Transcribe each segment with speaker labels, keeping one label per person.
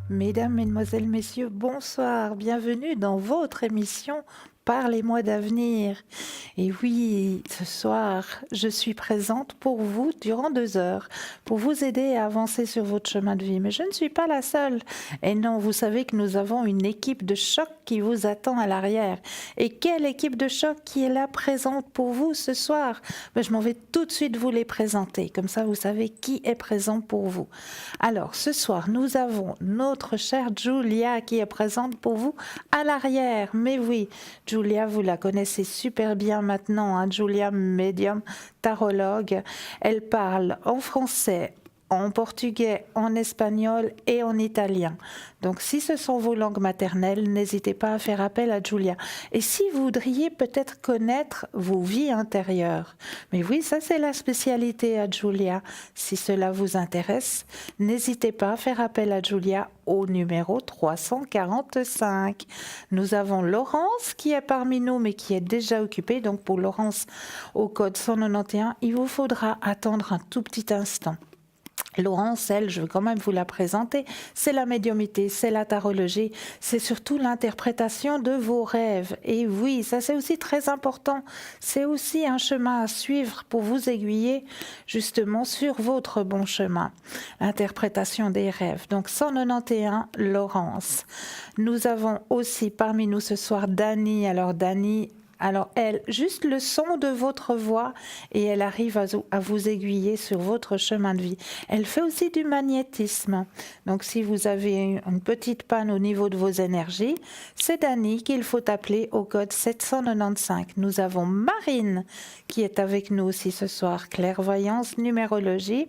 Speaker 1: Mesdames, Mesdemoiselles, Messieurs, bonsoir, bienvenue dans votre émission Parlez-moi d'avenir. Et oui, ce soir, je suis présente pour vous durant 2 heures, pour vous aider à avancer sur votre chemin de vie. Mais je ne suis pas la seule. Et non, vous savez que nous avons une équipe de choc qui vous attend à l'arrière. Et quelle équipe de choc qui est là présente pour vous ce soir? Je m'en vais tout de suite vous les présenter. Comme ça, vous savez qui est présent pour vous. Alors, ce soir, nous avons notre chère Julia qui est présente pour vous à l'arrière. Mais oui, Julia, vous la connaissez super bien maintenant, hein, Julia, médium, tarologue. Elle parle en français, en portugais, en espagnol et en italien. Donc si ce sont vos langues maternelles, n'hésitez pas à faire appel à Julia. Et si vous voudriez peut-être connaître vos vies intérieures, mais oui, ça c'est la spécialité à Julia. Si cela vous intéresse, n'hésitez pas à faire appel à Julia au numéro 345. Nous avons Laurence qui est parmi nous mais qui est déjà occupée. Donc pour Laurence au code 191, il vous faudra attendre un tout petit instant. Laurence, elle, je veux quand même vous la présenter, c'est la médiumnité, c'est la tarologie, c'est surtout l'interprétation de vos rêves. Et oui, ça c'est aussi très important, c'est aussi un chemin à suivre pour vous aiguiller justement sur votre bon chemin. L'interprétation des rêves. Donc 191, Laurence. Nous avons aussi parmi nous ce soir Dani. Alors elle, juste le son de votre voix et elle arrive à vous aiguiller sur votre chemin de vie. Elle fait aussi du magnétisme. Donc si vous avez une petite panne au niveau de vos énergies, c'est Dani qu'il faut appeler au code 795. Nous avons Marine qui est avec nous aussi ce soir, clairvoyance, numérologie.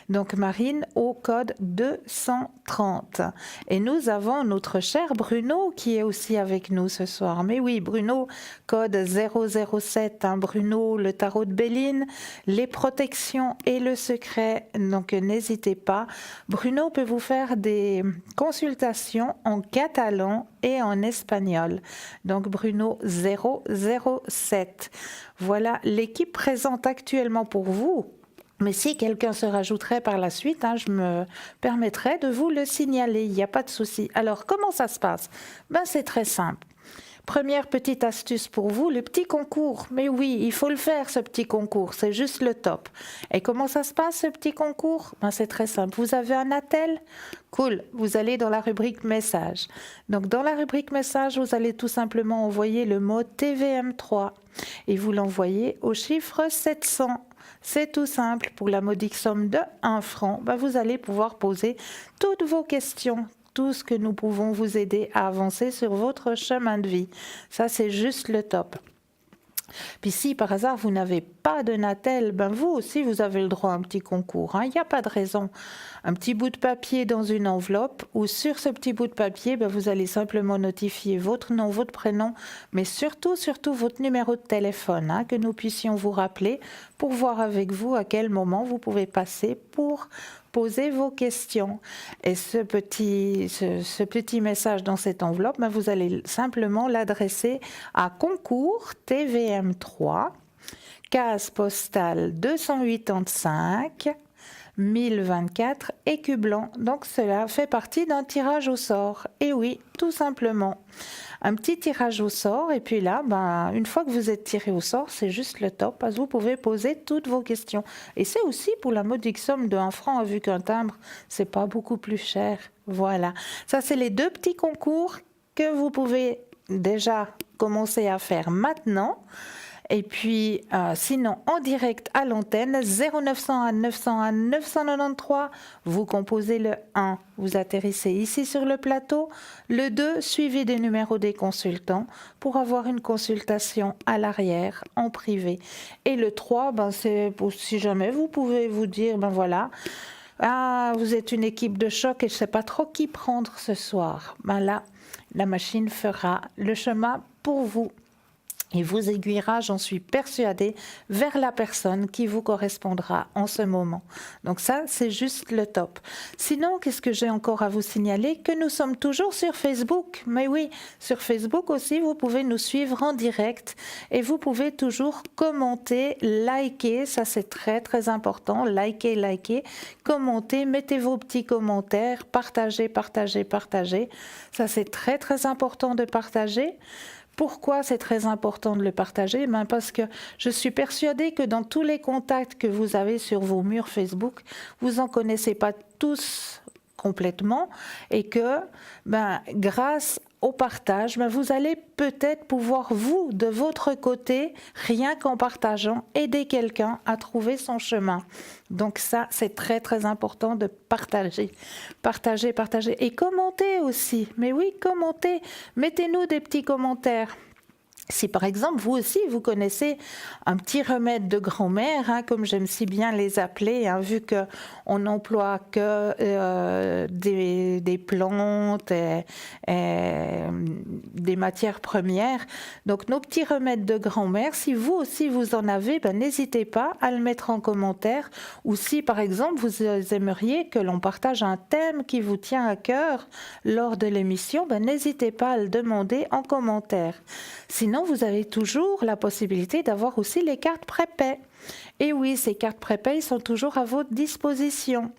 Speaker 1: Donc Marine au code 230. Et nous avons notre cher Bruno qui est aussi avec nous ce soir. Mais oui, Bruno, code 007, hein, Bruno, le tarot de Béline, les protections et le secret. Donc n'hésitez pas. Bruno peut vous faire des consultations en catalan et en espagnol. Donc Bruno 007. Voilà l'équipe présente actuellement pour vous. Mais si quelqu'un se rajouterait par la suite, hein, je me permettrai de vous le signaler, il n'y a pas de souci. Alors, comment ça se passe? C'est très simple. Première petite astuce pour vous, le petit concours. Mais oui, il faut le faire, ce petit concours, c'est juste le top. Et comment ça se passe, ce petit concours? C'est très simple. Vous avez un attel? Cool, vous allez dans la rubrique message. Donc, dans la rubrique message, vous allez tout simplement envoyer le mot TVM3 et vous l'envoyez au chiffre 700. C'est tout simple, pour la modique somme de 1 franc, vous allez pouvoir poser toutes vos questions, tout ce que nous pouvons vous aider à avancer sur votre chemin de vie. Ça, c'est juste le top. Puis si par hasard vous n'avez pas de Natel, vous aussi vous avez le droit à un petit concours. Il n'y a pas de raison. Un petit bout de papier dans une enveloppe ou sur ce petit bout de papier, vous allez simplement notifier votre nom, votre prénom, mais surtout votre numéro de téléphone, que nous puissions vous rappeler pour voir avec vous à quel moment vous pouvez passer pour poser vos questions. Et ce petit message dans cette enveloppe, vous allez simplement l'adresser à concours TVM3, case postale 285, 1024 écus blancs. Donc cela fait partie d'un tirage au sort. Et oui, tout simplement. Un petit tirage au sort et puis là, une fois que vous êtes tiré au sort, c'est juste le top parce que vous pouvez poser toutes vos questions. Et c'est aussi pour la modique somme de 1 franc, vu qu'un timbre, c'est pas beaucoup plus cher. Voilà. Ça, c'est les 2 petits concours que vous pouvez déjà commencer à faire maintenant. Et puis, sinon, en direct à l'antenne, 0901 901 993, vous composez le 1, vous atterrissez ici sur le plateau, le 2, suivi des numéros des consultants pour avoir une consultation à l'arrière, en privé. Et le 3, c'est pour si jamais vous pouvez vous dire, voilà, vous êtes une équipe de choc et je ne sais pas trop qui prendre ce soir. Là, la machine fera le chemin pour vous. et vous aiguillera, j'en suis persuadée, vers la personne qui vous correspondra en ce moment. Donc ça, c'est juste le top. Sinon, qu'est-ce que j'ai encore à vous signaler? Que nous sommes toujours sur Facebook. Mais oui, sur Facebook aussi, vous pouvez nous suivre en direct et vous pouvez toujours commenter, liker, ça c'est très très important, liker, commentez, mettez vos petits commentaires, partagez. Ça c'est très très important de partager. Pourquoi c'est très important de le partager? Parce que je suis persuadée que dans tous les contacts que vous avez sur vos murs Facebook, vous n'en connaissez pas tous complètement et que grâce au partage, vous allez peut-être pouvoir, vous, de votre côté, rien qu'en partageant, aider quelqu'un à trouver son chemin. Donc ça, c'est très très important de partager. Partager. Et commentez aussi. Mais oui, commentez. Mettez-nous des petits commentaires. Si par exemple, vous aussi, vous connaissez un petit remède de grand-mère, comme j'aime si bien les appeler, vu qu'on n'emploie que des plantes et des matières premières. Donc nos petits remèdes de grand-mère, si vous aussi vous en avez, n'hésitez pas à le mettre en commentaire. Ou si par exemple, vous aimeriez que l'on partage un thème qui vous tient à cœur lors de l'émission, n'hésitez pas à le demander en commentaire. Sinon, vous avez toujours la possibilité d'avoir aussi les cartes prépay. Et oui, ces cartes prépay sont toujours à votre disposition.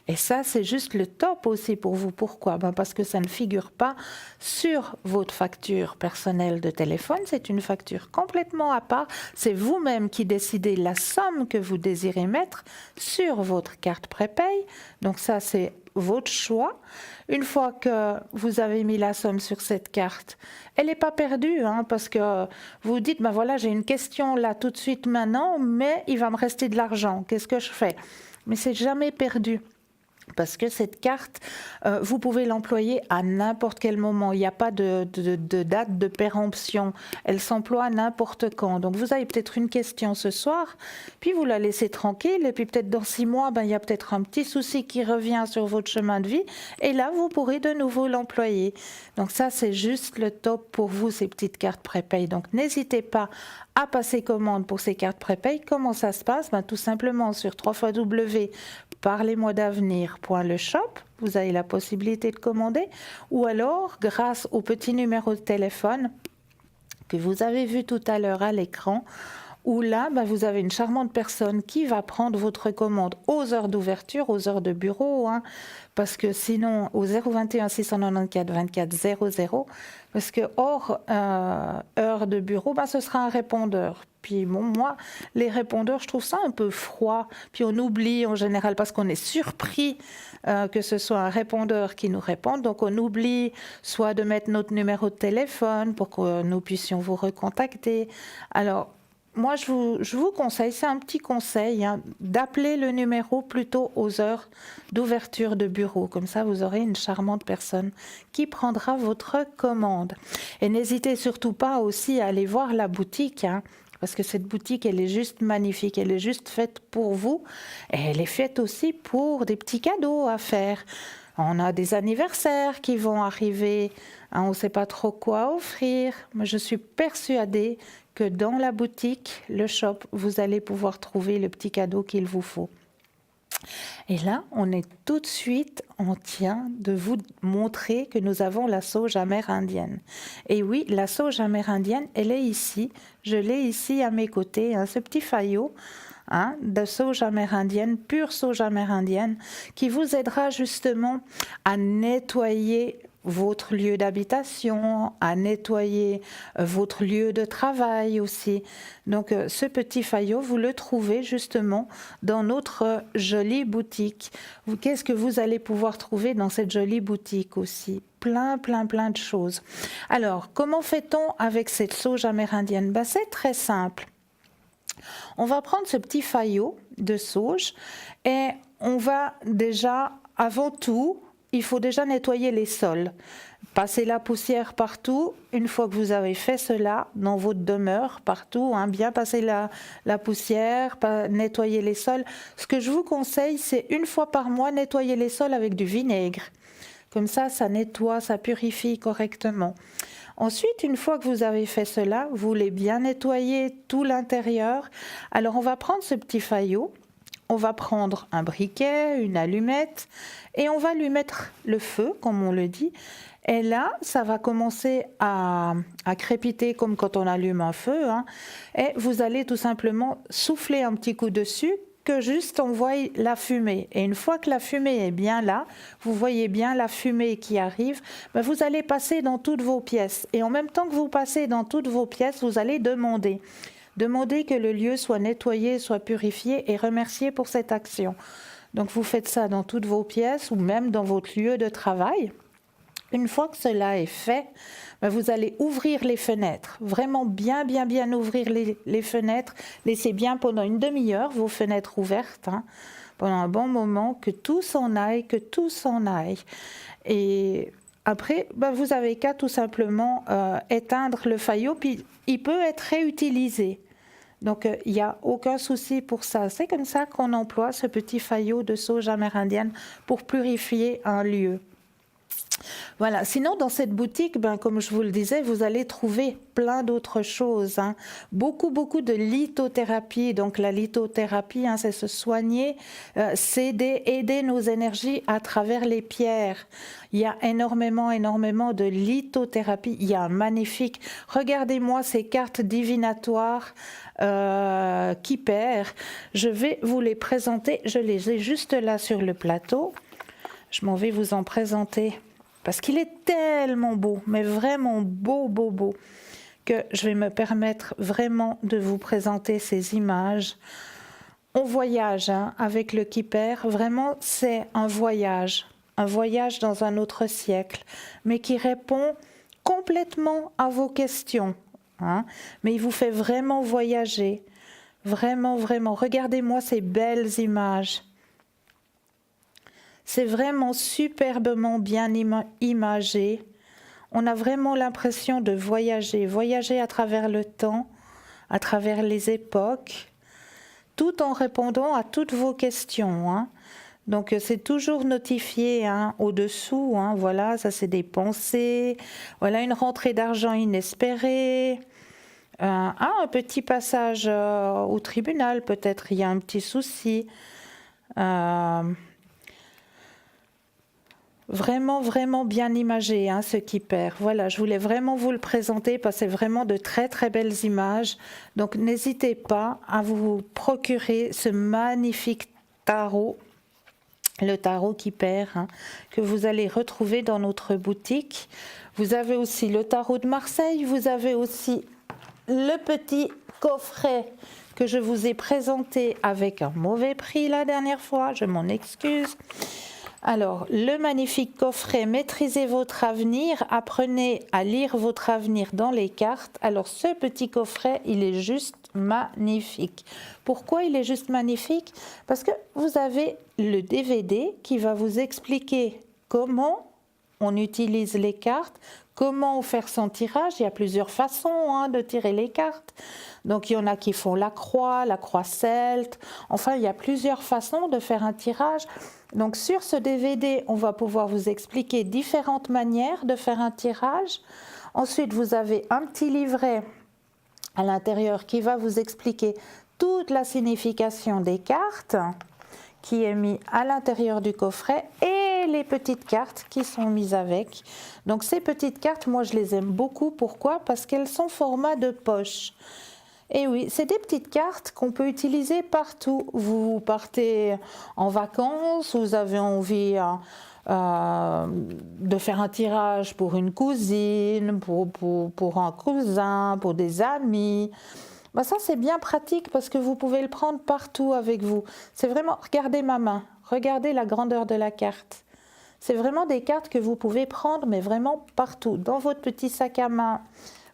Speaker 1: Et ça, c'est juste le top aussi pour vous. Pourquoi? Parce que ça ne figure pas sur votre facture personnelle de téléphone. C'est une facture complètement à part. C'est vous-même qui décidez la somme que vous désirez mettre sur votre carte prépay. Donc ça, c'est votre choix. Une fois que vous avez mis la somme sur cette carte, elle n'est pas perdue, parce que vous dites, voilà, j'ai une question là tout de suite maintenant, mais il va me rester de l'argent. Qu'est-ce que je fais? Mais c'est jamais perdu. Parce que cette carte, vous pouvez l'employer à n'importe quel moment. Il n'y a pas de date de péremption. Elle s'emploie à n'importe quand. Donc vous avez peut-être une question ce soir, puis vous la laissez tranquille, et puis peut-être dans 6 mois, il y a peut-être un petit souci qui revient sur votre chemin de vie, et là, vous pourrez de nouveau l'employer. Donc ça, c'est juste le top pour vous, ces petites cartes prépay. Donc n'hésitez pas à passer commande pour ces cartes prépay. Comment ça se passe? Tout simplement sur www.parlezmoi-d'avenir.le-shop, vous avez la possibilité de commander, ou alors grâce au petit numéro de téléphone que vous avez vu tout à l'heure à l'écran, où là, vous avez une charmante personne qui va prendre votre commande aux heures d'ouverture, aux heures de bureau, parce que sinon, au 021 694 24 00, parce que hors heure de bureau, ce sera un répondeur. Puis moi, les répondeurs, je trouve ça un peu froid. Puis on oublie en général, parce qu'on est surpris que ce soit un répondeur qui nous réponde. Donc on oublie soit de mettre notre numéro de téléphone pour que nous puissions vous recontacter. Alors, moi, je vous conseille, c'est un petit conseil, d'appeler le numéro plutôt aux heures d'ouverture de bureau. Comme ça, vous aurez une charmante personne qui prendra votre commande. Et n'hésitez surtout pas aussi à aller voir la boutique, parce que cette boutique, elle est juste magnifique, elle est juste faite pour vous. Et elle est faite aussi pour des petits cadeaux à faire. On a des anniversaires qui vont arriver, on ne sait pas trop quoi offrir. Mais je suis persuadée que dans la boutique, le shop, vous allez pouvoir trouver le petit cadeau qu'il vous faut. Et là, on est tout de suite en train de vous montrer que nous avons la sauge amérindienne. Et oui, la sauge amérindienne, elle est ici. Je l'ai ici à mes côtés, ce petit faillot de sauge amérindienne, pure sauge amérindienne, qui vous aidera justement à nettoyer votre lieu d'habitation, à nettoyer votre lieu de travail aussi. Donc ce petit faillot, vous le trouvez justement dans notre jolie boutique. Qu'est-ce que vous allez pouvoir trouver dans cette jolie boutique aussi? Plein de choses. Alors, comment fait-on avec cette sauge amérindienne? C'est très simple. On va prendre ce petit faillot de sauge et on va déjà, avant tout, il faut déjà nettoyer les sols. Passer la poussière partout. Une fois que vous avez fait cela, dans votre demeure, partout, bien passer la poussière, nettoyer les sols. Ce que je vous conseille, c'est une fois par mois, nettoyer les sols avec du vinaigre. Comme ça nettoie, ça purifie correctement. Ensuite, une fois que vous avez fait cela, vous voulez bien nettoyer tout l'intérieur. Alors, on va prendre ce petit faillot, on va prendre un briquet, une allumette, et on va lui mettre le feu, comme on le dit. Et là, ça va commencer à crépiter comme quand on allume un feu, hein. Et vous allez tout simplement souffler un petit coup dessus, que juste on voit la fumée. Et une fois que la fumée est bien là, vous voyez bien la fumée qui arrive, ben vous allez passer dans toutes vos pièces. Et en même temps que vous passez dans toutes vos pièces, vous allez demander que le lieu soit nettoyé, soit purifié et remercier pour cette action. Donc vous faites ça dans toutes vos pièces ou même dans votre lieu de travail. Une fois que cela est fait, vous allez ouvrir les fenêtres, vraiment bien ouvrir les fenêtres. Laissez bien pendant une demi-heure vos fenêtres ouvertes, hein, pendant un bon moment, que tout s'en aille, Et après, vous avez qu'à tout simplement éteindre le faillot, puis il peut être réutilisé. Donc, il n'y a aucun souci pour ça. C'est comme ça qu'on emploie ce petit faillot de sauge amérindienne pour purifier un lieu. Voilà. Sinon, dans cette boutique, comme je vous le disais, vous allez trouver plein d'autres choses, hein. Beaucoup de lithothérapie. Donc, la lithothérapie, hein, c'est se soigner, c'est aider nos énergies à travers les pierres. Il y a énormément de lithothérapie. Il y a un magnifique. Regardez-moi ces cartes divinatoires Kipper. Je vais vous les présenter. Je les ai juste là sur le plateau. Je m'en vais vous en présenter. Parce qu'il est tellement beau, mais vraiment beau, que je vais me permettre vraiment de vous présenter ces images. On voyage, hein, avec le Kipper. Vraiment, c'est un voyage dans un autre siècle, mais qui répond complètement à vos questions, hein. Mais il vous fait vraiment voyager. Vraiment. Regardez-moi ces belles images. C'est vraiment superbement bien imagé. On a vraiment l'impression de voyager à travers le temps, à travers les époques, tout en répondant à toutes vos questions, hein. Donc c'est toujours notifié, hein, au-dessous, hein, voilà, ça c'est des pensées, voilà une rentrée d'argent inespérée, un petit passage au tribunal, peut-être il y a un petit souci. Vraiment bien imagé, hein, ce Kipper. Voilà, je voulais vraiment vous le présenter parce que c'est vraiment de très belles images. Donc n'hésitez pas à vous procurer ce magnifique tarot, le tarot Kipper, hein, que vous allez retrouver dans notre boutique. Vous avez aussi le tarot de Marseille, vous avez aussi le petit coffret que je vous ai présenté avec un mauvais prix la dernière fois, je m'en excuse. Alors, le magnifique coffret « Maîtrisez votre avenir », apprenez à lire votre avenir dans les cartes. Alors, ce petit coffret, il est juste magnifique. Pourquoi il est juste magnifique? Parce que vous avez le DVD qui va vous expliquer comment on utilise les cartes, comment faire son tirage. Il y a plusieurs façons, hein, de tirer les cartes. Donc, il y en a qui font la croix celte. Enfin, il y a plusieurs façons de faire un tirage. Donc, sur ce DVD, on va pouvoir vous expliquer différentes manières de faire un tirage. Ensuite, vous avez un petit livret à l'intérieur qui va vous expliquer toute la signification des cartes qui est mis à l'intérieur du coffret et les petites cartes qui sont mises avec. Donc, ces petites cartes, moi, je les aime beaucoup. Pourquoi? Parce qu'elles sont format de poche. Et oui, c'est des petites cartes qu'on peut utiliser partout. Vous partez en vacances, vous avez envie de faire un tirage pour une cousine, pour un cousin, pour des amis. Ça, c'est bien pratique parce que vous pouvez le prendre partout avec vous. C'est vraiment, regardez ma main, regardez la grandeur de la carte. C'est vraiment des cartes que vous pouvez prendre, mais vraiment partout, dans votre petit sac à main.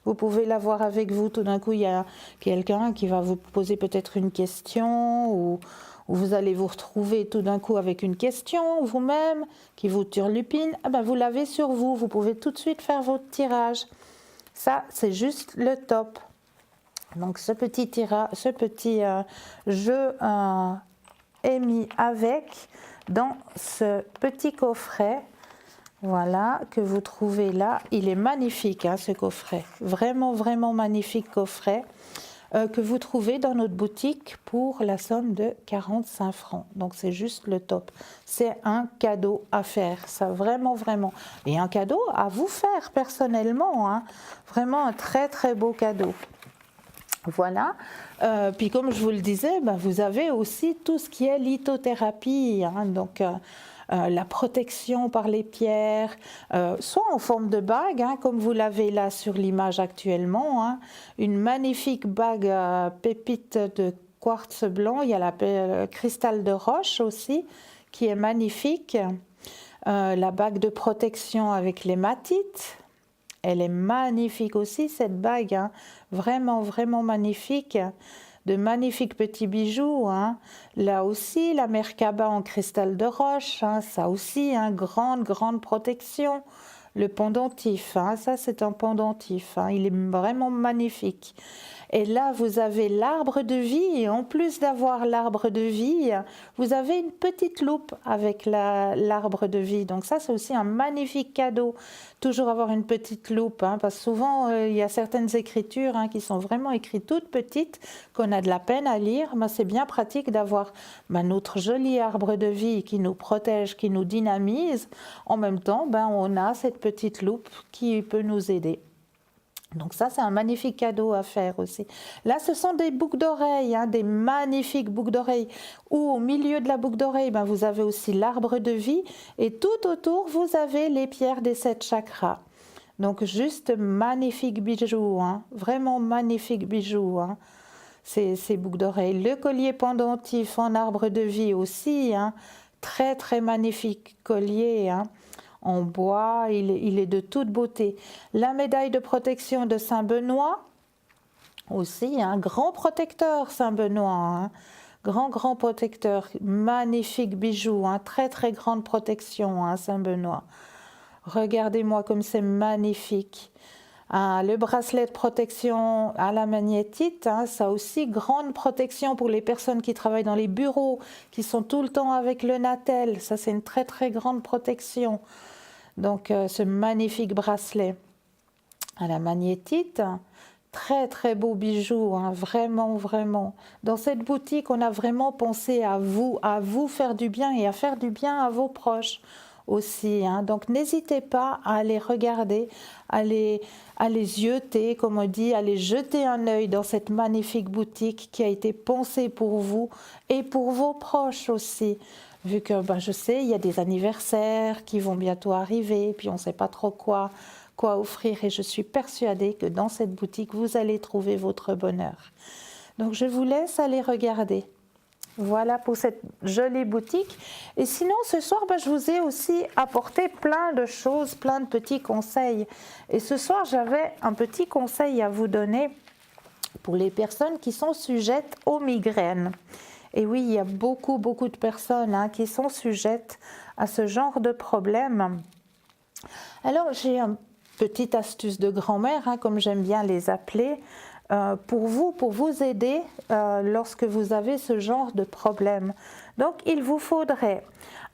Speaker 1: Vous pouvez l'avoir avec vous. Tout d'un coup, il y a quelqu'un qui va vous poser peut-être une question ou vous allez vous retrouver tout d'un coup avec une question vous-même qui vous turlupine. Vous l'avez sur vous. Vous pouvez tout de suite faire votre tirage. Ça, c'est juste le top. Donc, ce petit jeu est mis avec dans ce petit coffret. Voilà, que vous trouvez là. Il est magnifique, hein, ce coffret. Vraiment, vraiment magnifique coffret que vous trouvez dans notre boutique pour la somme de 45 francs. Donc, c'est juste le top. C'est un cadeau à faire, ça, vraiment, vraiment. Et un cadeau à vous faire personnellement, hein. Vraiment un très, très beau cadeau. Voilà. Puis comme je vous le disais, ben, vous avez aussi tout ce qui est lithothérapie, hein, donc la protection par les pierres, soit en forme de bague, hein, comme vous l'avez là sur l'image actuellement, hein, une magnifique bague pépite de quartz blanc. Il y a le cristal de roche aussi qui est magnifique, la bague de protection avec l'hématite. Elle est magnifique aussi, cette bague, hein. Vraiment, vraiment magnifique. De magnifiques petits bijoux, hein. Là aussi, la Merkaba en cristal de roche, hein. Ça aussi, hein, grande, grande protection. Le pendentif, hein. Ça c'est un pendentif, hein. Il est vraiment magnifique. Et là, vous avez l'arbre de vie. Et en plus d'avoir l'arbre de vie, vous avez une petite loupe avec l'arbre de vie. Donc ça, c'est aussi un magnifique cadeau. Toujours avoir une petite loupe, hein, parce que souvent, il y a certaines écritures, hein, qui sont vraiment écrites toutes petites, qu'on a de la peine à lire. Mais c'est bien pratique d'avoir notre joli arbre de vie qui nous protège, qui nous dynamise. En même temps, on a cette petite loupe qui peut nous aider. Donc ça, c'est un magnifique cadeau à faire aussi. Là, ce sont des boucles d'oreilles, hein, des magnifiques boucles d'oreilles. Où au milieu de la boucle d'oreille, vous avez aussi l'arbre de vie. Et tout autour, vous avez les pierres des 7 chakras. Donc juste magnifiques bijoux, hein, vraiment magnifiques bijoux, hein, ces boucles d'oreilles. Le collier pendentif en arbre de vie aussi, hein, très très magnifique collier, hein. En bois, il est de toute beauté. La médaille de protection de Saint-Benoît, aussi un grand protecteur Saint-Benoît, hein. Grand protecteur, magnifique bijou, hein. Très très grande protection, hein, Saint-Benoît. Regardez-moi comme c'est magnifique. Le bracelet de protection à la magnétite, hein, ça aussi, grande protection pour les personnes qui travaillent dans les bureaux, qui sont tout le temps avec le Natel. Ça, c'est une très très grande protection. Donc, ce magnifique bracelet à la magnétite, très très beau bijou, hein, vraiment, vraiment. Dans cette boutique, on a vraiment pensé à vous faire du bien et à faire du bien à vos proches aussi, hein. Donc n'hésitez pas à aller regarder, à les zioter, comme on dit, à aller jeter un œil dans cette magnifique boutique qui a été pensée pour vous et pour vos proches aussi. Vu que je sais, il y a des anniversaires qui vont bientôt arriver, puis on ne sait pas trop quoi offrir, et je suis persuadée que dans cette boutique, vous allez trouver votre bonheur. Donc je vous laisse aller regarder. Voilà pour cette jolie boutique. Et sinon, ce soir, je vous ai aussi apporté plein de choses, plein de petits conseils. Et ce soir, j'avais un petit conseil à vous donner pour les personnes qui sont sujettes aux migraines. Et oui, il y a beaucoup de personnes, hein, qui sont sujettes à ce genre de problème. Alors, j'ai une petite astuce de grand-mère, hein, comme j'aime bien les appeler, pour vous aider lorsque vous avez ce genre de problème. Donc, il vous faudrait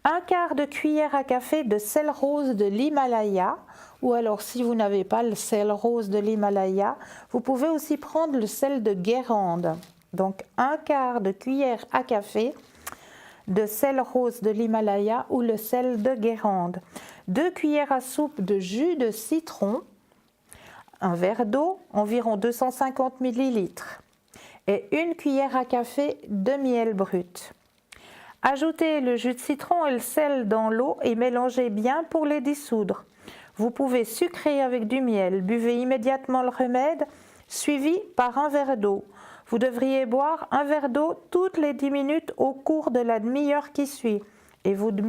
Speaker 1: un quart de cuillère à café de sel rose de l'Himalaya, ou alors si vous n'avez pas le sel rose de l'Himalaya, vous pouvez aussi prendre le sel de Guérande. Donc, un quart de cuillère à café de sel rose de l'Himalaya ou le sel de Guérande. 2 cuillères à soupe de jus de citron, un verre d'eau, environ 250 ml, et 1 cuillère à café de miel brut. Ajoutez le jus de citron et le sel dans l'eau et mélangez bien pour les dissoudre. Vous pouvez sucrer avec du miel. Buvez immédiatement le remède, suivi par un verre d'eau. Vous devriez boire un verre d'eau toutes les 10 minutes au cours de la demi-heure qui suit et votre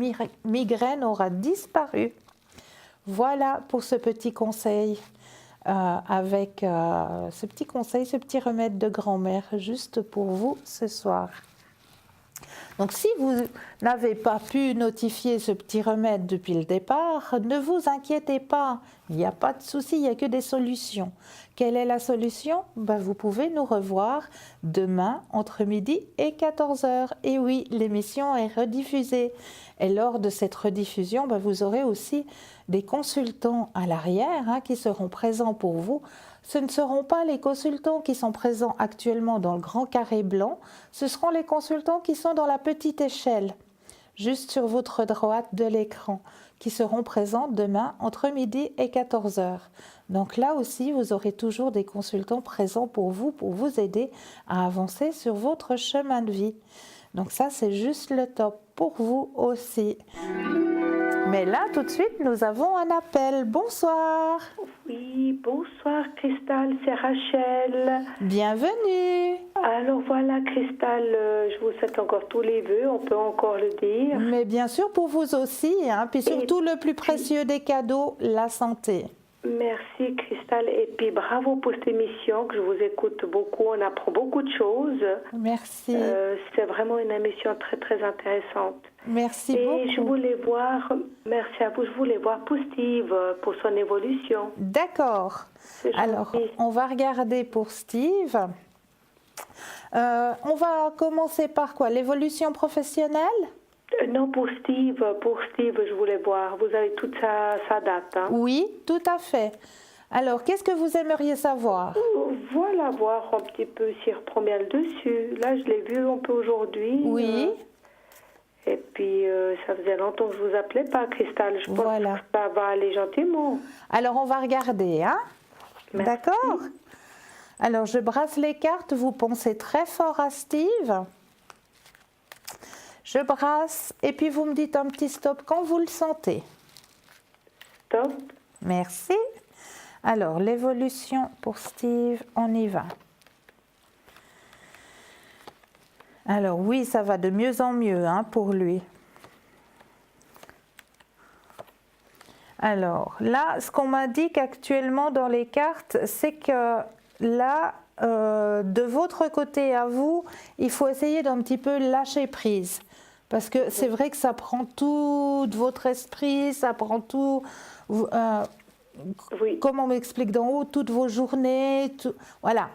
Speaker 1: migraine aura disparu. Voilà pour ce petit conseil, ce petit remède de grand-mère juste pour vous ce soir. Donc si vous n'avez pas pu notifier ce petit remède depuis le départ, ne vous inquiétez pas, il n'y a pas de souci, il n'y a que des solutions. Quelle est la solution? Vous pouvez nous revoir demain entre midi et 14 heures. Et oui, l'émission est rediffusée. Et lors de cette rediffusion, vous aurez aussi des consultants à l'arrière qui seront présents pour vous. Ce ne seront pas les consultants qui sont présents actuellement dans le grand carré blanc, ce seront les consultants qui sont dans la petite échelle, juste sur votre droite de l'écran, qui seront présents demain entre midi et 14 heures. Donc là aussi, vous aurez toujours des consultants présents pour vous aider à avancer sur votre chemin de vie. Donc ça, c'est juste le top pour vous aussi. Mais là, tout de suite, nous avons un appel. Bonsoir.
Speaker 2: Oui, bonsoir Cristal, c'est Rachel.
Speaker 1: Bienvenue.
Speaker 2: Alors voilà Cristal, je vous souhaite encore tous les vœux, on peut encore le dire.
Speaker 1: Mais bien sûr pour vous aussi, puis surtout le plus précieux des cadeaux, la santé.
Speaker 2: Merci Cristal, et puis bravo pour cette émission, que je vous écoute beaucoup, on apprend beaucoup de choses.
Speaker 1: Merci.
Speaker 2: C'est vraiment une émission très très intéressante.
Speaker 1: Merci beaucoup.
Speaker 2: Et je voulais voir, merci à vous, je voulais voir pour Steve, pour son évolution.
Speaker 1: D'accord. Alors, on va regarder pour Steve. On va commencer par quoi? L'évolution professionnelle?
Speaker 2: Non, pour Steve, je voulais voir. Vous avez toute sa date.
Speaker 1: Oui, tout à fait. Alors, qu'est-ce que vous aimeriez savoir?
Speaker 2: Voilà, voir un petit peu s'il reprend bien le dessus. Là, je l'ai vu un peu aujourd'hui.
Speaker 1: Oui.
Speaker 2: Et puis, ça faisait longtemps que je vous appelais pas, Cristal. Je pense que ça va aller gentiment.
Speaker 1: Alors, on va regarder, D'accord? Alors, je brasse les cartes. Vous pensez très fort à Steve. Je brasse et puis vous me dites un petit stop quand vous le sentez.
Speaker 2: Stop.
Speaker 1: Merci. Alors, l'évolution pour Steve, on y va. Alors oui, ça va de mieux en mieux pour lui. Alors là, ce qu'on m'indique actuellement dans les cartes, c'est que là, de votre côté à vous, il faut essayer d'un petit peu lâcher prise. Parce que c'est vrai que ça prend tout votre esprit, ça prend tout, comme on m'explique d'en haut, toutes vos journées, voilà.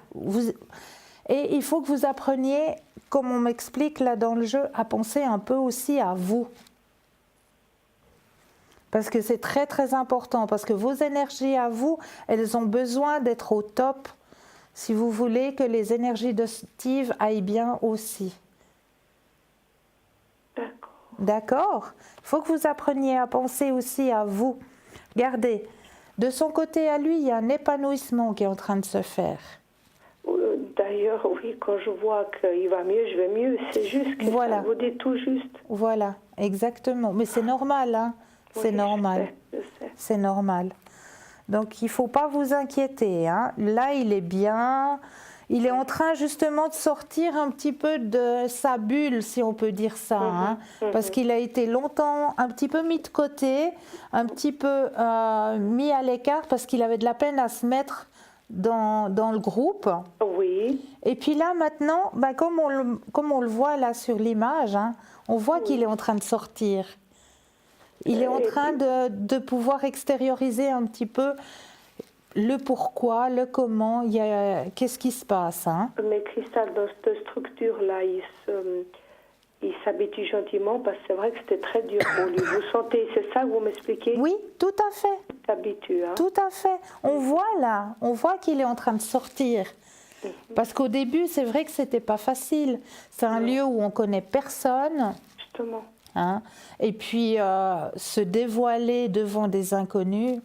Speaker 1: Et il faut que vous appreniez, comme on m'explique là dans le jeu, à penser un peu aussi à vous. Parce que c'est très très important, parce que vos énergies à vous, elles ont besoin d'être au top si vous voulez que les énergies de Steve aillent bien aussi. D'accord? Il faut que vous appreniez à penser aussi à vous. Regardez, de son côté à lui, il y a un épanouissement qui est en train de se faire.
Speaker 2: D'ailleurs, oui, quand je vois qu'il va mieux, je vais mieux. C'est juste que ça vous dit tout juste.
Speaker 1: Voilà, exactement. Mais c'est normal, c'est normal.
Speaker 2: Je sais.
Speaker 1: C'est normal. Donc, il ne faut pas vous inquiéter. Là, il est bien. Il est en train justement de sortir un petit peu de sa bulle, si on peut dire ça, parce qu'il a été longtemps un petit peu mis de côté, un petit peu mis à l'écart, parce qu'il avait de la peine à se mettre dans le groupe.
Speaker 2: Oui.
Speaker 1: Et puis là, maintenant, comme on le voit là sur l'image, on voit qu'il est en train de sortir. Il est en train de pouvoir extérioriser un petit peu le pourquoi, le comment, qu'est-ce qui se passe.
Speaker 2: Mais Cristal, dans cette structure-là, il s'habitue gentiment, parce que c'est vrai que c'était très dur pour lui. Vous sentez, c'est ça que vous m'expliquez?
Speaker 1: Oui, tout à fait.
Speaker 2: Il s'habitue.
Speaker 1: Tout à fait. On voit qu'il est en train de sortir. Parce qu'au début, c'est vrai que c'était pas facile. C'est un lieu où on connaît personne.
Speaker 2: Justement.
Speaker 1: Et puis, se dévoiler devant des inconnus,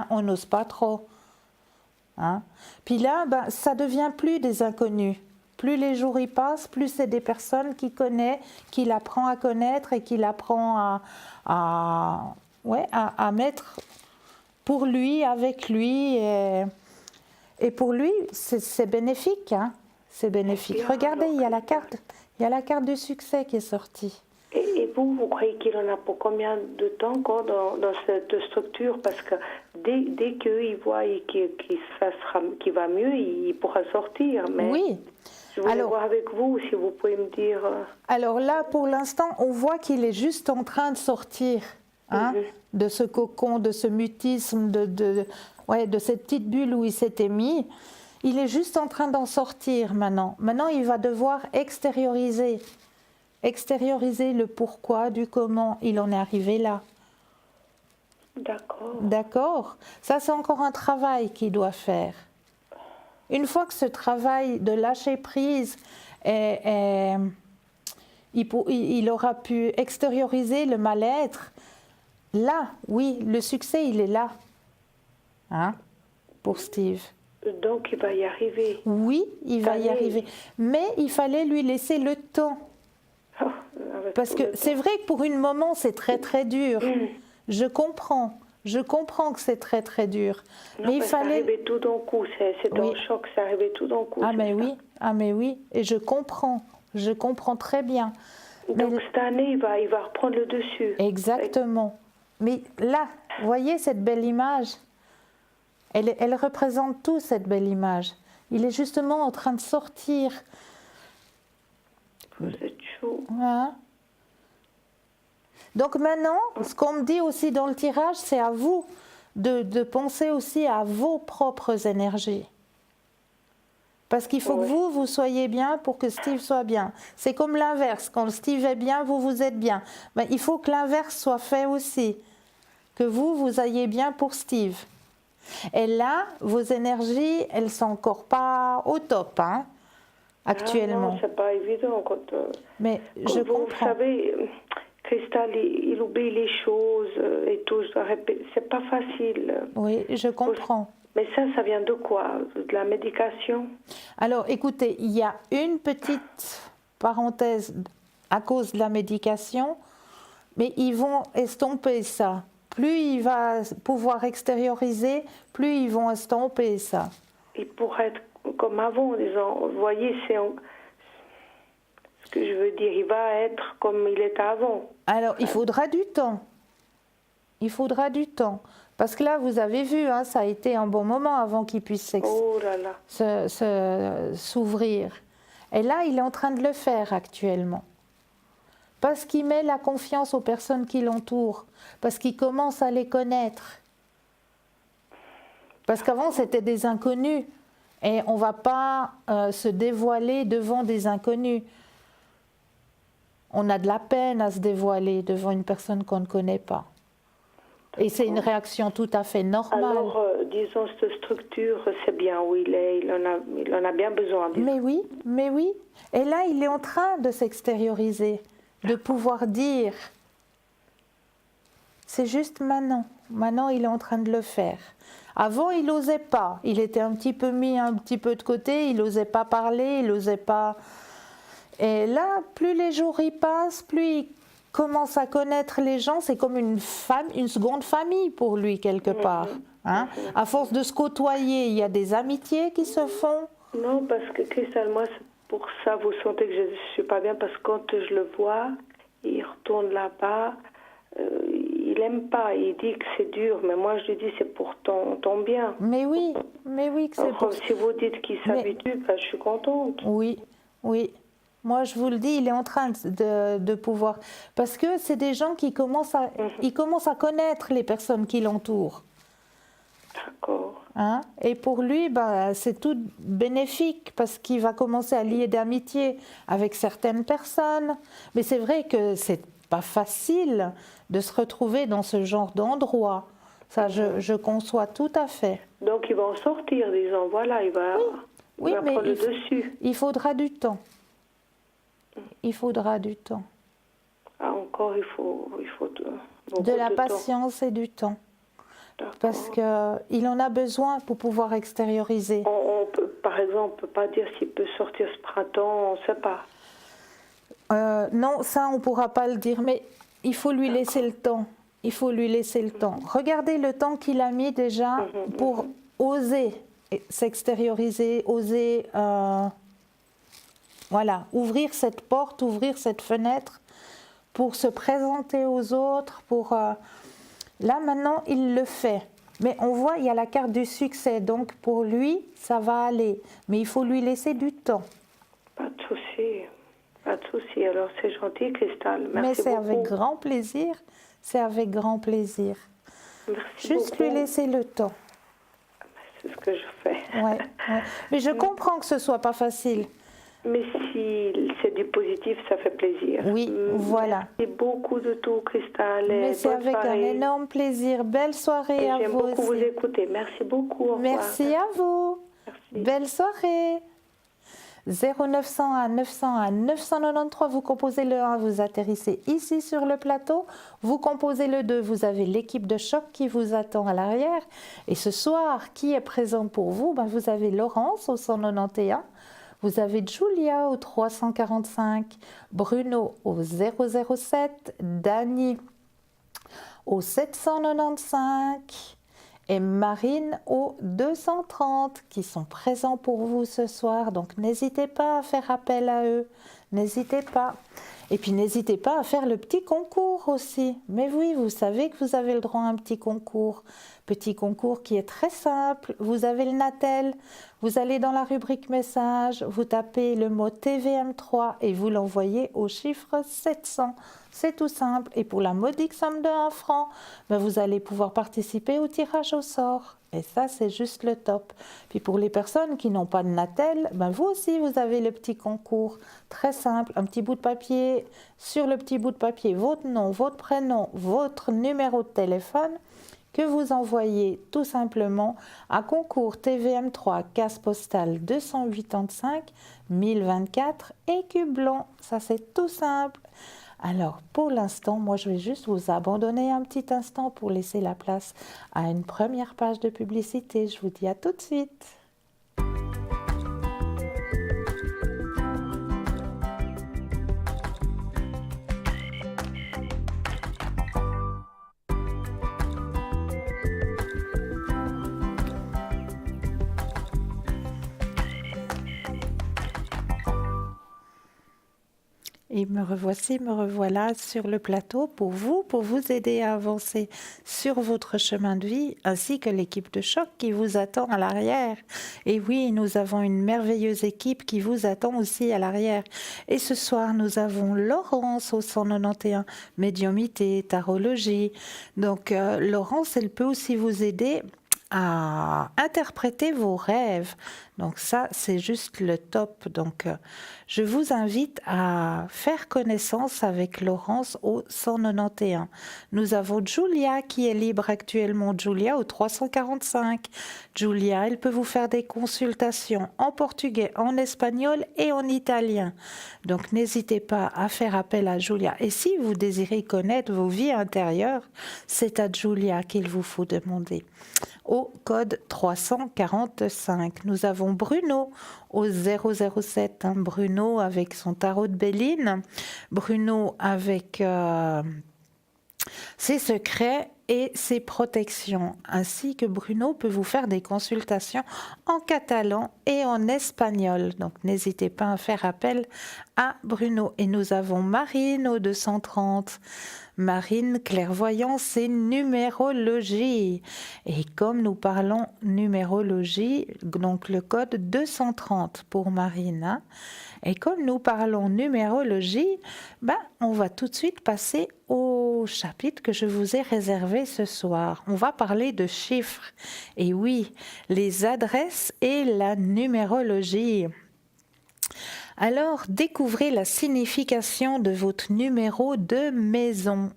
Speaker 1: on n'ose pas trop. Puis là, ça ne devient plus des inconnus. Plus les jours y passent, plus c'est des personnes qu'il connaît, qu'il apprend à connaître et qu'il apprend à mettre pour lui, avec lui. Et pour lui, c'est bénéfique. C'est bénéfique. Regardez, il y a la carte du succès qui est sortie.
Speaker 2: Et vous croyez qu'il en a pour combien de temps encore dans cette structure? Parce que dès qu'il voit qu'il va mieux, il pourra sortir. Mais...
Speaker 1: Oui.
Speaker 2: Je voulais
Speaker 1: Alors-
Speaker 2: voir avec vous si vous pouvez me dire.
Speaker 1: Alors là, pour l'instant, on voit qu'il est juste en train de sortir de ce cocon, de ce mutisme, de cette petite bulle où il s'était mis. Il est juste en train d'en sortir maintenant. Maintenant, il va devoir extérioriser le pourquoi, du comment il en est arrivé là.
Speaker 2: D'accord.
Speaker 1: D'accord? Ça, c'est encore un travail qu'il doit faire. Une fois que ce travail de lâcher prise il aura pu extérioriser le mal-être, là, oui, le succès, il est là. Hein? Pour Steve.
Speaker 2: Donc il va y arriver.
Speaker 1: Oui, il va y
Speaker 2: Allez.
Speaker 1: arriver. Mais il fallait lui laisser le temps.
Speaker 2: Oh, avec
Speaker 1: Parce
Speaker 2: tout
Speaker 1: que
Speaker 2: le
Speaker 1: c'est
Speaker 2: temps.
Speaker 1: vrai que pour une maman, c'est très très dur. Je comprends que c'est très très dur.
Speaker 2: Non,
Speaker 1: Mais il
Speaker 2: c'est
Speaker 1: fallait...
Speaker 2: arrivé tout d'un coup. C'est
Speaker 1: Oui.
Speaker 2: un choc, c'est arrivé tout d'un coup.
Speaker 1: Ah
Speaker 2: c'est
Speaker 1: mais
Speaker 2: ça.
Speaker 1: oui, et je comprends très bien.
Speaker 2: Donc
Speaker 1: Mais-
Speaker 2: cette année, il va reprendre le dessus.
Speaker 1: Exactement. Mais là, vous voyez cette belle image, elle représente tout, cette belle image. Il est justement en train de sortir.
Speaker 2: Vous êtes chaud.
Speaker 1: Hein? Donc maintenant, ce qu'on me dit aussi dans le tirage, c'est à vous de penser aussi à vos propres énergies. Parce qu'il faut
Speaker 2: Ouais.
Speaker 1: que vous soyez bien pour que Steve soit bien. C'est comme l'inverse. Quand Steve est bien, vous êtes bien. Ben, il faut que l'inverse soit fait aussi. Que vous ayez bien pour Steve. Et là, vos énergies, elles ne sont encore pas au top, hein,
Speaker 2: Ah
Speaker 1: actuellement.
Speaker 2: non, c'est pas évident. Quand,
Speaker 1: Mais je
Speaker 2: vous
Speaker 1: comprends.
Speaker 2: savez, Cristal, il oublie les choses et tout. Je dois répéter. C'est pas facile.
Speaker 1: Oui, je comprends.
Speaker 2: Mais ça vient de quoi? De la médication?
Speaker 1: Alors, écoutez, il y a une petite parenthèse à cause de la médication, mais ils vont estomper ça. Plus il va pouvoir extérioriser, plus ils vont estomper ça.
Speaker 2: Il pourrait être comme avant, en disant, vous voyez, ce que je veux dire, il va être comme il était avant.
Speaker 1: Alors, il faudra du temps. Il faudra du temps. Parce que là, vous avez vu, hein, ça a été un bon moment avant qu'il puisse
Speaker 2: Oh là là.
Speaker 1: s'ouvrir. Et là, il est en train de le faire actuellement. Parce qu'il met la confiance aux personnes qui l'entourent. Parce qu'il commence à les connaître. Parce qu'avant, c'était des inconnus. Et on ne va pas se dévoiler devant des inconnus. On a de la peine à se dévoiler devant une personne qu'on ne connaît pas. Et c'est une réaction tout à fait normale.
Speaker 2: Alors, disons, cette structure, c'est bien où il est, il en a bien besoin. Disons.
Speaker 1: Mais oui. Et là, il est en train de s'extérioriser, de pouvoir dire. C'est juste maintenant. Maintenant, il est en train de le faire. Avant, il n'osait pas. Il était un petit peu mis un petit peu de côté, il n'osait pas parler, il n'osait pas... Et là, plus les jours y passent, plus il commence à connaître les gens, c'est comme une seconde famille pour lui quelque part. Hein? À force de se côtoyer, il y a des amitiés qui se font.
Speaker 2: Non, parce que Cristal, moi, c'est pour ça, vous sentez que je ne suis pas bien, parce que quand je le vois, il retourne là-bas, il n'aime pas, il dit que c'est dur, mais moi je lui dis c'est pour ton bien.
Speaker 1: Mais oui que c'est
Speaker 2: Alors,
Speaker 1: pour...
Speaker 2: si vous dites qu'il s'habitue, ben, je suis contente.
Speaker 1: Oui. Moi, je vous le dis, il est en train de pouvoir... Parce que c'est des gens qui commencent à connaître les personnes qui l'entourent.
Speaker 2: D'accord.
Speaker 1: Hein? Et pour lui, c'est tout bénéfique parce qu'il va commencer à lier d'amitié avec certaines personnes. Mais c'est vrai que c'est pas facile de se retrouver dans ce genre d'endroit. Ça, je conçois tout à fait.
Speaker 2: Donc il va en sortir, disons, voilà, il va
Speaker 1: mais
Speaker 2: prendre le dessus.
Speaker 1: Il faudra du temps. Il faudra du temps.
Speaker 2: Ah, encore, il faut beaucoup
Speaker 1: De la
Speaker 2: temps.
Speaker 1: patience et du temps.
Speaker 2: D'accord.
Speaker 1: Parce qu'il en a besoin pour pouvoir extérioriser.
Speaker 2: On peut, par exemple, on ne peut pas dire s'il peut sortir ce printemps, on ne sait pas.
Speaker 1: Non, ça, on ne pourra pas le dire, mais il faut lui laisser le temps. Il faut lui laisser le temps. Regardez le temps qu'il a mis déjà pour oser s'extérioriser, oser ouvrir cette porte, ouvrir cette fenêtre pour se présenter aux autres. Là, maintenant, il le fait. Mais on voit, il y a la carte du succès. Donc, pour lui, ça va aller. Mais il faut lui laisser du temps.
Speaker 2: souci. Alors, c'est gentil, Cristal.
Speaker 1: Mais
Speaker 2: Merci
Speaker 1: c'est
Speaker 2: beaucoup.
Speaker 1: avec grand plaisir. C'est avec grand plaisir.
Speaker 2: Merci
Speaker 1: Juste
Speaker 2: beaucoup.
Speaker 1: lui laisser le temps.
Speaker 2: C'est ce que je fais.
Speaker 1: Ouais. Mais je comprends que ce soit pas facile.
Speaker 2: Mais si c'est du positif, ça fait plaisir.
Speaker 1: Oui, voilà.
Speaker 2: Merci beaucoup de tout, Cristal.
Speaker 1: Mais
Speaker 2: Et
Speaker 1: c'est
Speaker 2: bonne
Speaker 1: avec un
Speaker 2: soirée.
Speaker 1: énorme plaisir. Belle soirée
Speaker 2: Et
Speaker 1: à
Speaker 2: j'aime
Speaker 1: vous
Speaker 2: beaucoup vous
Speaker 1: aussi.
Speaker 2: écouter. Merci beaucoup. Au revoir.
Speaker 1: Merci à vous.
Speaker 2: Merci.
Speaker 1: Belle soirée. 0901 901 993, vous composez le 1, vous atterrissez ici sur le plateau. Vous composez le 2, vous avez l'équipe de choc qui vous attend à l'arrière. Et ce soir, qui est présent pour vous? Vous avez Laurence au 191, vous avez Julia au 345, Bruno au 007, Dani au 795 et Marine au 230 qui sont présents pour vous ce soir. Donc n'hésitez pas à faire appel à eux, n'hésitez pas. Et puis n'hésitez pas à faire le petit concours aussi. Mais oui, vous savez que vous avez le droit à un petit concours. Petit concours qui est très simple. Vous avez le Natel, vous allez dans la rubrique message, vous tapez le mot TVM3 et vous l'envoyez au chiffre 700. C'est tout simple. Et pour la modique somme de 1 franc, vous allez pouvoir participer au tirage au sort. Et ça, c'est juste le top. Puis pour les personnes qui n'ont pas de Natel, vous aussi, vous avez le petit concours. Très simple, un petit bout de papier. Sur le petit bout de papier, votre nom, votre prénom, votre numéro de téléphone que vous envoyez tout simplement à concours TVM3, case postale 285 1024 Écu Blanc. Ça, c'est tout simple. Alors, pour l'instant, moi, je vais juste vous abandonner un petit instant pour laisser la place à une première page de publicité. Je vous dis à tout de suite. Et me revoici, me revoilà sur le plateau pour vous aider à avancer sur votre chemin de vie, ainsi que l'équipe de choc qui vous attend à l'arrière. Et oui, nous avons une merveilleuse équipe qui vous attend aussi à l'arrière. Et ce soir, nous avons Laurence au 191, médiumité, tarologie. Donc, Laurence, elle peut aussi vous aider à interpréter vos rêves. Donc ça, c'est juste le top. Donc, je vous invite à faire connaissance avec Laurence au 191. Nous avons Julia qui est libre actuellement. Julia au 345. Julia, elle peut vous faire des consultations en portugais, en espagnol et en italien. Donc, n'hésitez pas à faire appel à Julia. Et si vous désirez connaître vos vies intérieures, c'est à Julia qu'il vous faut demander. Au code 345. Nous avons Bruno au 007. Bruno avec son tarot de Béline. Bruno avec ses secrets et ses protections. Ainsi que Bruno peut vous faire des consultations en catalan et en espagnol. Donc n'hésitez pas à faire appel à Bruno. Et nous avons Marine au 230. Marine, clairvoyance et numérologie. Et comme nous parlons numérologie, donc le code 230 pour Marine. Hein. Et comme nous parlons numérologie, on va tout de suite passer au chapitre que je vous ai réservé ce soir. On va parler de chiffres. Et oui, les adresses et la numérologie. Alors, découvrez la signification de votre numéro de maison.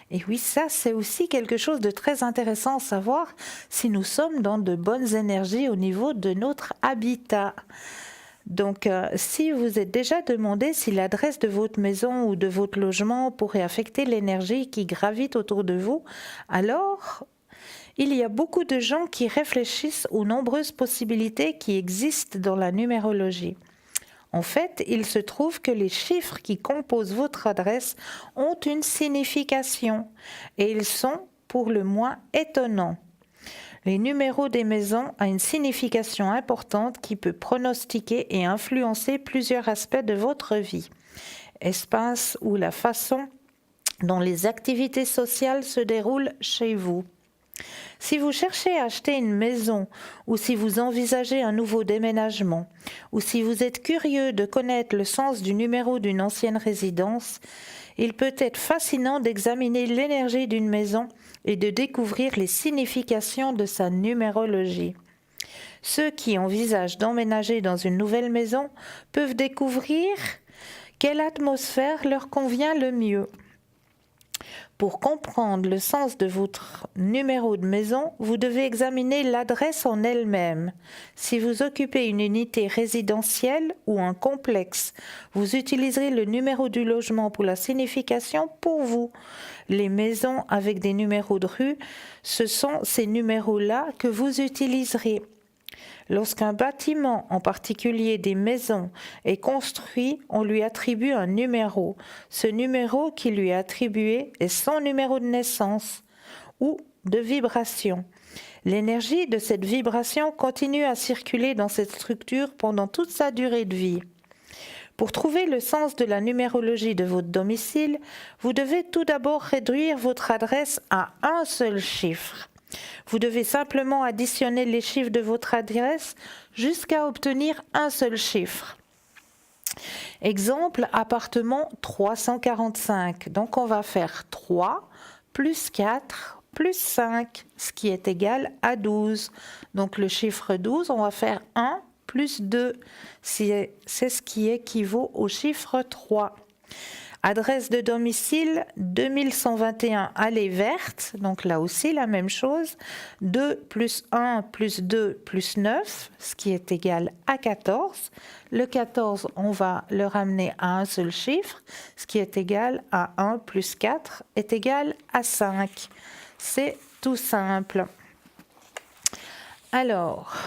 Speaker 1: Et oui, ça, c'est aussi quelque chose de très intéressant à savoir si nous sommes dans de bonnes énergies au niveau de notre habitat. Donc, si vous êtes déjà demandé si l'adresse de votre maison ou de votre logement pourrait affecter l'énergie qui gravite autour de vous, alors il y a beaucoup de gens qui réfléchissent aux nombreuses possibilités qui existent dans la numérologie. En fait, il se trouve que les chiffres qui composent votre adresse ont une signification et ils sont pour le moins étonnants. Les numéros des maisons ont une signification importante qui peut pronostiquer et influencer plusieurs aspects de votre vie. Espace ou la façon dont les activités sociales se déroulent chez vous. Si vous cherchez à acheter une maison ou si vous envisagez un nouveau déménagement ou si vous êtes curieux de connaître le sens du numéro d'une ancienne résidence, il peut être fascinant d'examiner l'énergie d'une maison et de découvrir les significations de sa numérologie. Ceux qui envisagent d'emménager dans une nouvelle maison peuvent découvrir quelle atmosphère leur convient le mieux. Pour comprendre le sens de votre numéro de maison, vous devez examiner l'adresse en elle-même. Si vous occupez une unité résidentielle ou un complexe, vous utiliserez le numéro du logement pour la signification pour vous. Les maisons avec des numéros de rue, ce sont ces numéros-là que vous utiliserez. Lorsqu'un bâtiment, en particulier des maisons, est construit, on lui attribue un numéro. Ce numéro qui lui est attribué est son numéro de naissance ou de vibration. L'énergie de cette vibration continue à circuler dans cette structure pendant toute sa durée de vie. Pour trouver le sens de la numérologie de votre domicile, vous devez tout d'abord réduire votre adresse à un seul chiffre. Vous devez simplement additionner les chiffres de votre adresse jusqu'à obtenir un seul chiffre. Exemple, appartement 345. Donc on va faire 3 plus 4 plus 5, ce qui est égal à 12. Donc le chiffre 12, on va faire 1 plus 2. C'est ce qui équivaut au chiffre 3. Adresse de domicile 2121 Allée Verte, donc là aussi la même chose, 2 plus 1 plus 2 plus 9, ce qui est égal à 14. Le 14, on va le ramener à un seul chiffre, ce qui est égal à 1 plus 4 est égal à 5. C'est tout simple. Alors,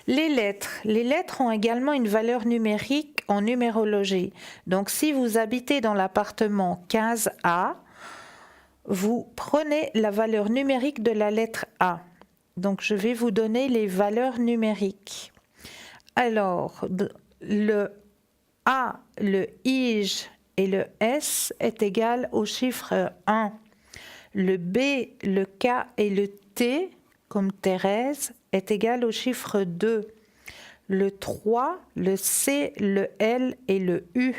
Speaker 1: les lettres ont également une valeur numérique en numérologie. Donc, si vous habitez dans l'appartement 15A, vous prenez la valeur numérique de la lettre A. Donc, je vais vous donner les valeurs numériques. Alors, le A, le I et le S est égal au chiffre 1. Le B, le K et le T, comme Thérèse, est égal au chiffre 2. Le 3, le C, le L et le U.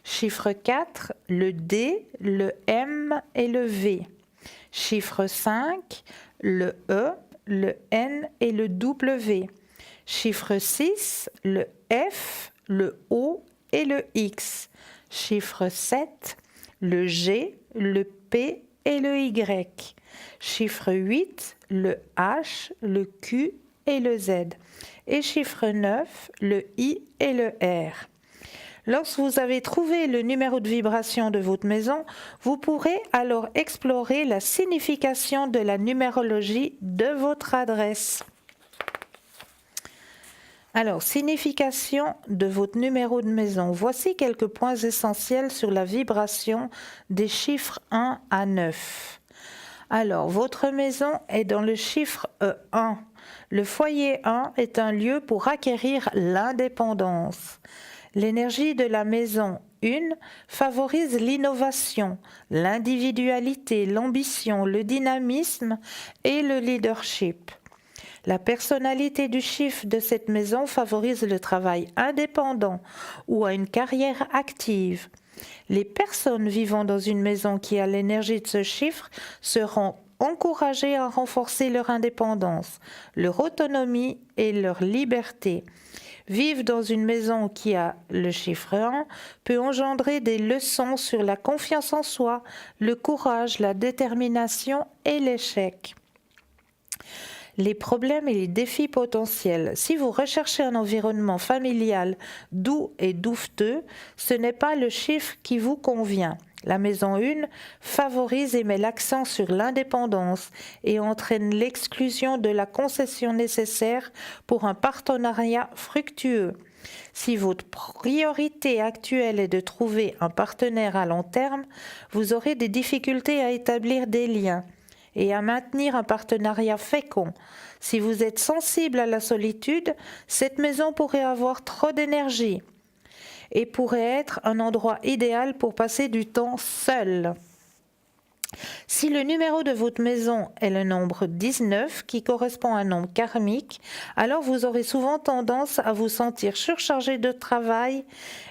Speaker 1: Chiffre 4, le D, le M et le V. Chiffre 5, le E, le N et le W. Chiffre 6, le F, le O et le X. Chiffre 7, le G, le P et le Y. Chiffre 8, le H, le Q et le Z. Et chiffre 9, le I et le R. Lorsque vous avez trouvé le numéro de vibration de votre maison, vous pourrez alors explorer la signification de la numérologie de votre adresse. Alors, signification de votre numéro de maison. Voici quelques points essentiels sur la vibration des chiffres 1 à 9. Alors, votre maison est dans le chiffre 1. Le foyer 1 est un lieu pour acquérir l'indépendance. L'énergie de la maison 1 favorise l'innovation, l'individualité, l'ambition, le dynamisme et le leadership. La personnalité du chiffre de cette maison favorise le travail indépendant ou à une carrière active. Les personnes vivant dans une maison qui a l'énergie de ce chiffre seront encouragées à renforcer leur indépendance, leur autonomie et leur liberté. Vivre dans une maison qui a le chiffre 1 peut engendrer des leçons sur la confiance en soi, le courage, la détermination et l'échec. Les problèmes et les défis potentiels. Si vous recherchez un environnement familial doux et douveteux, ce n'est pas le chiffre qui vous convient. La maison 1 favorise et met l'accent sur l'indépendance et entraîne l'exclusion de la concession nécessaire pour un partenariat fructueux. Si votre priorité actuelle est de trouver un partenaire à long terme, vous aurez des difficultés à établir des liens et à maintenir un partenariat fécond. Si vous êtes sensible à la solitude, cette maison pourrait avoir trop d'énergie et pourrait être un endroit idéal pour passer du temps seul. Si le numéro de votre maison est le nombre 19, qui correspond à un nombre karmique, alors vous aurez souvent tendance à vous sentir surchargé de travail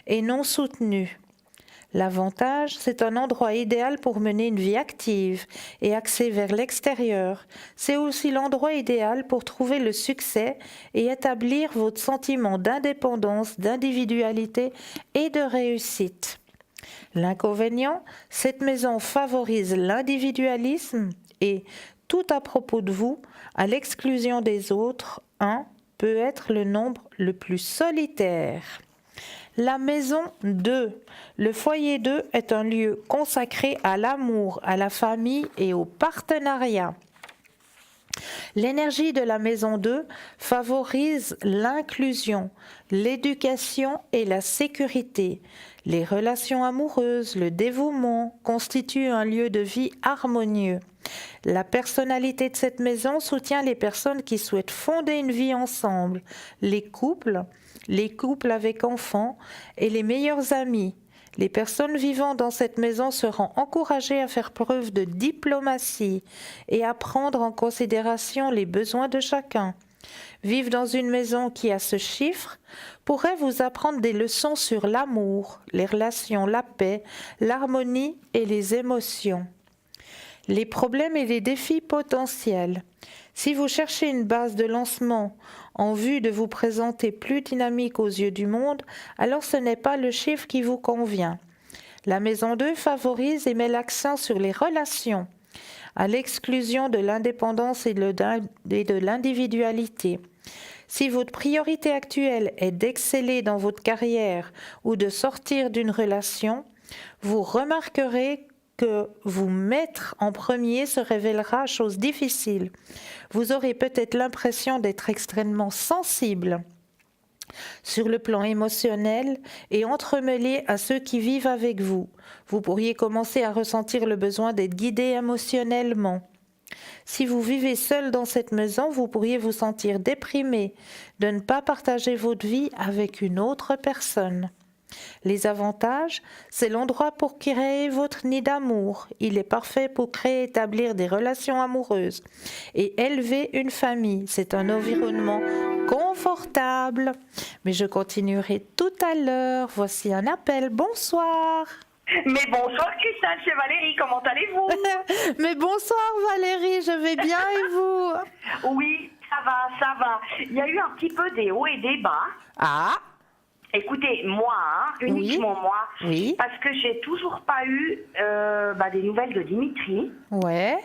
Speaker 1: et non soutenu. L'avantage, c'est un endroit idéal pour mener une vie active et axée vers l'extérieur. C'est aussi l'endroit idéal pour trouver le succès et établir votre sentiment d'indépendance, d'individualité et de réussite. L'inconvénient, cette maison favorise l'individualisme et, tout à propos de vous, à l'exclusion des autres, 1 peut être le nombre le plus solitaire. La maison 2. Le foyer 2 est un lieu consacré à l'amour, à la famille et au partenariat. L'énergie de la maison 2 favorise l'inclusion, l'éducation et la sécurité. Les relations amoureuses, le dévouement constituent un lieu de vie harmonieux. La personnalité de cette maison soutient les personnes qui souhaitent fonder une vie ensemble, les couples avec enfants et les meilleurs amis. Les personnes vivant dans cette maison seront encouragées à faire preuve de diplomatie et à prendre en considération les besoins de chacun. Vivre dans une maison qui a ce chiffre pourrait vous apprendre des leçons sur l'amour, les relations, la paix, l'harmonie et les émotions. Les problèmes et les défis potentiels. Si vous cherchez une base de lancement en vue de vous présenter plus dynamique aux yeux du monde, alors ce n'est pas le chiffre qui vous convient. La maison 2 favorise et met l'accent sur les relations, à l'exclusion de l'indépendance et de l'individualité. Si votre priorité actuelle est d'exceller dans votre carrière ou de sortir d'une relation, vous remarquerez que vous mettre en premier se révélera chose difficile. Vous aurez peut-être l'impression d'être extrêmement sensible sur le plan émotionnel et entremêlé à ceux qui vivent avec vous. Vous pourriez commencer à ressentir le besoin d'être guidé émotionnellement. Si vous vivez seul dans cette maison, vous pourriez vous sentir déprimé de ne pas partager votre vie avec une autre personne. Les avantages, c'est l'endroit pour créer votre nid d'amour. Il est parfait pour créer et établir des relations amoureuses et élever une famille. C'est un environnement confortable. Mais je continuerai tout à l'heure. Voici un appel. Bonsoir.
Speaker 3: Mais bonsoir Christelle, c'est Valérie, comment allez-vous?
Speaker 1: Mais bonsoir Valérie, je vais bien et vous?
Speaker 3: Oui, ça va. Il y a eu un petit peu des hauts et des bas.
Speaker 1: Ah.
Speaker 3: Écoutez, moi, uniquement moi,
Speaker 1: oui.
Speaker 3: Parce que j'ai toujours pas eu des nouvelles de Dimitri.
Speaker 1: Ouais.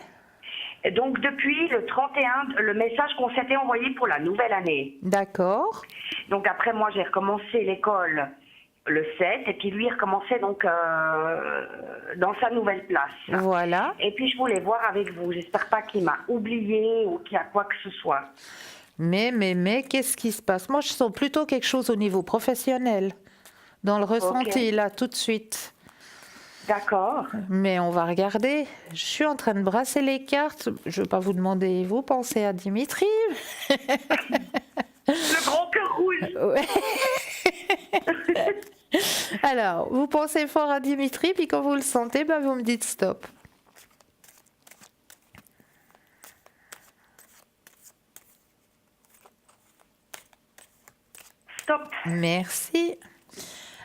Speaker 3: Et donc depuis le 31, le message qu'on s'était envoyé pour la nouvelle année.
Speaker 1: D'accord.
Speaker 3: Donc après moi j'ai recommencé l'école le 7 et puis lui il recommençait donc dans sa nouvelle place.
Speaker 1: Voilà.
Speaker 3: Et puis je voulais voir avec vous, j'espère pas qu'il m'a oublié ou qu'il y a quoi que ce soit.
Speaker 1: Mais, qu'est-ce qui se passe? Moi, je sens plutôt quelque chose au niveau professionnel, dans le ressenti, là, tout de suite.
Speaker 3: D'accord.
Speaker 1: Mais on va regarder. Je suis en train de brasser les cartes. Je ne vais pas vous demander, vous pensez à Dimitri?
Speaker 3: Le grand cœur rouge.
Speaker 1: Ouais. Alors, vous pensez fort à Dimitri, puis quand vous le sentez, vous me dites stop.
Speaker 3: Stop.
Speaker 1: Merci.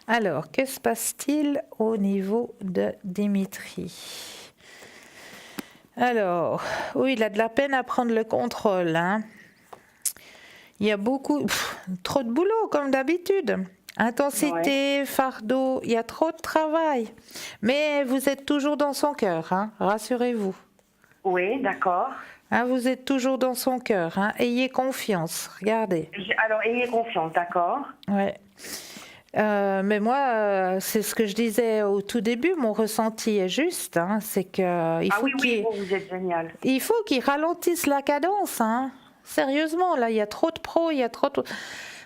Speaker 1: Alors, que se passe-t-il au niveau de Dimitri? Alors, oui, il a de la peine à prendre le contrôle. Il y a trop de boulot, comme d'habitude. Intensité, fardeau, il y a trop de travail. Mais vous êtes toujours dans son cœur, rassurez-vous.
Speaker 3: Oui, d'accord.
Speaker 1: Vous êtes toujours dans son cœur. Ayez confiance, regardez.
Speaker 3: Alors, ayez confiance, d'accord.
Speaker 1: Ouais. Mais moi, c'est ce que je disais au tout début, mon ressenti est juste, c'est que
Speaker 3: vous êtes génial.
Speaker 1: Il faut qu'il ralentisse la cadence, Sérieusement, là, il y a trop de pros, il y a trop de...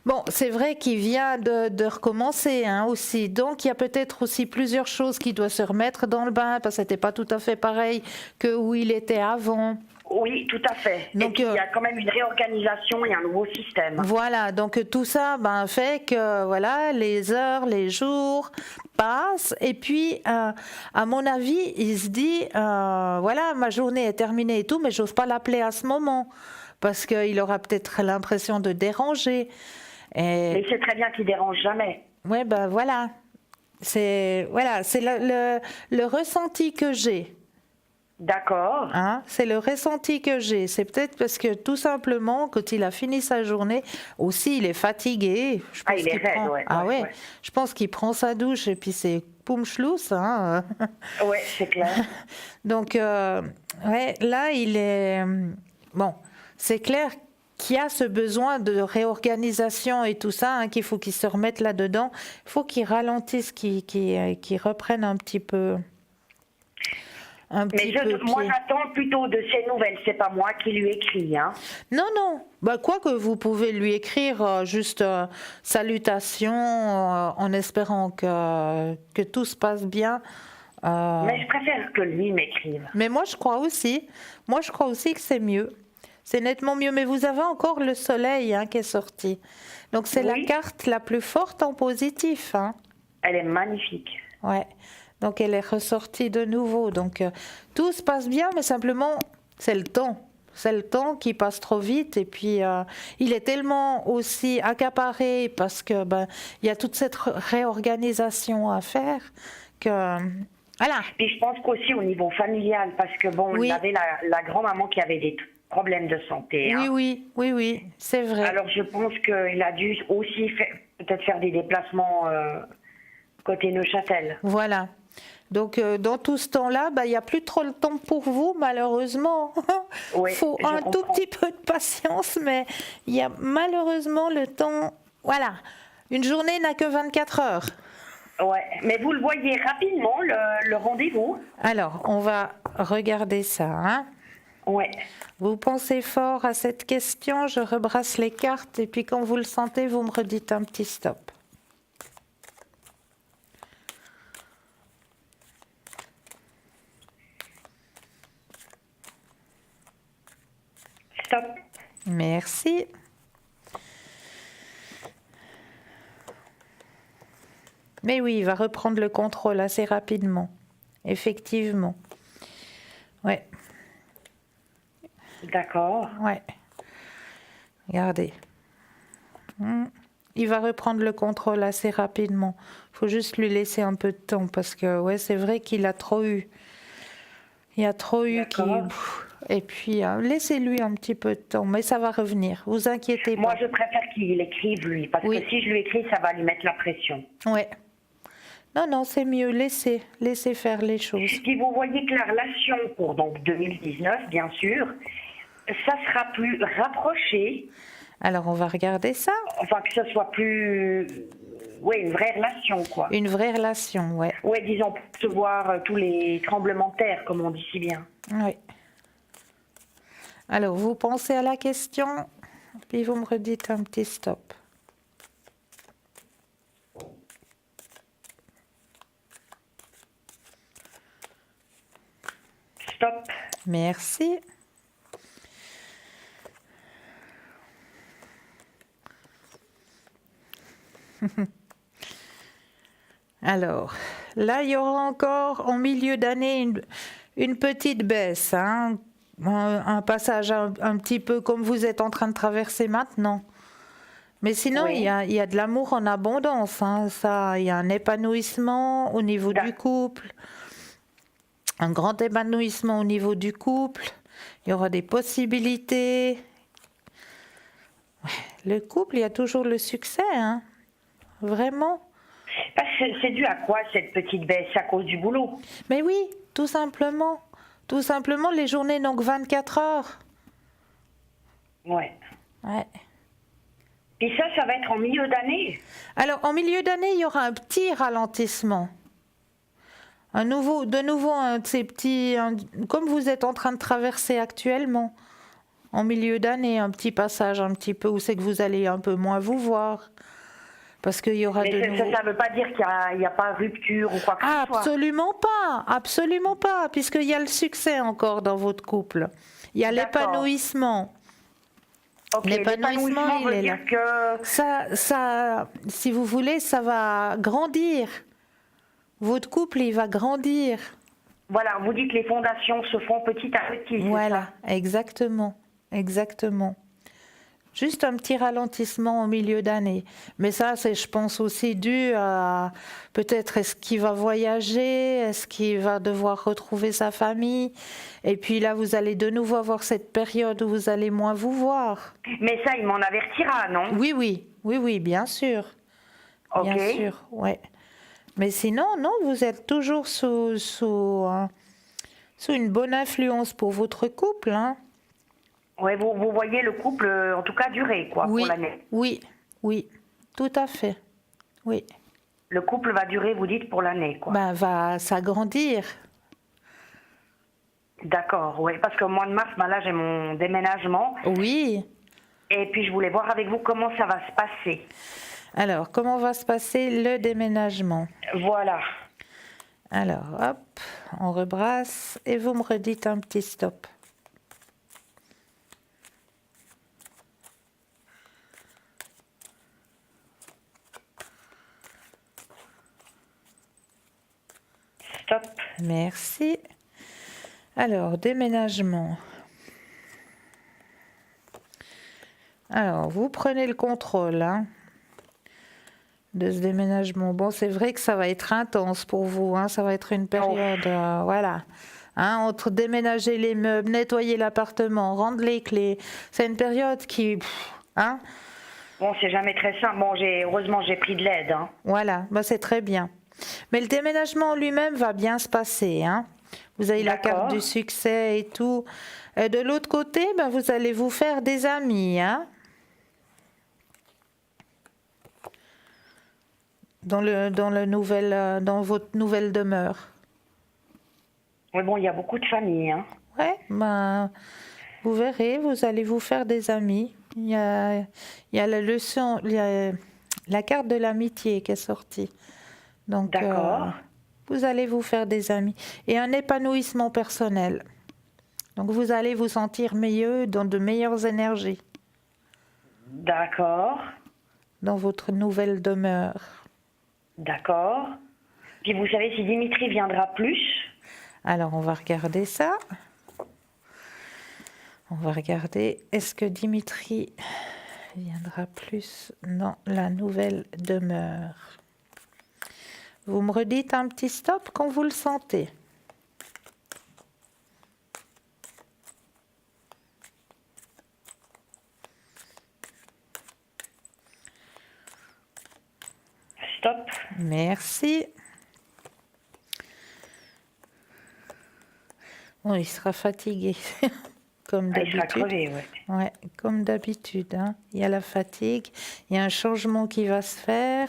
Speaker 1: Bon, c'est vrai qu'il vient de recommencer aussi, donc il y a peut-être aussi plusieurs choses qui doivent se remettre dans le bain, parce que c'était pas tout à fait pareil que où il était avant.
Speaker 3: Oui, tout à fait.
Speaker 1: Donc,
Speaker 3: et puis, il y a quand même une réorganisation et un nouveau système.
Speaker 1: Voilà, donc tout ça fait que les heures, les jours passe et puis, à mon avis, il se dit, voilà, ma journée est terminée et tout, mais j'ose pas l'appeler à ce moment parce qu'il aura peut-être l'impression de déranger.
Speaker 3: Mais c'est très bien qu'il dérange jamais.
Speaker 1: Ouais, ben voilà. C'est le ressenti que j'ai.
Speaker 3: D'accord.
Speaker 1: Hein, c'est le ressenti que j'ai. C'est peut-être parce que tout simplement, quand il a fini sa journée, aussi il est fatigué. Je pense
Speaker 3: il est
Speaker 1: qu'il
Speaker 3: raide,
Speaker 1: prend...
Speaker 3: ouais,
Speaker 1: Ah
Speaker 3: ouais,
Speaker 1: ouais,
Speaker 3: ouais.
Speaker 1: je pense qu'il prend sa douche et puis c'est poum schlouss. Hein.
Speaker 3: Ouais, c'est clair.
Speaker 1: Donc, ouais, là, il est... Bon, c'est clair qu'il y a ce besoin de réorganisation et tout ça, hein, qu'il faut qu'il se remette là-dedans. Il faut qu'il ralentisse, qu'il reprenne un petit peu...
Speaker 3: Mais moi, j'attends plutôt de ses nouvelles. C'est pas moi qui lui écris. Hein.
Speaker 1: Non, non. Bah, quoi que vous pouvez lui écrire juste salutations en espérant que tout se passe bien.
Speaker 3: Mais je préfère que lui m'écrive.
Speaker 1: Mais moi, je crois aussi. Moi, je crois aussi que c'est mieux. C'est nettement mieux. Mais vous avez encore le soleil hein, qui est sorti. Donc, c'est la carte la plus forte en positif. Hein.
Speaker 3: Elle est magnifique.
Speaker 1: Ouais. Donc, elle est ressortie de nouveau. Donc, tout se passe bien, mais simplement, c'est le temps. C'est le temps qui passe trop vite. Et puis, il est tellement aussi accaparé parce que il y a toute cette réorganisation à faire que... Voilà.
Speaker 3: Et je pense qu'aussi au niveau familial, parce que il y avait la grand-maman qui avait des problèmes de santé.
Speaker 1: Oui,
Speaker 3: hein.
Speaker 1: oui, c'est vrai.
Speaker 3: Alors, je pense qu'il a dû aussi peut-être faire des déplacements côté Neuchâtel.
Speaker 1: Voilà. Donc, dans tout ce temps-là, il n'y a plus trop le temps pour vous, malheureusement. Il faut un tout petit peu de patience, mais il y a malheureusement le temps. Voilà. Une journée n'a que 24 heures.
Speaker 3: Ouais, mais vous le voyez rapidement, le rendez-vous.
Speaker 1: Alors, on va regarder ça. Hein.
Speaker 3: Ouais.
Speaker 1: Vous pensez fort à cette question, je rebrasse les cartes, et puis quand vous le sentez, vous me redites un petit stop.
Speaker 3: Stop.
Speaker 1: Merci. Mais oui, il va reprendre le contrôle assez rapidement. Effectivement. Ouais.
Speaker 3: D'accord.
Speaker 1: Ouais. Regardez. Il va reprendre le contrôle assez rapidement. Il faut juste lui laisser un peu de temps parce que ouais, c'est vrai qu'il a trop eu. Il y a trop eu qui... Et puis, laissez-lui un petit peu de temps, mais ça va revenir. Vous inquiétez pas.
Speaker 3: Moi, je préfère qu'il écrive, lui, parce que si je lui écris, ça va lui mettre la pression.
Speaker 1: Ouais. Non, c'est mieux. Laissez faire les choses.
Speaker 3: Si vous voyez que la relation pour donc 2019, bien sûr, ça sera plus rapproché.
Speaker 1: Alors, on va regarder ça.
Speaker 3: Enfin, que ce soit plus... Oui, une vraie relation, quoi.
Speaker 1: Une vraie relation, ouais.
Speaker 3: Oui, disons, pour se voir tous les tremblements de terre, comme on dit si bien.
Speaker 1: Oui. Alors, vous pensez à la question, puis vous me redites un petit stop.
Speaker 3: Stop.
Speaker 1: Merci. Alors, là, il y aura encore en milieu d'année une petite baisse, hein, un passage un petit peu comme vous êtes en train de traverser maintenant. Mais sinon, il y a de l'amour en abondance. Hein, ça, il y a un épanouissement au niveau du couple, un grand épanouissement au niveau du couple. Il y aura des possibilités. Le couple, il y a toujours le succès, hein, vraiment.
Speaker 3: C'est dû à quoi cette petite baisse? À cause du boulot?
Speaker 1: Mais oui, tout simplement. Tout simplement, les journées n'ont que 24 heures.
Speaker 3: Ouais.
Speaker 1: Ouais.
Speaker 3: Et ça va être en milieu d'année?
Speaker 1: Alors, en milieu d'année, il y aura un petit ralentissement. De nouveau, un de ces petits... comme vous êtes en train de traverser actuellement. En milieu d'année, un petit passage un petit peu où c'est que vous allez un peu moins vous voir. Parce qu'il y aura
Speaker 3: mais
Speaker 1: de nouveau...
Speaker 3: ça ne veut pas dire qu'il n'y a pas rupture ou quoi que ce soit.
Speaker 1: Absolument pas, puisqu'il y a le succès encore dans votre couple. Il y a l'épanouissement.
Speaker 3: Okay, l'épanouissement
Speaker 1: il est là.
Speaker 3: Que...
Speaker 1: Ça, si vous voulez, ça va grandir. Votre couple, il va grandir.
Speaker 3: Voilà, vous dites que les fondations se font petit à petit. c'est
Speaker 1: Voilà,
Speaker 3: ça
Speaker 1: exactement, exactement. Juste un petit ralentissement au milieu d'année. Mais ça, c'est, je pense, aussi dû à peut-être est-ce qu'il va voyager, est-ce qu'il va devoir retrouver sa famille. Et puis là, vous allez de nouveau avoir cette période où vous allez moins vous voir.
Speaker 3: Mais ça, il m'en avertira, non?
Speaker 1: Oui, oui, oui, oui, bien sûr.
Speaker 3: Ok.
Speaker 1: Bien sûr, ouais. Mais sinon, non, vous êtes toujours sous une bonne influence pour votre couple, hein.
Speaker 3: Ouais, vous voyez le couple, en tout cas, durer, quoi,
Speaker 1: Oui,
Speaker 3: pour l'année.
Speaker 1: oui, oui, tout à fait. Oui.
Speaker 3: Le couple va durer, vous dites, pour l'année, quoi.
Speaker 1: Ben, va s'agrandir.
Speaker 3: D'accord, oui, parce qu'au mois de mars, là, j'ai mon déménagement.
Speaker 1: Oui.
Speaker 3: Et puis, je voulais voir avec vous comment ça va se passer.
Speaker 1: Alors, comment va se passer le déménagement?
Speaker 3: Voilà.
Speaker 1: Alors, hop, on rebrasse et vous me redites un petit stop.
Speaker 3: Stop.
Speaker 1: Merci. Alors, déménagement. Alors, vous prenez le contrôle, hein, de ce déménagement. Bon, c'est vrai que ça va être intense pour vous, hein, ça va être une période, voilà. Hein, entre déménager les meubles, nettoyer l'appartement, rendre les clés, c'est une période qui... hein,
Speaker 3: Bon, c'est jamais très simple. Bon, heureusement, j'ai pris de l'aide, hein.
Speaker 1: voilà, bah, c'est très bien. Mais le déménagement en lui-même va bien se passer, hein. Vous avez la carte du succès et tout. De l'autre côté, ben, vous allez vous faire des amis, hein. Dans votre nouvelle demeure.
Speaker 3: Oui, bon, il y a beaucoup de familles, hein.
Speaker 1: Ouais, ben, vous verrez, vous allez vous faire des amis. Il y a la leçon, il y a la carte de l'amitié qui est sortie. Donc,
Speaker 3: D'accord.
Speaker 1: vous allez vous faire des amis. Et un épanouissement personnel. Donc, vous allez vous sentir mieux, dans de meilleures énergies.
Speaker 3: D'accord.
Speaker 1: Dans votre nouvelle demeure.
Speaker 3: D'accord. Puis vous savez si Dimitri viendra plus?
Speaker 1: Alors, on va regarder ça. On va regarder, est-ce que Dimitri viendra plus dans la nouvelle demeure? Vous me redites un petit stop quand vous le sentez.
Speaker 3: Stop.
Speaker 1: Merci. Bon, il sera fatigué, comme
Speaker 3: Ah, il sera
Speaker 1: d'habitude.
Speaker 3: crevé, ouais.
Speaker 1: Ouais, comme d'habitude, hein. Il y a la fatigue, il y a un changement qui va se faire.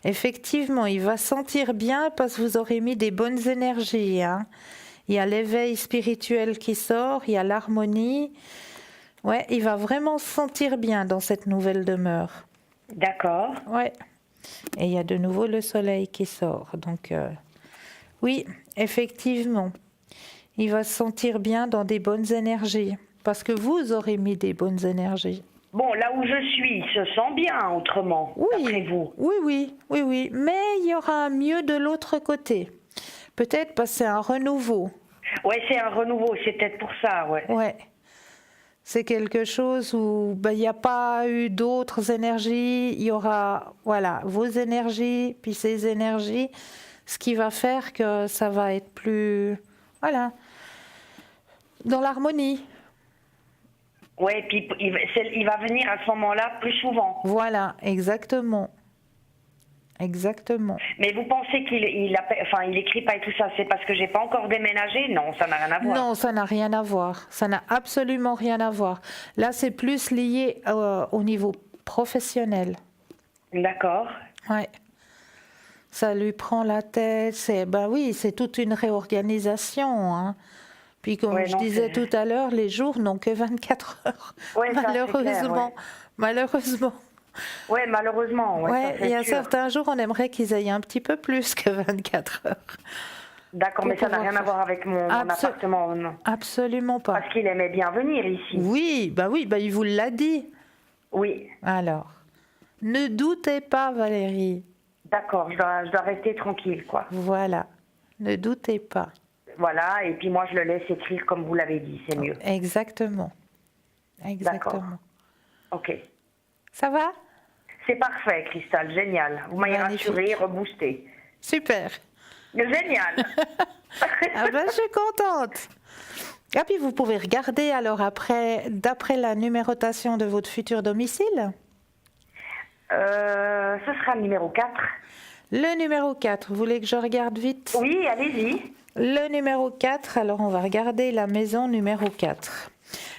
Speaker 1: Effectivement, il va sentir bien parce que vous aurez mis des bonnes énergies, hein. Il y a l'éveil spirituel qui sort, il y a l'harmonie. Ouais, il va vraiment se sentir bien dans cette nouvelle demeure.
Speaker 3: D'accord.
Speaker 1: Ouais. Et il y a de nouveau le soleil qui sort. Donc, oui, effectivement, il va se sentir bien dans des bonnes énergies. Parce que vous aurez mis des bonnes énergies.
Speaker 3: Bon, là où je suis, il se sent bien autrement, d'après vous.
Speaker 1: Oui, oui, oui, oui. Mais il y aura un mieux de l'autre côté. Peut-être parce que c'est un renouveau.
Speaker 3: Ouais, c'est un renouveau, c'est peut-être pour ça, ouais.
Speaker 1: Ouais. C'est quelque chose où il n'y a pas eu d'autres énergies. Il y aura, voilà, vos énergies, puis ces énergies. Ce qui va faire que ça va être plus, voilà, dans l'harmonie.
Speaker 3: Ouais, puis il va venir à ce moment-là plus souvent.
Speaker 1: Voilà, exactement. Exactement.
Speaker 3: Mais vous pensez qu'il écrit pas et tout ça, c'est parce que j'ai pas encore déménagé? Non, ça n'a rien à voir.
Speaker 1: Non, ça n'a rien à voir. Ça n'a absolument rien à voir. Là, c'est plus lié au niveau professionnel.
Speaker 3: D'accord.
Speaker 1: Ouais. Ça lui prend la tête. Ben oui, c'est toute une réorganisation, hein. Puis comme
Speaker 3: Ouais,
Speaker 1: je
Speaker 3: non,
Speaker 1: disais
Speaker 3: c'est-
Speaker 1: tout à l'heure, les jours n'ont que 24 heures.
Speaker 3: Ouais, ça, c'est clair,
Speaker 1: Malheureusement.
Speaker 3: ouais.
Speaker 1: Malheureusement.
Speaker 3: Ouais, malheureusement, ouais,
Speaker 1: Ouais,
Speaker 3: ça, c'est
Speaker 1: il y a
Speaker 3: sûr.
Speaker 1: certains jours, on aimerait qu'ils aient un petit peu plus que 24 heures.
Speaker 3: D'accord, mais
Speaker 1: pour
Speaker 3: ça n'a
Speaker 1: pouvoir
Speaker 3: rien à voir avec mon appartement, non.
Speaker 1: Absolument pas.
Speaker 3: Parce qu'il aimait bien venir ici.
Speaker 1: Oui, il vous l'a dit.
Speaker 3: Oui.
Speaker 1: Alors, ne doutez pas, Valérie.
Speaker 3: D'accord, je dois rester tranquille, quoi.
Speaker 1: Voilà, ne doutez pas.
Speaker 3: Voilà, et puis moi, je le laisse écrire comme vous l'avez dit, c'est mieux.
Speaker 1: Exactement.
Speaker 3: D'accord.
Speaker 1: Exactement.
Speaker 3: Ok.
Speaker 1: Ça va?
Speaker 3: C'est parfait, Cristal, génial. Vous m'avez
Speaker 1: Magnifique.
Speaker 3: rassuré, reboosté.
Speaker 1: Super.
Speaker 3: Génial.
Speaker 1: Ah ben, je suis contente. Et puis vous pouvez regarder alors après, d'après la numérotation de votre futur domicile.
Speaker 3: Ce sera le numéro 4.
Speaker 1: Le numéro 4, vous voulez que je regarde vite?
Speaker 3: Oui, allez-y.
Speaker 1: Le numéro 4, alors on va regarder la maison numéro 4.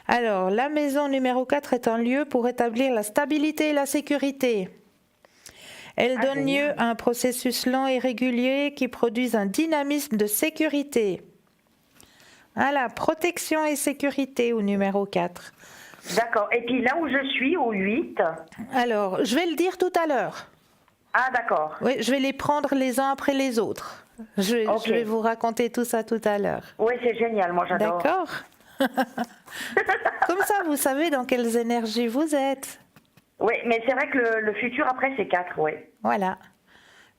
Speaker 1: Alors, la maison numéro 4 est un lieu pour établir la stabilité et la sécurité. Elle donne lieu à un processus lent et régulier qui produit un dynamisme de sécurité. Voilà, protection et sécurité au numéro 4.
Speaker 3: D'accord. Et puis là où je suis, au 8.
Speaker 1: Alors, je vais le dire tout à l'heure.
Speaker 3: Ah, d'accord.
Speaker 1: Oui, je vais les prendre les uns après les autres. Je vais vous raconter tout ça tout à l'heure.
Speaker 3: Oui, c'est génial, moi j'adore.
Speaker 1: D'accord. Comme ça, vous savez dans quelles énergies vous êtes.
Speaker 3: Oui, mais c'est vrai que le futur après, c'est 4, oui.
Speaker 1: Voilà.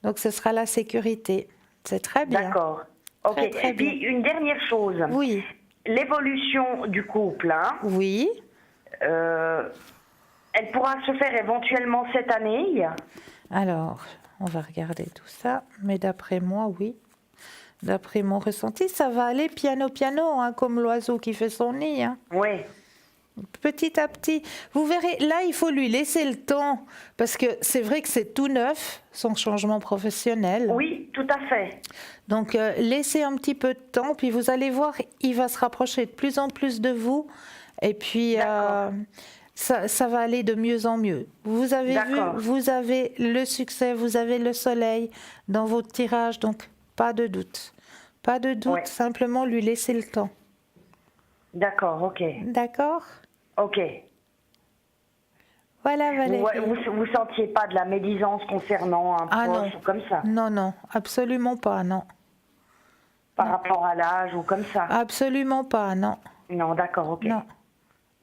Speaker 1: Donc, ce sera la sécurité. C'est très bien.
Speaker 3: D'accord. Ok.
Speaker 1: Très, très
Speaker 3: Puis une dernière chose.
Speaker 1: Oui.
Speaker 3: L'évolution du couple, hein,
Speaker 1: Oui.
Speaker 3: elle pourra se faire éventuellement cette année.
Speaker 1: Alors, on va regarder tout ça. Mais d'après moi, oui. D'après mon ressenti, ça va aller piano piano, hein, comme l'oiseau qui fait son nid. Hein.
Speaker 3: Oui.
Speaker 1: Petit à petit. Vous verrez, là, il faut lui laisser le temps. Parce que c'est vrai que c'est tout neuf, son changement professionnel.
Speaker 3: Oui, tout à fait.
Speaker 1: Donc, laissez un petit peu de temps, puis vous allez voir, il va se rapprocher de plus en plus de vous. Et puis, ça va aller de mieux en mieux. Vous avez vu, vous avez le succès, vous avez le soleil dans votre tirage, donc pas de doute. Pas de doute,
Speaker 3: Ouais.
Speaker 1: simplement lui laisser le temps.
Speaker 3: D'accord, ok.
Speaker 1: D'accord?
Speaker 3: Ok.
Speaker 1: Voilà, Valérie.
Speaker 3: Vous sentiez pas de la médisance concernant un proche ou comme ça?
Speaker 1: Non, non, absolument pas, non.
Speaker 3: Par rapport à l'âge ou comme ça?
Speaker 1: Absolument pas, non.
Speaker 3: Non, d'accord, ok.
Speaker 1: Non.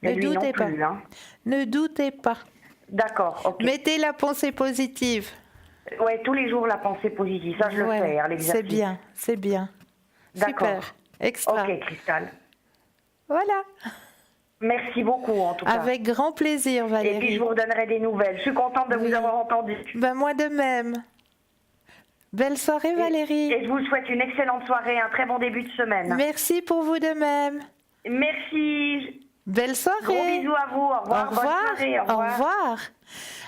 Speaker 3: Et
Speaker 1: Ne
Speaker 3: lui non
Speaker 1: doutez pas.
Speaker 3: plus, hein?
Speaker 1: Ne doutez pas.
Speaker 3: D'accord, ok.
Speaker 1: Mettez la pensée positive.
Speaker 3: Ouais, tous les jours la pensée positive, ça je le
Speaker 1: Voilà.
Speaker 3: fais, hein, l'exercice.
Speaker 1: C'est bien, c'est bien.
Speaker 3: D'accord.
Speaker 1: Super, extra.
Speaker 3: Ok, Cristal.
Speaker 1: Voilà.
Speaker 3: Merci beaucoup en tout cas.
Speaker 1: Avec grand plaisir,
Speaker 3: Et
Speaker 1: Valérie.
Speaker 3: puis je vous redonnerai des nouvelles. Je suis contente de vous avoir entendu.
Speaker 1: Ben, moi de même. Belle soirée, Valérie.
Speaker 3: Et je vous souhaite une excellente soirée, un très bon début de semaine.
Speaker 1: Merci pour vous de même.
Speaker 3: Merci.
Speaker 1: Belle soirée.
Speaker 3: Gros bisous à vous. Au revoir.
Speaker 1: Au revoir.
Speaker 3: Bonne soirée. Au revoir.
Speaker 1: Au revoir.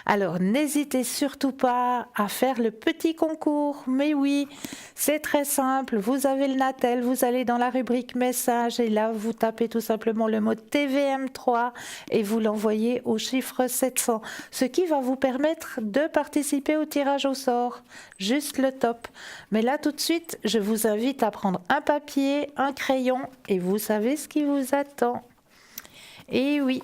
Speaker 1: Alors, n'hésitez surtout pas à faire le petit concours. Mais oui, c'est très simple. Vous avez le Natel, vous allez dans la rubrique message et là, vous tapez tout simplement le mot TVM3 et vous l'envoyez au chiffre 700. Ce qui va vous permettre de participer au tirage au sort. Juste le top. Mais là, tout de suite, je vous invite à prendre un papier, un crayon et vous savez ce qui vous attend. Et oui.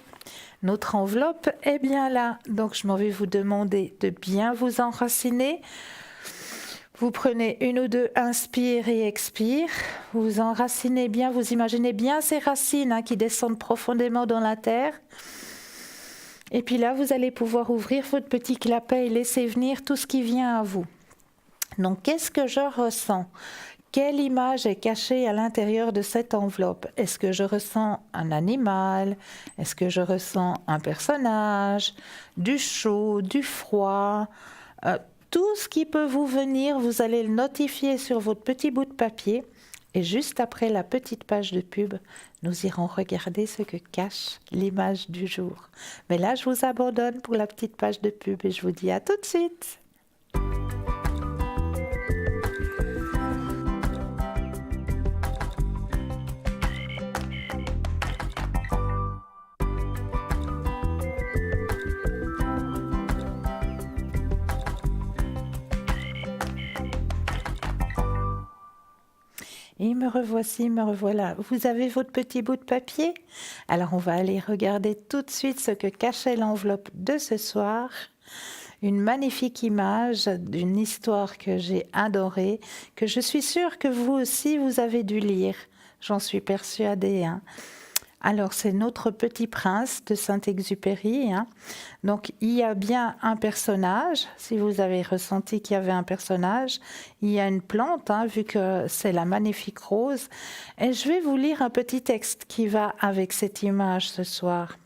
Speaker 1: Notre enveloppe est bien là, donc je m'en vais vous demander de bien vous enraciner. Vous prenez une ou deux inspire et expire. Vous enracinez bien, vous imaginez bien ces racines qui descendent profondément dans la terre. Et puis là, vous allez pouvoir ouvrir votre petit clapet et laisser venir tout ce qui vient à vous. Donc, qu'est-ce que je ressens ? Quelle image est cachée à l'intérieur de cette enveloppe? Est-ce que je ressens un animal? Est-ce que je ressens un personnage? Du chaud, du froid? Tout ce qui peut vous venir, vous allez le notifier sur votre petit bout de papier. Et juste après la petite page de pub, nous irons regarder ce que cache l'image du jour. Mais là, je vous abandonne pour la petite page de pub et je vous dis à tout de suite. Et me revoici, me revoilà. Vous avez votre petit bout de papier? Alors on va aller regarder tout de suite ce que cachait l'enveloppe de ce soir. Une magnifique image d'une histoire que j'ai adorée, que je suis sûre que vous aussi vous avez dû lire. J'en suis persuadée. Alors, c'est Notre Petit Prince de Saint-Exupéry, hein. Donc, il y a bien un personnage. Si vous avez ressenti qu'il y avait un personnage, il y a une plante, hein, vu que c'est la magnifique rose. Et je vais vous lire un petit texte qui va avec cette image ce soir.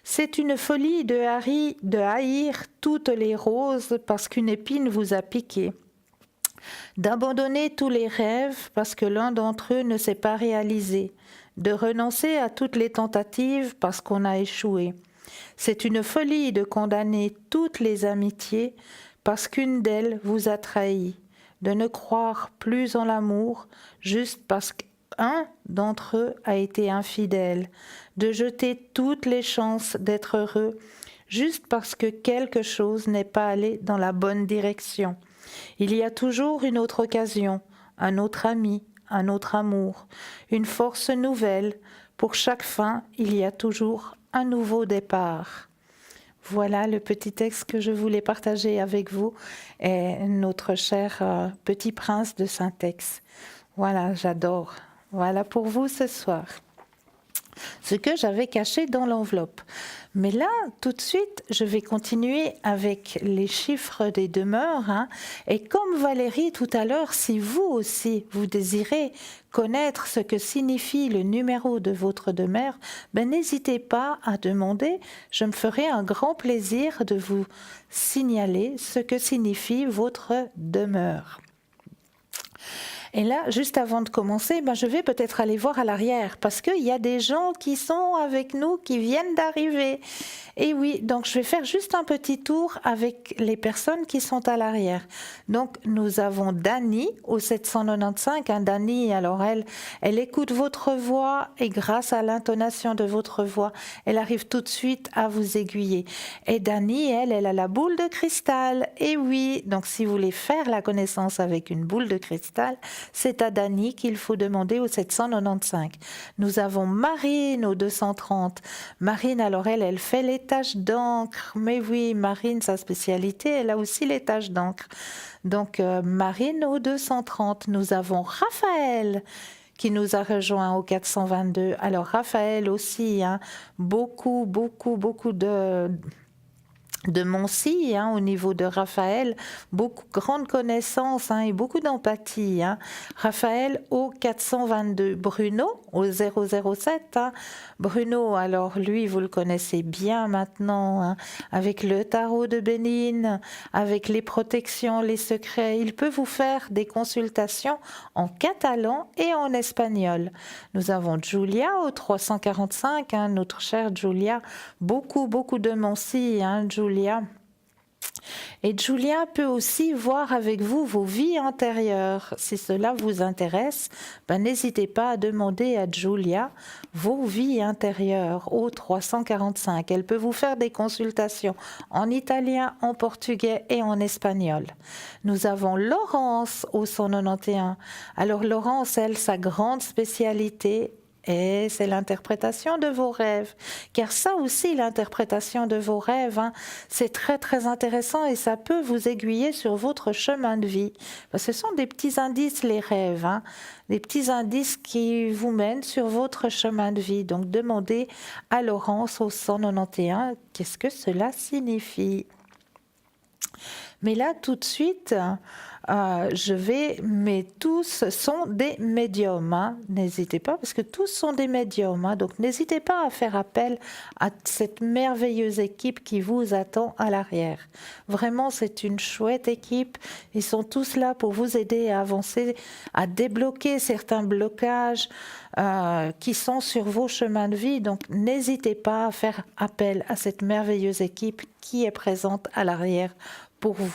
Speaker 1: C'est une folie de haïr toutes les roses parce qu'une épine vous a piqué, d'abandonner tous les rêves parce que l'un d'entre eux ne s'est pas réalisé, de renoncer à toutes les tentatives parce qu'on a échoué. C'est une folie de condamner toutes les amitiés parce qu'une d'elles vous a trahi, de ne croire plus en l'amour juste parce qu'un d'entre eux a été infidèle, de jeter toutes les chances d'être heureux juste parce que quelque chose n'est pas allé dans la bonne direction. Il y a toujours une autre occasion, un autre ami, un autre amour, une force nouvelle. Pour chaque fin, il y a toujours un nouveau départ. Voilà le petit texte que je voulais partager avec vous et notre cher Petit Prince de Saint-Ex. Voilà, j'adore. Voilà pour vous ce soir. Ce que j'avais caché dans l'enveloppe. Mais là, tout de suite, je vais continuer avec les chiffres des demeures, hein. Et comme Valérie tout à l'heure, si vous aussi, vous désirez connaître ce que signifie le numéro de votre demeure, ben n'hésitez pas à demander. Je me ferai un grand plaisir de vous signaler ce que signifie votre demeure. Et là, juste avant de commencer, je vais peut-être aller voir à l'arrière parce qu'il y a des gens qui sont avec nous, qui viennent d'arriver. Et oui, donc je vais faire juste un petit tour avec les personnes qui sont à l'arrière. Donc nous avons Dani au 795. Dani, alors elle écoute votre voix et grâce à l'intonation de votre voix, elle arrive tout de suite à vous aiguiller. Et Dani, elle a la boule de cristal. Et oui, donc si vous voulez faire la connaissance avec une boule de cristal, c'est à Dani qu'il faut demander au 795. Nous avons Marine au 230. Marine, alors elle fait les taches d'encre. Mais oui, Marine, sa spécialité, elle a aussi les taches d'encre. Donc Marine au 230. Nous avons Raphaël qui nous a rejoint au 422. Alors Raphaël aussi, hein, beaucoup de Moncy, hein, au niveau de Raphaël, beaucoup grande connaissance, hein, et beaucoup d'empathie, hein. Raphaël au 422, Bruno au 007, hein. Bruno, alors lui, vous le connaissez bien maintenant, hein, avec le tarot de Bénigne, avec les protections, les secrets. Il peut vous faire des consultations en catalan et en espagnol. Nous avons Julia au 345, hein, notre chère Julia, beaucoup de Moncy, hein, Julia. Et Julia peut aussi voir avec vous vos vies antérieures. Si cela vous intéresse, n'hésitez pas à demander à Julia vos vies intérieures au 345. Elle peut vous faire des consultations en italien, en portugais et en espagnol. Nous avons Laurence au 191. Alors Laurence, elle, sa grande spécialité, et c'est l'interprétation de vos rêves. Car ça aussi, l'interprétation de vos rêves, hein, c'est très intéressant et ça peut vous aiguiller sur votre chemin de vie. Ce sont des petits indices, les rêves, hein, des petits indices qui vous mènent sur votre chemin de vie. Donc demandez à Laurence au 191 qu'est-ce que cela signifie. Mais là, tout de suite, mais tous sont des médiums, hein. N'hésitez pas, parce que tous sont des médiums, hein. Donc n'hésitez pas à faire appel à cette merveilleuse équipe qui vous attend à l'arrière. Vraiment, c'est une chouette équipe. Ils sont tous là pour vous aider à avancer, à débloquer certains blocages qui sont sur vos chemins de vie. Donc n'hésitez pas à faire appel à cette merveilleuse équipe qui est présente à l'arrière pour vous.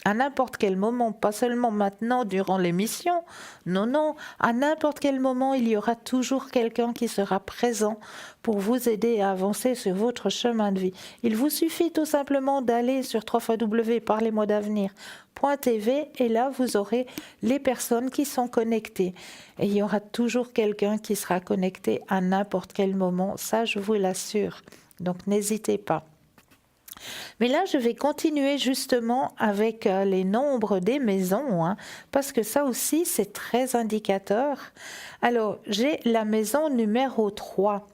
Speaker 1: À n'importe quel moment, pas seulement maintenant durant l'émission, non, à n'importe quel moment, il y aura toujours quelqu'un qui sera présent pour vous aider à avancer sur votre chemin de vie. Il vous suffit tout simplement d'aller sur www.parlez-moi-d'avenir.tv et là, vous aurez les personnes qui sont connectées. Et il y aura toujours quelqu'un qui sera connecté à n'importe quel moment, ça je vous l'assure. Donc n'hésitez pas. Mais là, je vais continuer justement avec les nombres des maisons, hein, parce que ça aussi, c'est très indicateur. Alors, j'ai la maison numéro 3.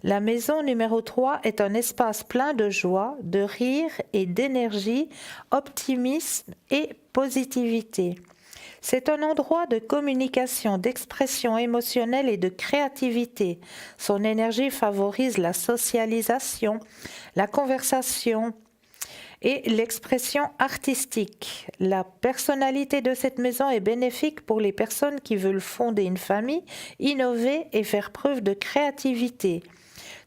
Speaker 1: La maison numéro 3 est un espace plein de joie, de rire et d'énergie, optimisme et positivité. C'est un endroit de communication, d'expression émotionnelle et de créativité. Son énergie favorise la socialisation, la conversation et l'expression artistique. La personnalité de cette maison est bénéfique pour les personnes qui veulent fonder une famille, innover et faire preuve de créativité.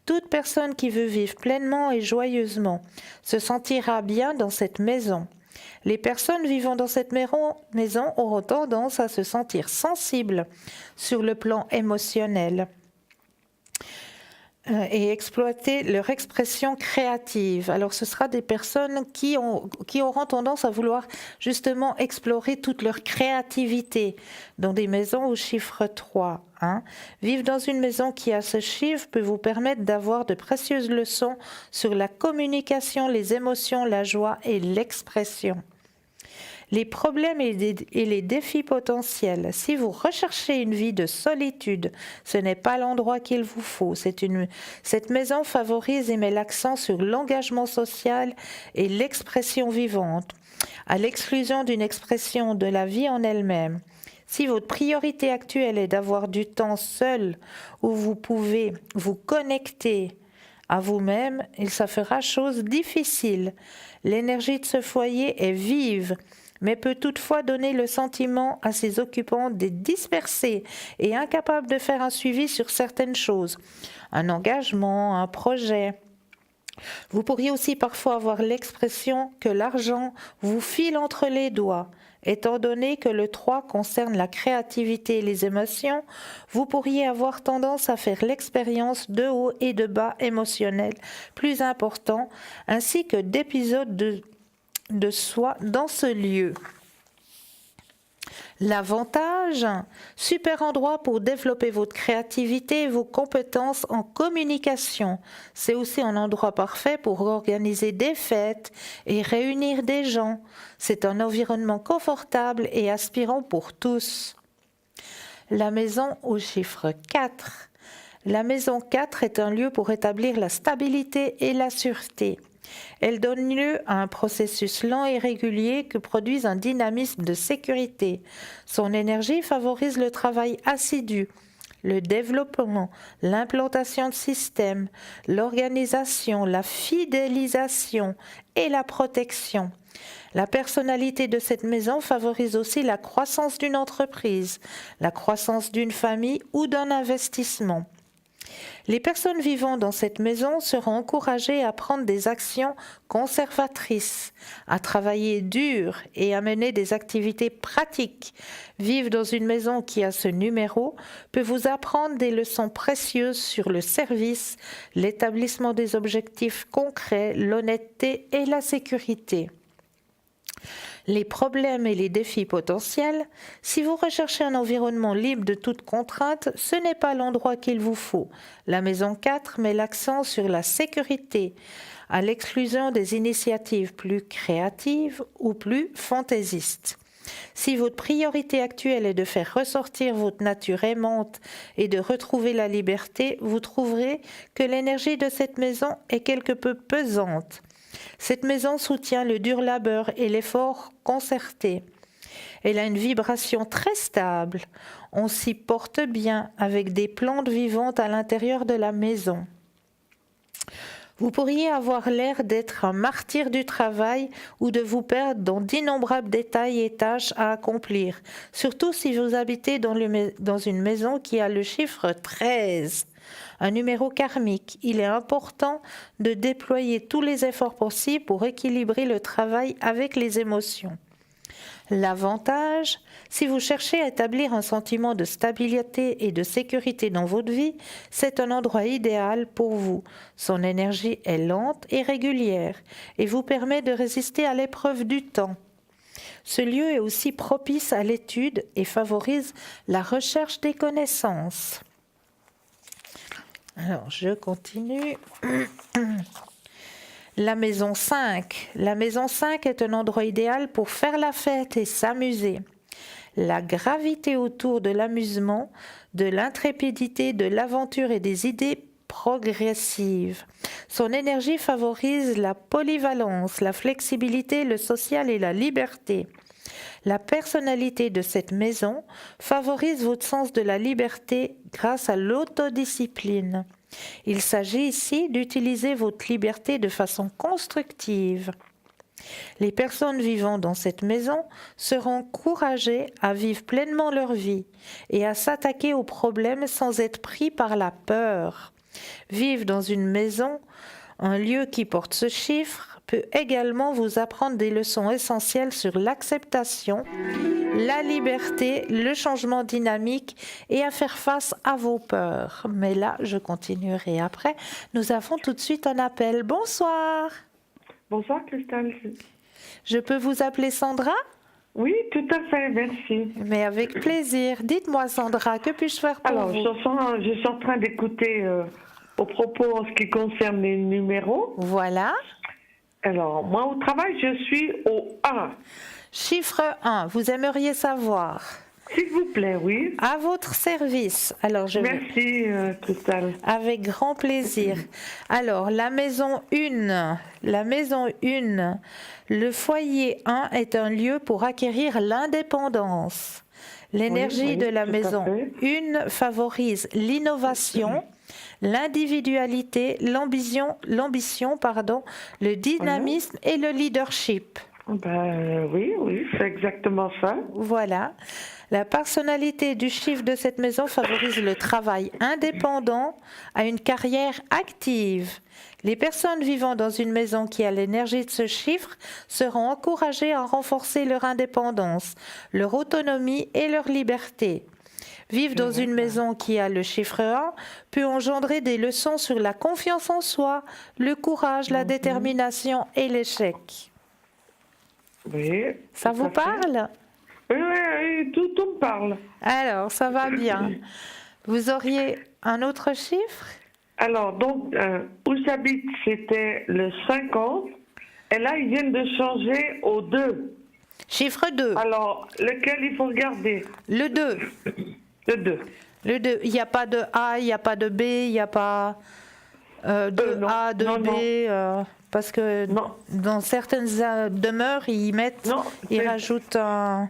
Speaker 1: Toute personne qui veut vivre pleinement et joyeusement se sentira bien dans cette maison. Les personnes vivant dans cette maison auront tendance à se sentir sensibles sur le plan émotionnel et exploiter leur expression créative. Alors ce sera des personnes qui auront tendance à vouloir justement explorer toute leur créativité dans des maisons au chiffre 3. Vivre dans une maison qui a ce chiffre peut vous permettre d'avoir de précieuses leçons sur la communication, les émotions, la joie et l'expression. Les problèmes et les défis potentiels. Si vous recherchez une vie de solitude, ce n'est pas l'endroit qu'il vous faut. Cette maison favorise et met l'accent sur l'engagement social et l'expression vivante, à l'exclusion d'une expression de la vie en elle-même. Si votre priorité actuelle est d'avoir du temps seul où vous pouvez vous connecter à vous-même, ça fera chose difficile. L'énergie de ce foyer est vive, mais peut toutefois donner le sentiment à ses occupants d'être dispersés et incapables de faire un suivi sur certaines choses, un engagement, un projet. Vous pourriez aussi parfois avoir l'expression que l'argent vous file entre les doigts. Étant donné que le 3 concerne la créativité et les émotions, vous pourriez avoir tendance à faire l'expérience de hauts et de bas émotionnels plus importants, ainsi que d'épisodes de soi dans ce lieu. L'avantage, super endroit pour développer votre créativité et vos compétences en communication. C'est aussi un endroit parfait pour organiser des fêtes et réunir des gens. C'est un environnement confortable et aspirant pour tous. La maison au chiffre 4. La maison 4 est un lieu pour établir la stabilité et la sûreté. Elle donne lieu à un processus lent et régulier que produit un dynamisme de sécurité. Son énergie favorise le travail assidu, le développement, l'implantation de systèmes, l'organisation, la fidélisation et la protection. La personnalité de cette maison favorise aussi la croissance d'une entreprise, la croissance d'une famille ou d'un investissement. Les personnes vivant dans cette maison seront encouragées à prendre des actions conservatrices, à travailler dur et à mener des activités pratiques. Vivre dans une maison qui a ce numéro peut vous apprendre des leçons précieuses sur le service, l'établissement des objectifs concrets, l'honnêteté et la sécurité. Les problèmes et les défis potentiels. Si vous recherchez un environnement libre de toute contrainte, ce n'est pas l'endroit qu'il vous faut. La maison 4 met l'accent sur la sécurité, à l'exclusion des initiatives plus créatives ou plus fantaisistes. Si votre priorité actuelle est de faire ressortir votre nature aimante et de retrouver la liberté, vous trouverez que l'énergie de cette maison est quelque peu pesante. Cette maison soutient le dur labeur et l'effort concerté. Elle a une vibration très stable. On s'y porte bien avec des plantes vivantes à l'intérieur de la maison. Vous pourriez avoir l'air d'être un martyr du travail ou de vous perdre dans d'innombrables détails et tâches à accomplir, surtout si vous habitez dans une maison qui a le chiffre 13. Un numéro karmique. Il est important de déployer tous les efforts possibles pour équilibrer le travail avec les émotions. L'avantage, si vous cherchez à établir un sentiment de stabilité et de sécurité dans votre vie, c'est un endroit idéal pour vous. Son énergie est lente et régulière et vous permet de résister à l'épreuve du temps. Ce lieu est aussi propice à l'étude et favorise la recherche des connaissances. Alors, je continue. La maison 5. La maison 5 est un endroit idéal pour faire la fête et s'amuser. La gravité autour de l'amusement, de l'intrépidité, de l'aventure et des idées progressives. Son énergie favorise la polyvalence, la flexibilité, le social et la liberté. La personnalité de cette maison favorise votre sens de la liberté grâce à l'autodiscipline. Il s'agit ici d'utiliser votre liberté de façon constructive. Les personnes vivant dans cette maison seront encouragées à vivre pleinement leur vie et à s'attaquer aux problèmes sans être pris par la peur. Vivre dans une maison, un lieu qui porte ce chiffre, peut également vous apprendre des leçons essentielles sur l'acceptation, la liberté, le changement dynamique et à faire face à vos peurs. Mais là, je continuerai après. Nous avons tout de suite un appel. Bonsoir.
Speaker 4: Bonsoir Christelle.
Speaker 1: Je peux vous appeler Sandra ?
Speaker 4: Oui, tout à fait, merci.
Speaker 1: Mais avec plaisir. Dites-moi Sandra, que puis-je faire pour
Speaker 4: Alors,
Speaker 1: vous ?
Speaker 4: je suis en train d'écouter au propos en ce qui concerne les numéros.
Speaker 1: Voilà.
Speaker 4: Alors, moi au travail, je suis au 1.
Speaker 1: Chiffre 1, vous aimeriez savoir.
Speaker 4: S'il vous plaît, oui.
Speaker 1: À votre service. Alors, je vais...
Speaker 4: Merci Christelle.
Speaker 1: Avec grand plaisir. Alors, la maison 1, le foyer 1 est un lieu pour acquérir l'indépendance. L'énergie
Speaker 4: Oui,
Speaker 1: de la
Speaker 4: tout à
Speaker 1: maison
Speaker 4: fait.
Speaker 1: 1 favorise l'innovation, l'individualité, l'ambition, le dynamisme et le leadership.
Speaker 4: Oui, c'est exactement ça.
Speaker 1: Voilà. La personnalité du chiffre de cette maison favorise le travail indépendant à une carrière active. Les personnes vivant dans une maison qui a l'énergie de ce chiffre seront encouragées à renforcer leur indépendance, leur autonomie et leur liberté. Vivre dans une maison qui a le chiffre 1 peut engendrer des leçons sur la confiance en soi, le courage, la détermination et l'échec.
Speaker 4: Oui.
Speaker 1: Ça
Speaker 4: tout
Speaker 1: vous
Speaker 4: à fait.
Speaker 1: parle ?
Speaker 4: Oui, tout me parle.
Speaker 1: Alors, ça va bien. Vous auriez un autre chiffre ?
Speaker 4: Alors, donc, où j'habite, c'était le 50. Et là, ils viennent de changer au 2.
Speaker 1: Chiffre 2.
Speaker 4: Alors, lequel il faut regarder?
Speaker 1: Le 2.
Speaker 4: Le 2.
Speaker 1: Le 2. Il n'y a pas de A, il n'y a pas de B, il n'y a pas de
Speaker 4: non.
Speaker 1: A, de
Speaker 4: Non,
Speaker 1: B. Parce que
Speaker 4: Non.
Speaker 1: dans certaines demeures, ils
Speaker 4: Non,
Speaker 1: rajoutent un...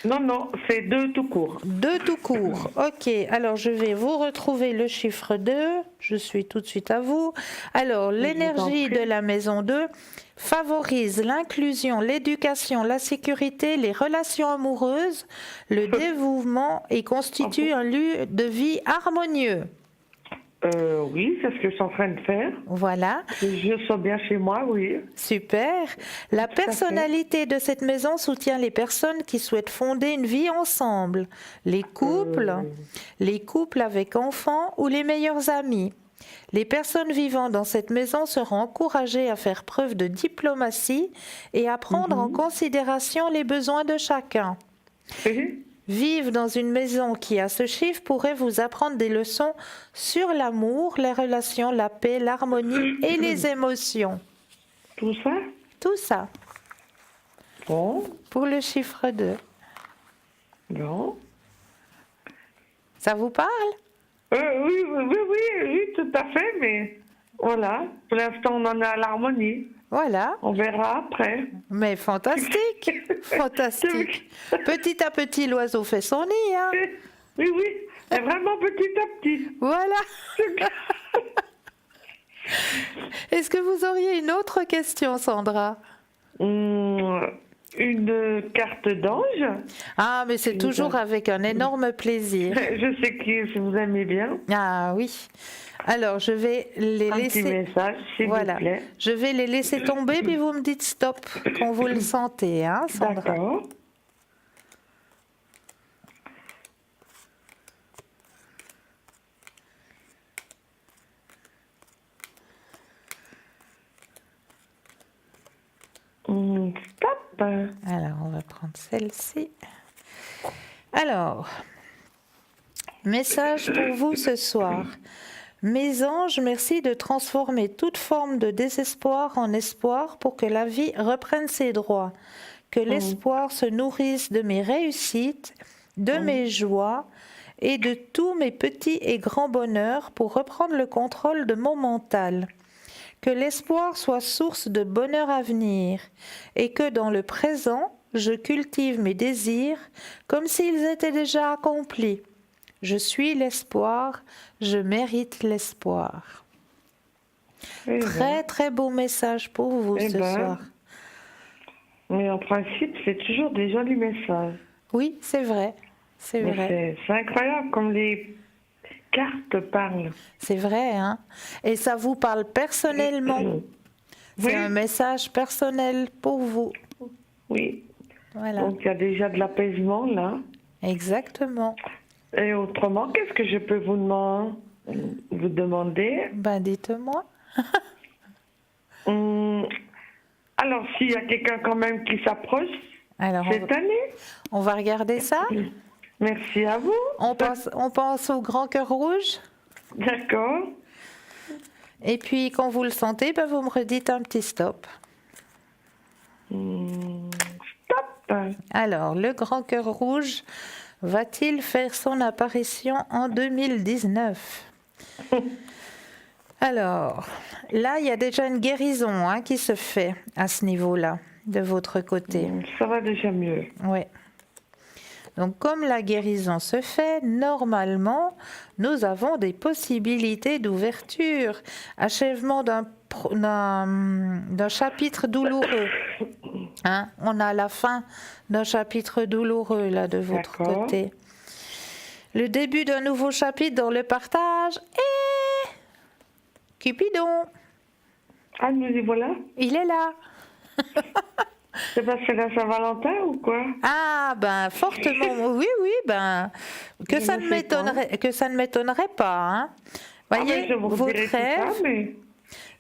Speaker 4: Non, c'est 2 tout court.
Speaker 1: 2 tout court. Ok, alors je vais vous retrouver le chiffre 2. Je suis tout de suite à vous. Alors, l'énergie de la maison 2 favorise l'inclusion, l'éducation, la sécurité, les relations amoureuses, le dévouement et constitue un lieu de vie harmonieux.
Speaker 4: Oui, c'est ce que je suis en train de faire.
Speaker 1: Voilà.
Speaker 4: Je sens bien chez moi, oui.
Speaker 1: Super. La
Speaker 4: Tout à fait.
Speaker 1: personnalité de cette maison soutient les personnes qui souhaitent fonder une vie ensemble. Les couples avec enfants ou les meilleurs amis. Les personnes vivant dans cette maison seront encouragées à faire preuve de diplomatie et à prendre en considération les besoins de chacun.
Speaker 4: Oui.
Speaker 1: Vivre dans une maison qui a ce chiffre pourrait vous apprendre des leçons sur l'amour, les relations, la paix, l'harmonie et les émotions.
Speaker 4: Tout ça?
Speaker 1: Tout ça
Speaker 4: Bon.
Speaker 1: pour le chiffre 2.
Speaker 4: Non.
Speaker 1: Ça vous parle?
Speaker 4: Oui, tout à fait, mais voilà. Pour l'instant, on en est à l'harmonie.
Speaker 1: Voilà.
Speaker 4: On verra après.
Speaker 1: Mais fantastique, fantastique. Petit à petit, l'oiseau fait son nid. Hein.
Speaker 4: Oui, et vraiment petit à petit.
Speaker 1: Voilà. Est-ce que vous auriez une autre question, Sandra?
Speaker 4: Une carte d'ange.
Speaker 1: Ah, mais c'est toujours avec un énorme plaisir.
Speaker 4: Je sais que si vous aimez bien.
Speaker 1: Ah oui. Alors, je vais les
Speaker 4: Un petit
Speaker 1: laisser.
Speaker 4: message, s'il vous plaît.
Speaker 1: Je vais les laisser tomber, puis vous me dites stop quand vous le sentez, hein, Sandra.
Speaker 4: D'accord. Stop.
Speaker 1: Alors, on va prendre celle-ci. Alors, message pour vous ce soir. Mes anges, merci de transformer toute forme de désespoir en espoir pour que la vie reprenne ses droits. Que l'espoir se nourrisse de mes réussites, de mes joies et de tous mes petits et grands bonheurs pour reprendre le contrôle de mon mental. Que l'espoir soit source de bonheur à venir et que dans le présent, je cultive mes désirs comme s'ils étaient déjà accomplis. Je suis l'espoir, je mérite l'espoir. Très très beau message pour vous ce soir.
Speaker 4: Mais en principe, c'est toujours des jolis messages.
Speaker 1: Oui, c'est vrai. C'est vrai.
Speaker 4: C'est incroyable comme les cartes parlent.
Speaker 1: C'est vrai, hein? Et ça vous parle personnellement. C'est un message personnel pour vous.
Speaker 4: Oui.
Speaker 1: Voilà.
Speaker 4: Donc il y a déjà de l'apaisement là.
Speaker 1: Exactement.
Speaker 4: Et autrement, qu'est-ce que je peux vous demander?
Speaker 1: Ben, dites-moi.
Speaker 4: Alors, s'il y a quelqu'un quand même qui s'approche cette année.
Speaker 1: On va regarder ça.
Speaker 4: Merci à vous.
Speaker 1: On pense au grand cœur rouge.
Speaker 4: D'accord.
Speaker 1: Et puis, quand vous le sentez, ben, vous me redites un petit stop.
Speaker 4: Stop.
Speaker 1: Alors, le grand cœur rouge va-t-il faire son apparition en 2019? Alors, là, il y a déjà une guérison qui se fait à ce niveau-là, de votre côté.
Speaker 4: Ça va déjà mieux.
Speaker 1: Oui. Donc, comme la guérison se fait, normalement, nous avons des possibilités d'ouverture, achèvement d'un chapitre douloureux. On a la fin d'un chapitre douloureux, là, de votre côté. Le début d'un nouveau chapitre dans le partage et Cupidon.
Speaker 4: Ah, nous y voilà.
Speaker 1: Il est là.
Speaker 4: C'est parce que c'est la Saint-Valentin ou quoi?
Speaker 1: Ah, ben, fortement, oui, ben, que ça ne m'étonnerait pas, Voyez,
Speaker 4: je vous
Speaker 1: votre
Speaker 4: dirai
Speaker 1: rêve...
Speaker 4: tout ça, mais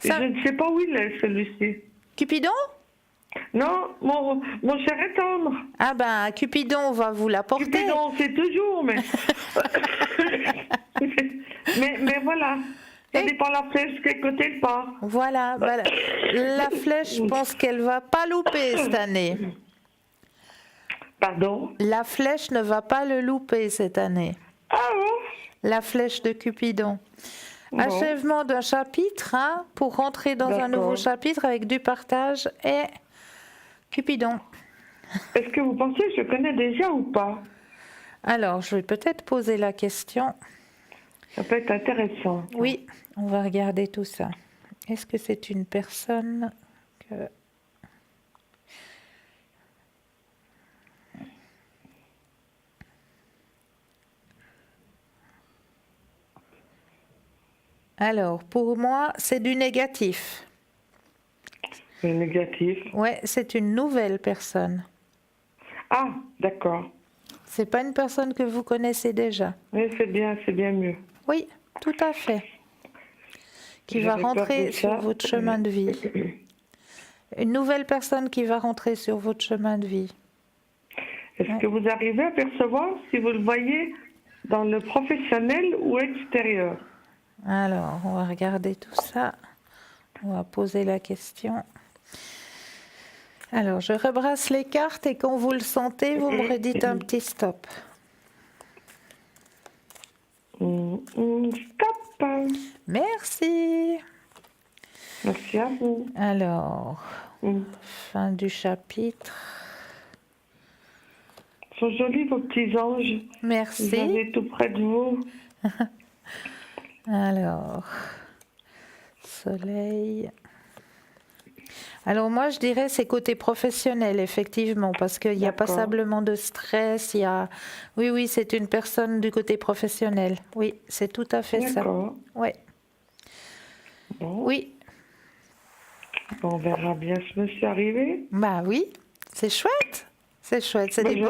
Speaker 4: je ne sais pas où il est, celui-ci.
Speaker 1: Cupidon?
Speaker 4: Non, mon cher est tendre.
Speaker 1: Ah ben, Cupidon va vous l'apporter.
Speaker 4: Cupidon, c'est toujours, mais... mais voilà. Ça dépend la flèche, quel côté elle part.
Speaker 1: Voilà. La flèche, je pense qu'elle va pas louper cette année.
Speaker 4: Pardon?
Speaker 1: La flèche ne va pas le louper cette année.
Speaker 4: Ah bon?
Speaker 1: La flèche de Cupidon.
Speaker 4: Bon.
Speaker 1: Achèvement d'un chapitre, pour rentrer dans un nouveau chapitre avec du partage et Cupidon.
Speaker 4: Est-ce que vous pensez que je connais déjà ou pas?
Speaker 1: Alors, je vais peut-être poser la question.
Speaker 4: Ça peut être intéressant.
Speaker 1: Oui, on va regarder tout ça. Est-ce que c'est une personne que... Alors, pour moi, c'est du négatif.
Speaker 4: Le négatif?
Speaker 1: Oui, c'est une nouvelle personne.
Speaker 4: Ah, d'accord.
Speaker 1: C'est pas une personne que vous connaissez déjà.
Speaker 4: Oui, c'est bien mieux.
Speaker 1: Oui, tout à fait. Qui va rentrer sur votre chemin de vie. Une nouvelle personne qui va rentrer sur votre chemin de vie.
Speaker 4: Est-ce que vous arrivez à percevoir si vous le voyez dans le professionnel ou extérieur?
Speaker 1: Alors, on va regarder tout ça. On va poser la question. Alors, je rebrasse les cartes et quand vous le sentez, vous me redites un petit stop.
Speaker 4: Stop.
Speaker 1: Merci.
Speaker 4: Merci à vous.
Speaker 1: Alors, fin du chapitre.
Speaker 4: Ils sont jolis vos petits anges.
Speaker 1: Merci.
Speaker 4: Vous avez tout près de vous.
Speaker 1: Alors, soleil. Alors moi, je dirais c'est côté professionnel, effectivement, parce qu'il y a passablement de stress. Oui, c'est une personne du côté professionnel. Oui, c'est tout à fait ça. Oui.
Speaker 4: Bon.
Speaker 1: Oui.
Speaker 4: On verra bien ce monsieur arriver.
Speaker 1: Bah oui, c'est chouette. C'est chouette. C'est des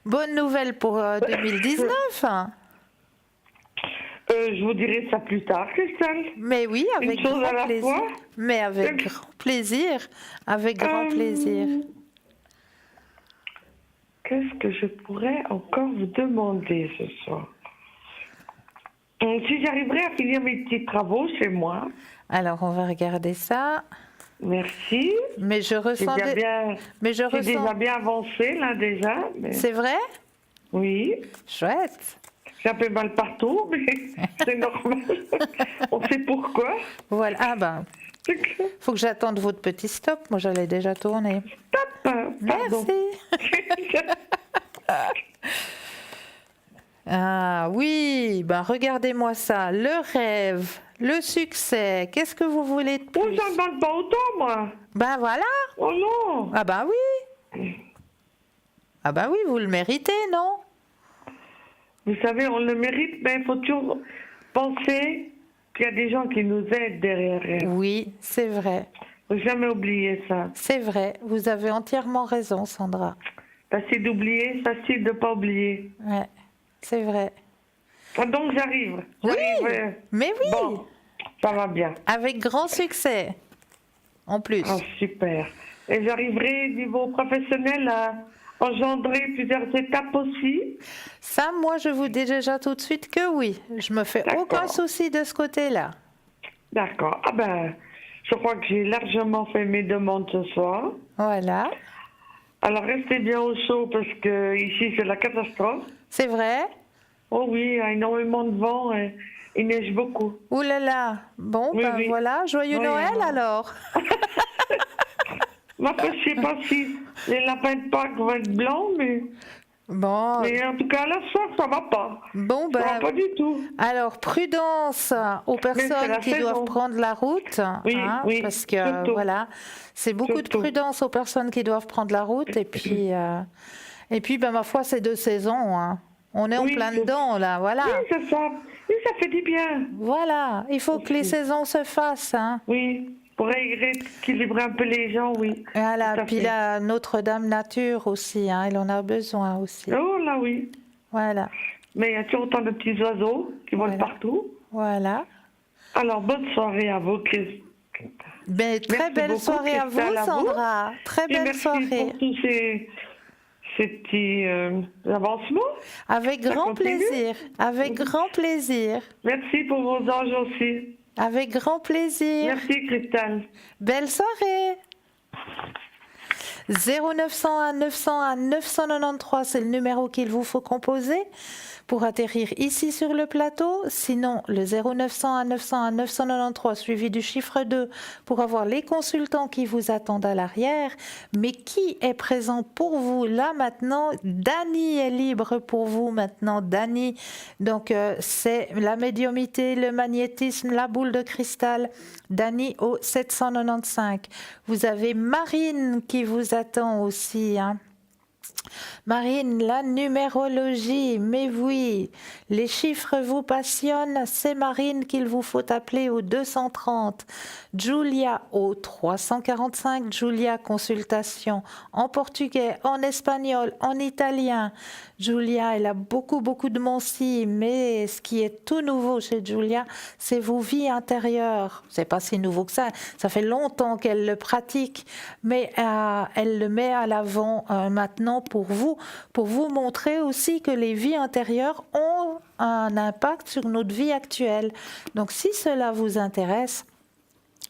Speaker 1: bonnes nouvelles pour 2019.
Speaker 4: Je vous dirai ça plus tard, Christelle.
Speaker 1: Mais oui, avec grand plaisir. Mais avec grand plaisir. Avec grand plaisir.
Speaker 4: Qu'est-ce que je pourrais encore vous demander ce soir? Si j'arriverai à finir mes petits travaux chez moi.
Speaker 1: Alors, on va regarder ça.
Speaker 4: Merci.
Speaker 1: Mais je ressens...
Speaker 4: J'ai déjà bien avancé, là, déjà. Mais...
Speaker 1: C'est vrai?
Speaker 4: Oui.
Speaker 1: Chouette.
Speaker 4: J'ai un peu mal partout, mais c'est normal. On sait pourquoi.
Speaker 1: Voilà. Ah ben, faut que j'attende votre petit stop. Moi, j'allais déjà tourner.
Speaker 4: Stop. Pardon.
Speaker 1: Merci. Ah oui, ben regardez-moi ça. Le rêve, le succès. Qu'est-ce que vous voulez de plus?
Speaker 4: Oh, j'en demande pas autant, moi.
Speaker 1: Ben voilà.
Speaker 4: Oh non.
Speaker 1: Ah ben oui. Ah ben oui, vous le méritez, non?
Speaker 4: Vous savez, on le mérite, mais il faut toujours penser qu'il y a des gens qui nous aident derrière.
Speaker 1: Oui, c'est vrai.
Speaker 4: Faut jamais oublier ça.
Speaker 1: C'est vrai. Vous avez entièrement raison, Sandra.
Speaker 4: Facile d'oublier, facile de pas oublier.
Speaker 1: Ouais, c'est vrai.
Speaker 4: Ah, donc j'arrive.
Speaker 1: Oui, mais oui.
Speaker 4: Bon, ça va bien.
Speaker 1: Avec grand succès. En plus.
Speaker 4: Ah, super. Et j'arriverai, niveau professionnel, à engendrer plusieurs étapes aussi.
Speaker 1: Ça, moi, je vous dis déjà tout de suite que oui. Je me fais aucun souci de ce côté-là.
Speaker 4: D'accord. Ah ben, je crois que j'ai largement fait mes demandes ce soir.
Speaker 1: Voilà.
Speaker 4: Alors restez bien au chaud parce que ici c'est la catastrophe.
Speaker 1: C'est vrai?
Speaker 4: Oh oui, il y a énormément de vent et il neige beaucoup.
Speaker 1: Ouh là là. Bon,
Speaker 4: Oui,
Speaker 1: ben
Speaker 4: oui.
Speaker 1: voilà. Joyeux
Speaker 4: Oui,
Speaker 1: Noël
Speaker 4: alors.
Speaker 1: alors.
Speaker 4: Moi, je ne sais pas si les lapins de Pâques vont être blancs, mais
Speaker 1: Bon,
Speaker 4: en tout cas, à la soir, ça va pas.
Speaker 1: bon
Speaker 4: Ça va
Speaker 1: ben.
Speaker 4: pas du tout.
Speaker 1: Alors, prudence aux
Speaker 4: c'est
Speaker 1: personnes
Speaker 4: la
Speaker 1: qui
Speaker 4: saison.
Speaker 1: doivent prendre la route.
Speaker 4: Oui, oui,
Speaker 1: parce que,
Speaker 4: surtout.
Speaker 1: voilà, c'est beaucoup de
Speaker 4: Surtout.
Speaker 1: prudence aux personnes qui doivent prendre la route. Et puis ben, ma foi, c'est 2 saisons. Hein. On est en
Speaker 4: Oui,
Speaker 1: plein
Speaker 4: c'est-
Speaker 1: dedans, là, voilà.
Speaker 4: Oui, c'est ça. Oui, ça fait du bien.
Speaker 1: Voilà, il faut que les saisons se fassent. Hein.
Speaker 4: Oui, pour rééquilibrer un peu les gens, oui.
Speaker 1: Voilà,
Speaker 4: Tout à
Speaker 1: puis
Speaker 4: fait.
Speaker 1: la Notre-Dame nature aussi, hein, elle en a besoin aussi.
Speaker 4: Oh là, oui.
Speaker 1: Voilà,
Speaker 4: Mais il y a toujours autant de petits oiseaux qui volent
Speaker 1: Voilà.
Speaker 4: partout.
Speaker 1: voilà.
Speaker 4: Alors, bonne soirée à vous.
Speaker 1: Ben, très
Speaker 4: Merci
Speaker 1: belle
Speaker 4: beaucoup,
Speaker 1: soirée à vous,
Speaker 4: Christelle, à vous.
Speaker 1: Sandra. Très
Speaker 4: Et
Speaker 1: belle
Speaker 4: merci
Speaker 1: soirée.
Speaker 4: pour tous ces petits avancements.
Speaker 1: Avec
Speaker 4: Ça
Speaker 1: grand
Speaker 4: continue.
Speaker 1: plaisir, avec grand plaisir,
Speaker 4: Merci pour vos anges aussi.
Speaker 1: avec grand plaisir.
Speaker 4: Merci, Christelle.
Speaker 1: Belle soirée. 0901 901 993, c'est le numéro qu'il vous faut composer pour atterrir ici sur le plateau. Sinon, le 0901 901 993 suivi du chiffre 2 pour avoir les consultants qui vous attendent à l'arrière. Mais qui est présent pour vous là maintenant? Dany est libre pour vous maintenant. Dany, donc c'est la médiumité, le magnétisme, la boule de cristal. Dany au 795. Vous avez Marine qui vous attend aussi, hein. Marine, la numérologie, mais oui, les chiffres vous passionnent, c'est Marine qu'il vous faut appeler au 230. Julia au 345, Julia consultation en portugais, en espagnol, en italien. Julia, elle a beaucoup de mots-ci, mais ce qui est tout nouveau chez Julia, c'est vos vies intérieures. C'est pas si nouveau que ça fait longtemps qu'elle le pratique, mais elle le met à l'avant maintenant pour vous montrer aussi que les vies intérieures ont un impact sur notre vie actuelle. Donc si cela vous intéresse,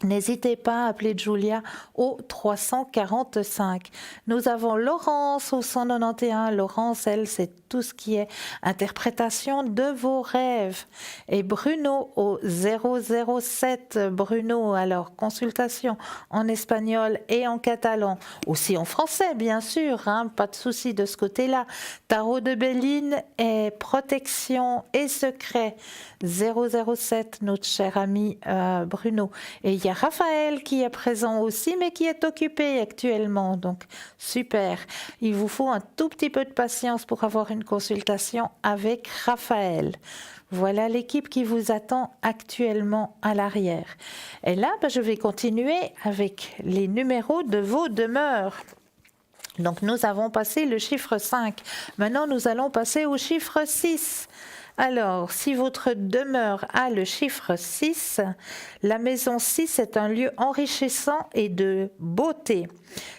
Speaker 1: n'hésitez pas à appeler Julia au 345. Nous avons Laurence au 191. Laurence, elle, c'est tout ce qui est interprétation de vos rêves. Et Bruno au 007. Bruno, alors, consultation en espagnol et en catalan. Aussi en français, bien sûr, hein, pas de souci de ce côté-là. Tarot de Béline et protection et secret. 007, notre cher ami Bruno. Et il y a Raphaël qui est présent aussi, mais qui est occupé actuellement. Donc, super. Il vous faut un tout petit peu de patience pour avoir une consultation avec Raphaël. Voilà l'équipe qui vous attend actuellement à l'arrière. Et là, je vais continuer avec les numéros de vos demeures. Donc, nous avons passé le chiffre 5. Maintenant, nous allons passer au chiffre 6. Alors, si votre demeure a le chiffre 6, la maison 6 est un lieu enrichissant et de beauté.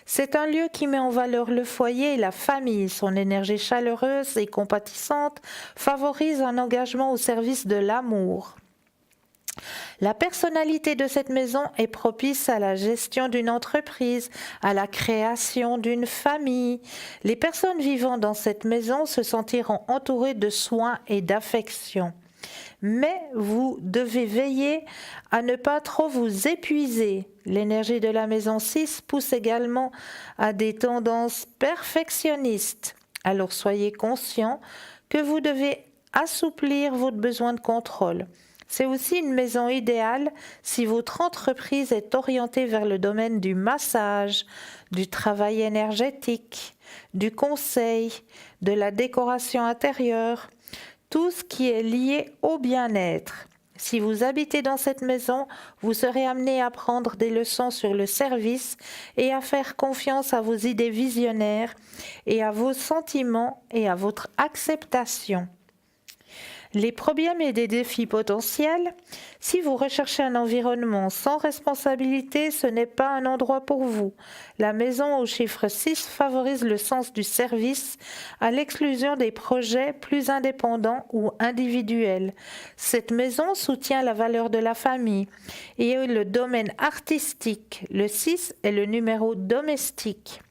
Speaker 1: C'est un lieu qui met en valeur le foyer et la famille. Son énergie chaleureuse et compatissante favorise un engagement au service de l'amour. La personnalité de cette maison est propice à la gestion d'une entreprise, à la création d'une famille. Les personnes vivant dans cette maison se sentiront entourées de soins et d'affection. Mais vous devez veiller à ne pas trop vous épuiser. L'énergie de la maison 6 pousse également à des tendances perfectionnistes. Alors soyez conscient que vous devez assouplir votre besoin de contrôle. C'est aussi une maison idéale si votre entreprise est orientée vers le domaine du massage, du travail énergétique, du conseil, de la décoration intérieure, tout ce qui est lié au bien-être. Si vous habitez dans cette maison, vous serez amené à prendre des leçons sur le service et à faire confiance à vos idées visionnaires et à vos sentiments et à votre acceptation. Les problèmes et des défis potentiels. Si vous recherchez un environnement sans responsabilité, ce n'est pas un endroit pour vous. La maison au chiffre 6 favorise le sens du service à l'exclusion des projets plus indépendants ou individuels. Cette maison soutient la valeur de la famille et le domaine artistique. Le 6 est le numéro domestique.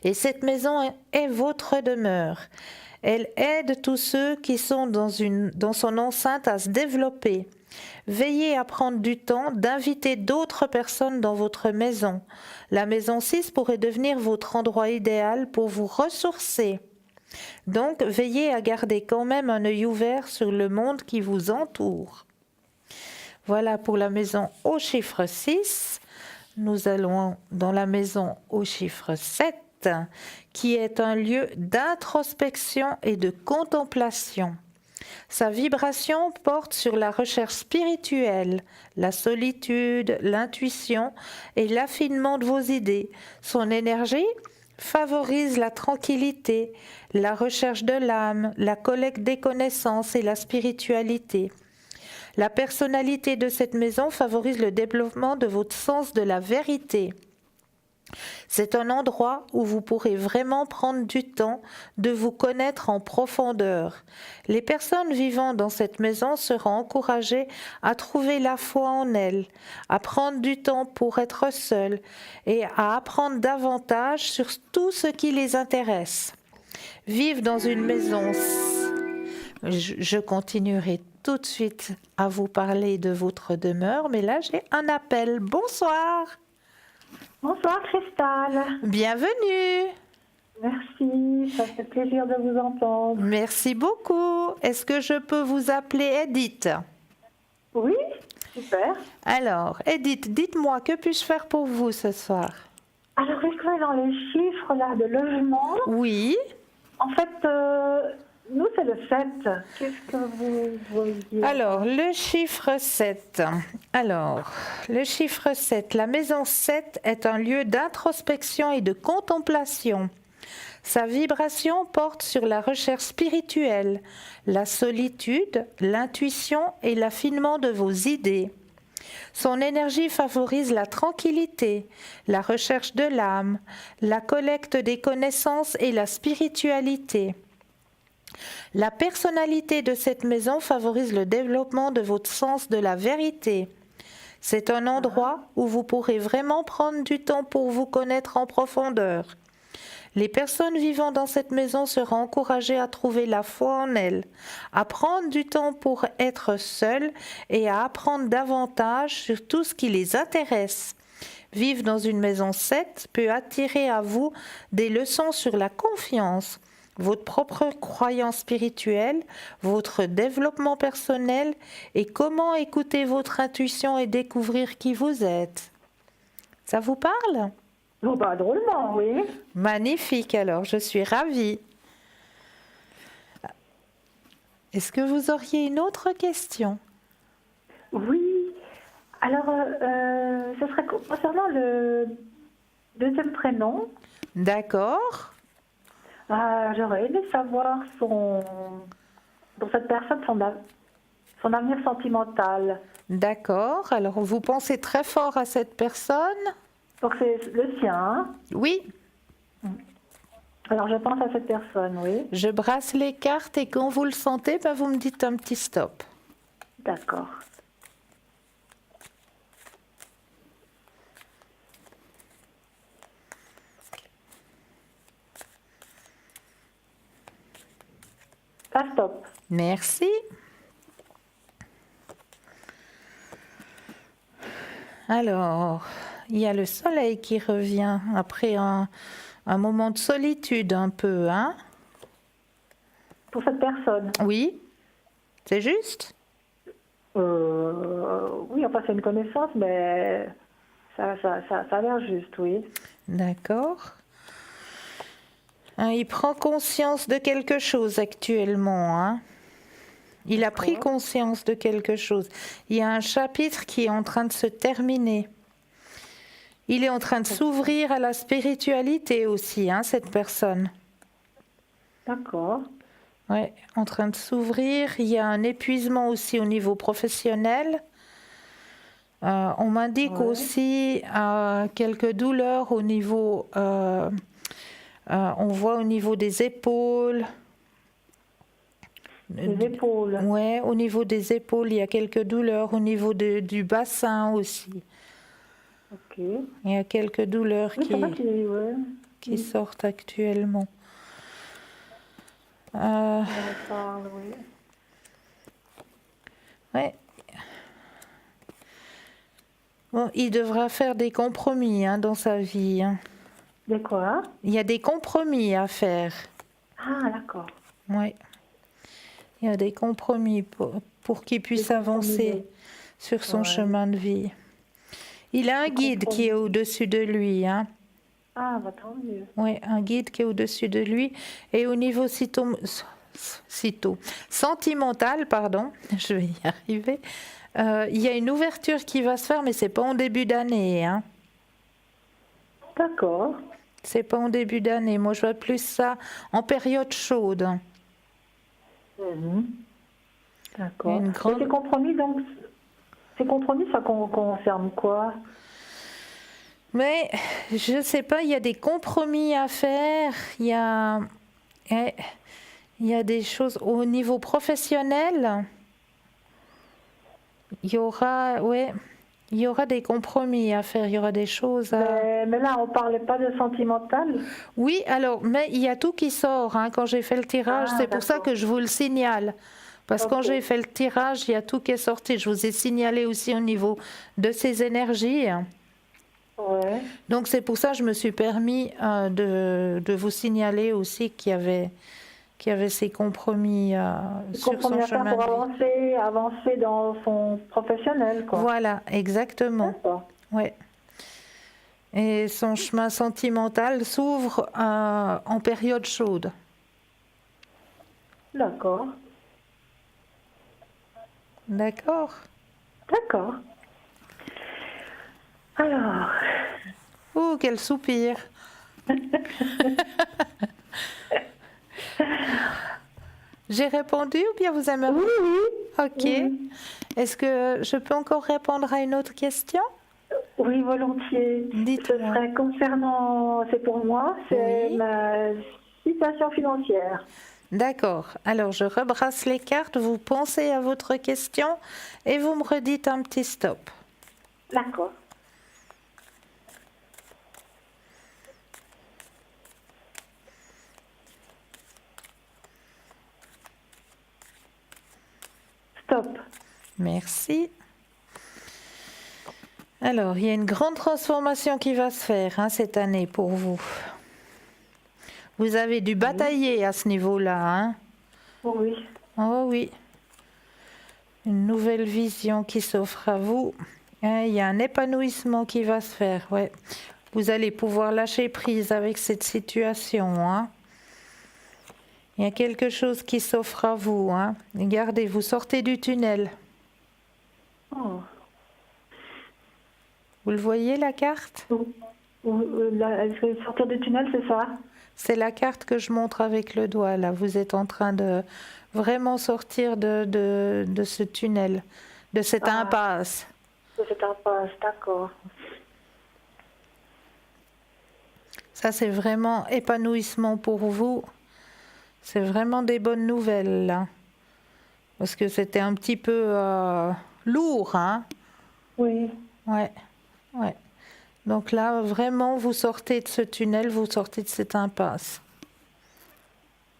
Speaker 1: Et cette maison est votre demeure. Elle aide tous ceux qui sont dans son enceinte à se développer. Veillez à prendre du temps d'inviter d'autres personnes dans votre maison. La maison 6 pourrait devenir votre endroit idéal pour vous ressourcer. Donc, veillez à garder quand même un œil ouvert sur le monde qui vous entoure. Voilà pour la maison au chiffre 6. Nous allons dans la maison au chiffre 7. Qui est un lieu d'introspection et de contemplation. Sa vibration porte sur la recherche spirituelle, la solitude, l'intuition et l'affinement de vos idées. Son énergie favorise la tranquillité, la recherche de l'âme, la collecte des connaissances et la spiritualité. La personnalité de cette maison favorise le développement de votre sens de la vérité. C'est un endroit où vous pourrez vraiment prendre du temps de vous connaître en profondeur. Les personnes vivant dans cette maison seront encouragées à trouver la foi en elles, à prendre du temps pour être seules et à apprendre davantage sur tout ce qui les intéresse. Vivre dans une maison... Je continuerai tout de suite à vous parler de votre demeure, mais là j'ai un appel. Bonsoir.
Speaker 5: Bonsoir Cristal.
Speaker 1: Bienvenue.
Speaker 5: Merci, ça fait plaisir de vous entendre.
Speaker 1: Merci beaucoup. Est-ce que je peux vous appeler Edith?
Speaker 5: Oui, super.
Speaker 1: Alors, Edith, dites-moi, que puis-je faire pour vous ce soir?
Speaker 5: Alors, je serai dans les chiffres là de logement.
Speaker 1: Oui.
Speaker 5: En fait, nous c'est le 7. Qu'est-ce que vous voyez?
Speaker 1: Alors, le chiffre 7. Alors, le chiffre 7. La maison 7 est un lieu d'introspection et de contemplation. Sa vibration porte sur la recherche spirituelle, la solitude, l'intuition et l'affinement de vos idées. Son énergie favorise la tranquillité, la recherche de l'âme, la collecte des connaissances et la spiritualité. La personnalité de cette maison favorise le développement de votre sens de la vérité. C'est un endroit où vous pourrez vraiment prendre du temps pour vous connaître en profondeur. Les personnes vivant dans cette maison seront encouragées à trouver la foi en elles, à prendre du temps pour être seules et à apprendre davantage sur tout ce qui les intéresse. Vivre dans une maison 7 peut attirer à vous des leçons sur la confiance, votre propre croyance spirituelle, votre développement personnel et comment écouter votre intuition et découvrir qui vous êtes. Ça vous parle ?
Speaker 5: Oh bah drôlement, oui.
Speaker 1: Magnifique alors, je suis ravie. Est-ce que vous auriez une autre question?
Speaker 5: Oui. Alors, ce serait concernant le deuxième prénom.
Speaker 1: D'accord.
Speaker 5: J'aurais aimé savoir pour cette personne, son avenir sentimental.
Speaker 1: D'accord. Alors, vous pensez très fort à cette personne?
Speaker 5: Donc c'est le sien, hein?
Speaker 1: Oui.
Speaker 5: Alors je pense à cette personne, oui.
Speaker 1: Je brasse les cartes et quand vous le sentez, ben, vous me dites un petit stop.
Speaker 5: D'accord. Pas stop.
Speaker 1: Merci. Alors, il y a le soleil qui revient après un moment de solitude un peu, hein?
Speaker 5: Pour cette personne.
Speaker 1: Oui, c'est juste?
Speaker 5: Oui, enfin c'est une connaissance, mais ça a l'air juste, oui.
Speaker 1: D'accord. Hein, il prend conscience de quelque chose actuellement, hein? Il a pris
Speaker 5: D'accord.
Speaker 1: conscience de quelque chose. Il y a un chapitre qui est en train de se terminer. Il est en train de s'ouvrir à la spiritualité aussi, hein, cette personne.
Speaker 5: D'accord.
Speaker 1: Ouais, en train de s'ouvrir. Il y a un épuisement aussi au niveau professionnel. On m'indique
Speaker 5: Ouais.
Speaker 1: aussi quelques douleurs au niveau... on voit au niveau des épaules.
Speaker 5: Les épaules.
Speaker 1: Ouais, au niveau des épaules, il y a quelques douleurs. Au niveau du bassin aussi.
Speaker 5: Ok.
Speaker 1: Il y a quelques douleurs
Speaker 5: Oui, c'est vrai ouais.
Speaker 1: qui sortent actuellement.
Speaker 5: On en parle, oui.
Speaker 1: Ouais. Bon, il devra faire des compromis, hein, dans sa vie, hein.
Speaker 5: De quoi?
Speaker 1: Il y a des compromis à faire.
Speaker 5: Ah, d'accord.
Speaker 1: Ouais. Il y a des compromis pour qu'il puisse
Speaker 5: Des compromis,
Speaker 1: avancer
Speaker 5: oui.
Speaker 1: sur son
Speaker 5: Ouais.
Speaker 1: chemin de vie. Il a un guide qui est
Speaker 5: compromis.
Speaker 1: au-dessus de lui, hein.
Speaker 5: Ah, bah tant mieux.
Speaker 1: Ouais, un guide qui est au-dessus de lui. Et au niveau sentimental, pardon, je vais y arriver. Il y a une ouverture qui va se faire, mais c'est pas en début d'année, hein.
Speaker 5: D'accord.
Speaker 1: C'est pas en début d'année. Moi, je vois plus ça en période chaude.
Speaker 5: Mhm. D'accord.
Speaker 1: Une grande-
Speaker 5: Et ces compromis, donc, ça concerne quoi?
Speaker 1: Mais je sais pas, il y a des compromis à faire. Il y a des choses au niveau professionnel. Il y aura des compromis à faire. Il y aura des choses à.
Speaker 5: Mais là, on parlait pas de sentimental.
Speaker 1: Oui, alors, mais il y a tout qui sort, hein, quand j'ai fait le tirage.
Speaker 5: Ah,
Speaker 1: C'est pour ça
Speaker 5: d'accord.
Speaker 1: que je vous le signale. Parce que quand
Speaker 5: Ok.
Speaker 1: j'ai fait le tirage, il y a tout qui est sorti. Je vous ai signalé aussi au niveau de ces énergies.
Speaker 5: Ouais.
Speaker 1: Donc c'est pour ça que je me suis permis de vous signaler aussi qu'il y avait ces compromis sur
Speaker 5: Compromis
Speaker 1: son
Speaker 5: à faire
Speaker 1: chemin
Speaker 5: pour
Speaker 1: de vie.
Speaker 5: avancer dans son professionnel, quoi.
Speaker 1: Voilà, exactement.
Speaker 5: D'accord.
Speaker 1: Ouais. Et son chemin sentimental s'ouvre en période chaude.
Speaker 5: D'accord.
Speaker 1: D'accord?
Speaker 5: D'accord. Alors,
Speaker 1: Oh, quel soupir! J'ai répondu ou bien vous aimez?
Speaker 5: oui, oui.
Speaker 1: Ok.
Speaker 5: Oui.
Speaker 1: Est-ce que je peux encore répondre à une autre question?
Speaker 5: Oui, volontiers.
Speaker 1: Dites-moi.
Speaker 5: Ce serait concernant, c'est pour moi, c'est
Speaker 1: Oui.
Speaker 5: ma situation financière.
Speaker 1: D'accord. Alors, je rebrasse les cartes, vous pensez à votre question et vous me redites un petit stop.
Speaker 5: D'accord. Stop.
Speaker 1: Merci. Alors, il y a une grande transformation qui va se faire, hein, cette année pour vous. Vous avez dû batailler à ce niveau-là, hein?
Speaker 5: Oui.
Speaker 1: Oh oui. Une nouvelle vision qui s'offre à vous. Hein, il y a un épanouissement qui va se faire, ouais. Vous allez pouvoir lâcher prise avec cette situation, hein. Il y a quelque chose qui s'offre à vous, hein. Regardez, vous sortez du tunnel.
Speaker 5: Oh.
Speaker 1: Vous le voyez, la carte?
Speaker 5: Sortir du tunnel, c'est ça?
Speaker 1: C'est la carte que je montre avec le doigt, là. Vous êtes en train de Vraiment sortir de ce tunnel, de cette impasse.
Speaker 5: C'est un passe, d'accord.
Speaker 1: Ça, c'est vraiment épanouissement pour vous. C'est vraiment des bonnes nouvelles, là. Parce que c'était un petit peu lourd, hein?
Speaker 5: Oui,
Speaker 1: Ouais, ouais. Donc là, vraiment, vous sortez de ce tunnel, vous sortez de cette impasse.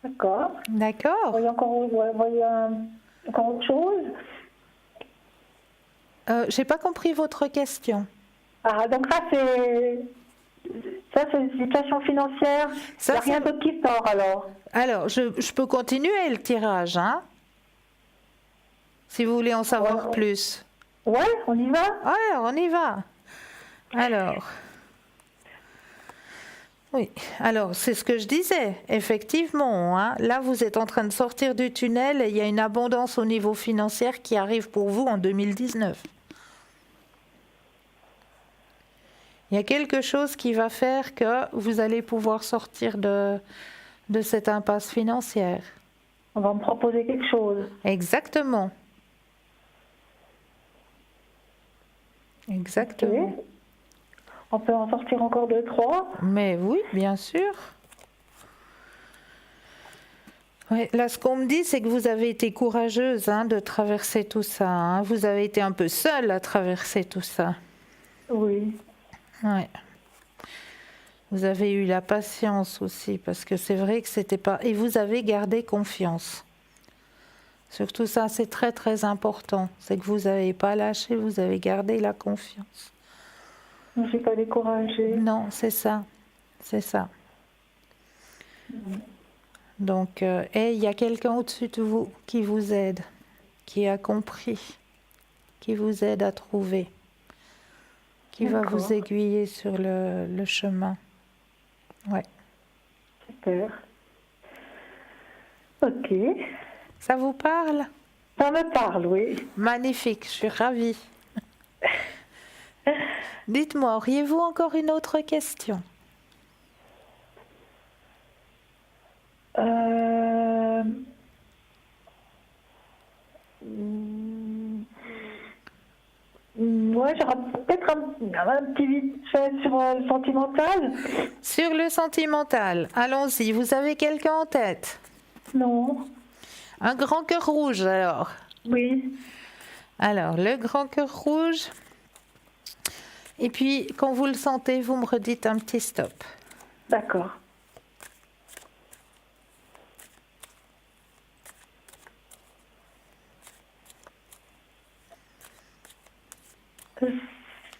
Speaker 5: d'accord.
Speaker 1: D'accord?
Speaker 5: Voyez encore autre chose?
Speaker 1: J'ai pas compris votre question.
Speaker 5: Ah, donc ça, c'est une situation financière. Il
Speaker 1: Ça,
Speaker 5: n'y a rien
Speaker 1: c'est-
Speaker 5: d'autre qui sort, alors.
Speaker 1: Alors, je peux continuer le tirage, hein? Si vous voulez en savoir plus.
Speaker 5: Ouais, on y va?
Speaker 1: Ouais, on y va. Alors, oui, alors c'est ce que je disais, effectivement, hein, là vous êtes en train de sortir du tunnel et il y a une abondance au niveau financier qui arrive pour vous en 2019. Il y a quelque chose qui va faire que vous allez pouvoir sortir de cette impasse financière.
Speaker 5: On va me proposer quelque chose.
Speaker 1: Exactement. Exactement.
Speaker 5: Ok. On peut en sortir encore 2, 3.
Speaker 1: Mais oui, bien sûr. Oui, là, ce qu'on me dit, c'est que vous avez été courageuse hein, de traverser tout ça. Hein. Vous avez été un peu seule à traverser tout ça.
Speaker 5: Oui.
Speaker 1: Ouais. Vous avez eu la patience aussi, parce que c'est vrai que c'était pas... Et vous avez gardé confiance. Surtout ça, c'est très très important. C'est que vous n'avez pas lâché, vous avez gardé la confiance.
Speaker 5: Je ne suis pas découragée.
Speaker 1: Non, c'est ça. C'est ça. Donc, et il y a quelqu'un au-dessus de vous qui vous aide, qui a compris, qui vous aide à trouver, qui va
Speaker 5: D'accord.
Speaker 1: vous aiguiller sur le chemin. Ouais.
Speaker 5: Super. Ok.
Speaker 1: Ça vous parle?
Speaker 5: Ça me parle, oui.
Speaker 1: Magnifique, je suis ravie. Dites-moi, auriez-vous encore une autre question?
Speaker 5: Ouais, j'aurais peut-être un petit vite fait sur le sentimental.
Speaker 1: Sur le sentimental, allons-y, vous avez quelqu'un en tête?
Speaker 5: Non.
Speaker 1: Un grand cœur rouge alors?
Speaker 5: Oui.
Speaker 1: Alors, le grand cœur rouge. Et puis, quand vous le sentez, vous me redites un petit stop.
Speaker 5: D'accord.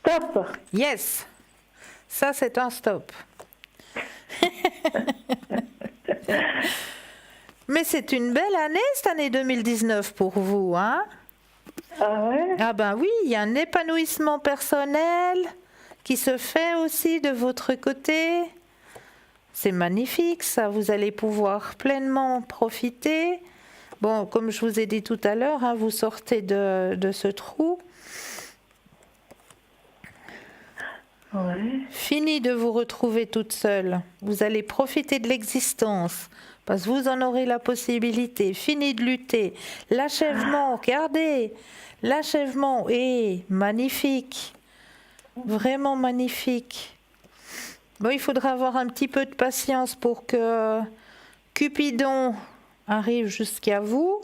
Speaker 5: Stop.
Speaker 1: Yes, ça c'est un stop. Mais c'est une belle année, cette année 2019 pour vous, hein?
Speaker 5: Ah ouais?
Speaker 1: Ah ben oui, il y a un épanouissement personnel qui se fait aussi de votre côté. C'est magnifique, ça, vous allez pouvoir pleinement profiter. Bon, comme je vous ai dit tout à l'heure, hein, vous sortez de ce trou.
Speaker 5: Ouais.
Speaker 1: Fini de vous retrouver toute seule. Vous allez profiter de l'existence parce que vous en aurez la possibilité. Fini de lutter. L'achèvement, regardez. L'achèvement est magnifique. Vraiment magnifique. Bon, il faudra avoir un petit peu de patience pour que Cupidon arrive jusqu'à vous.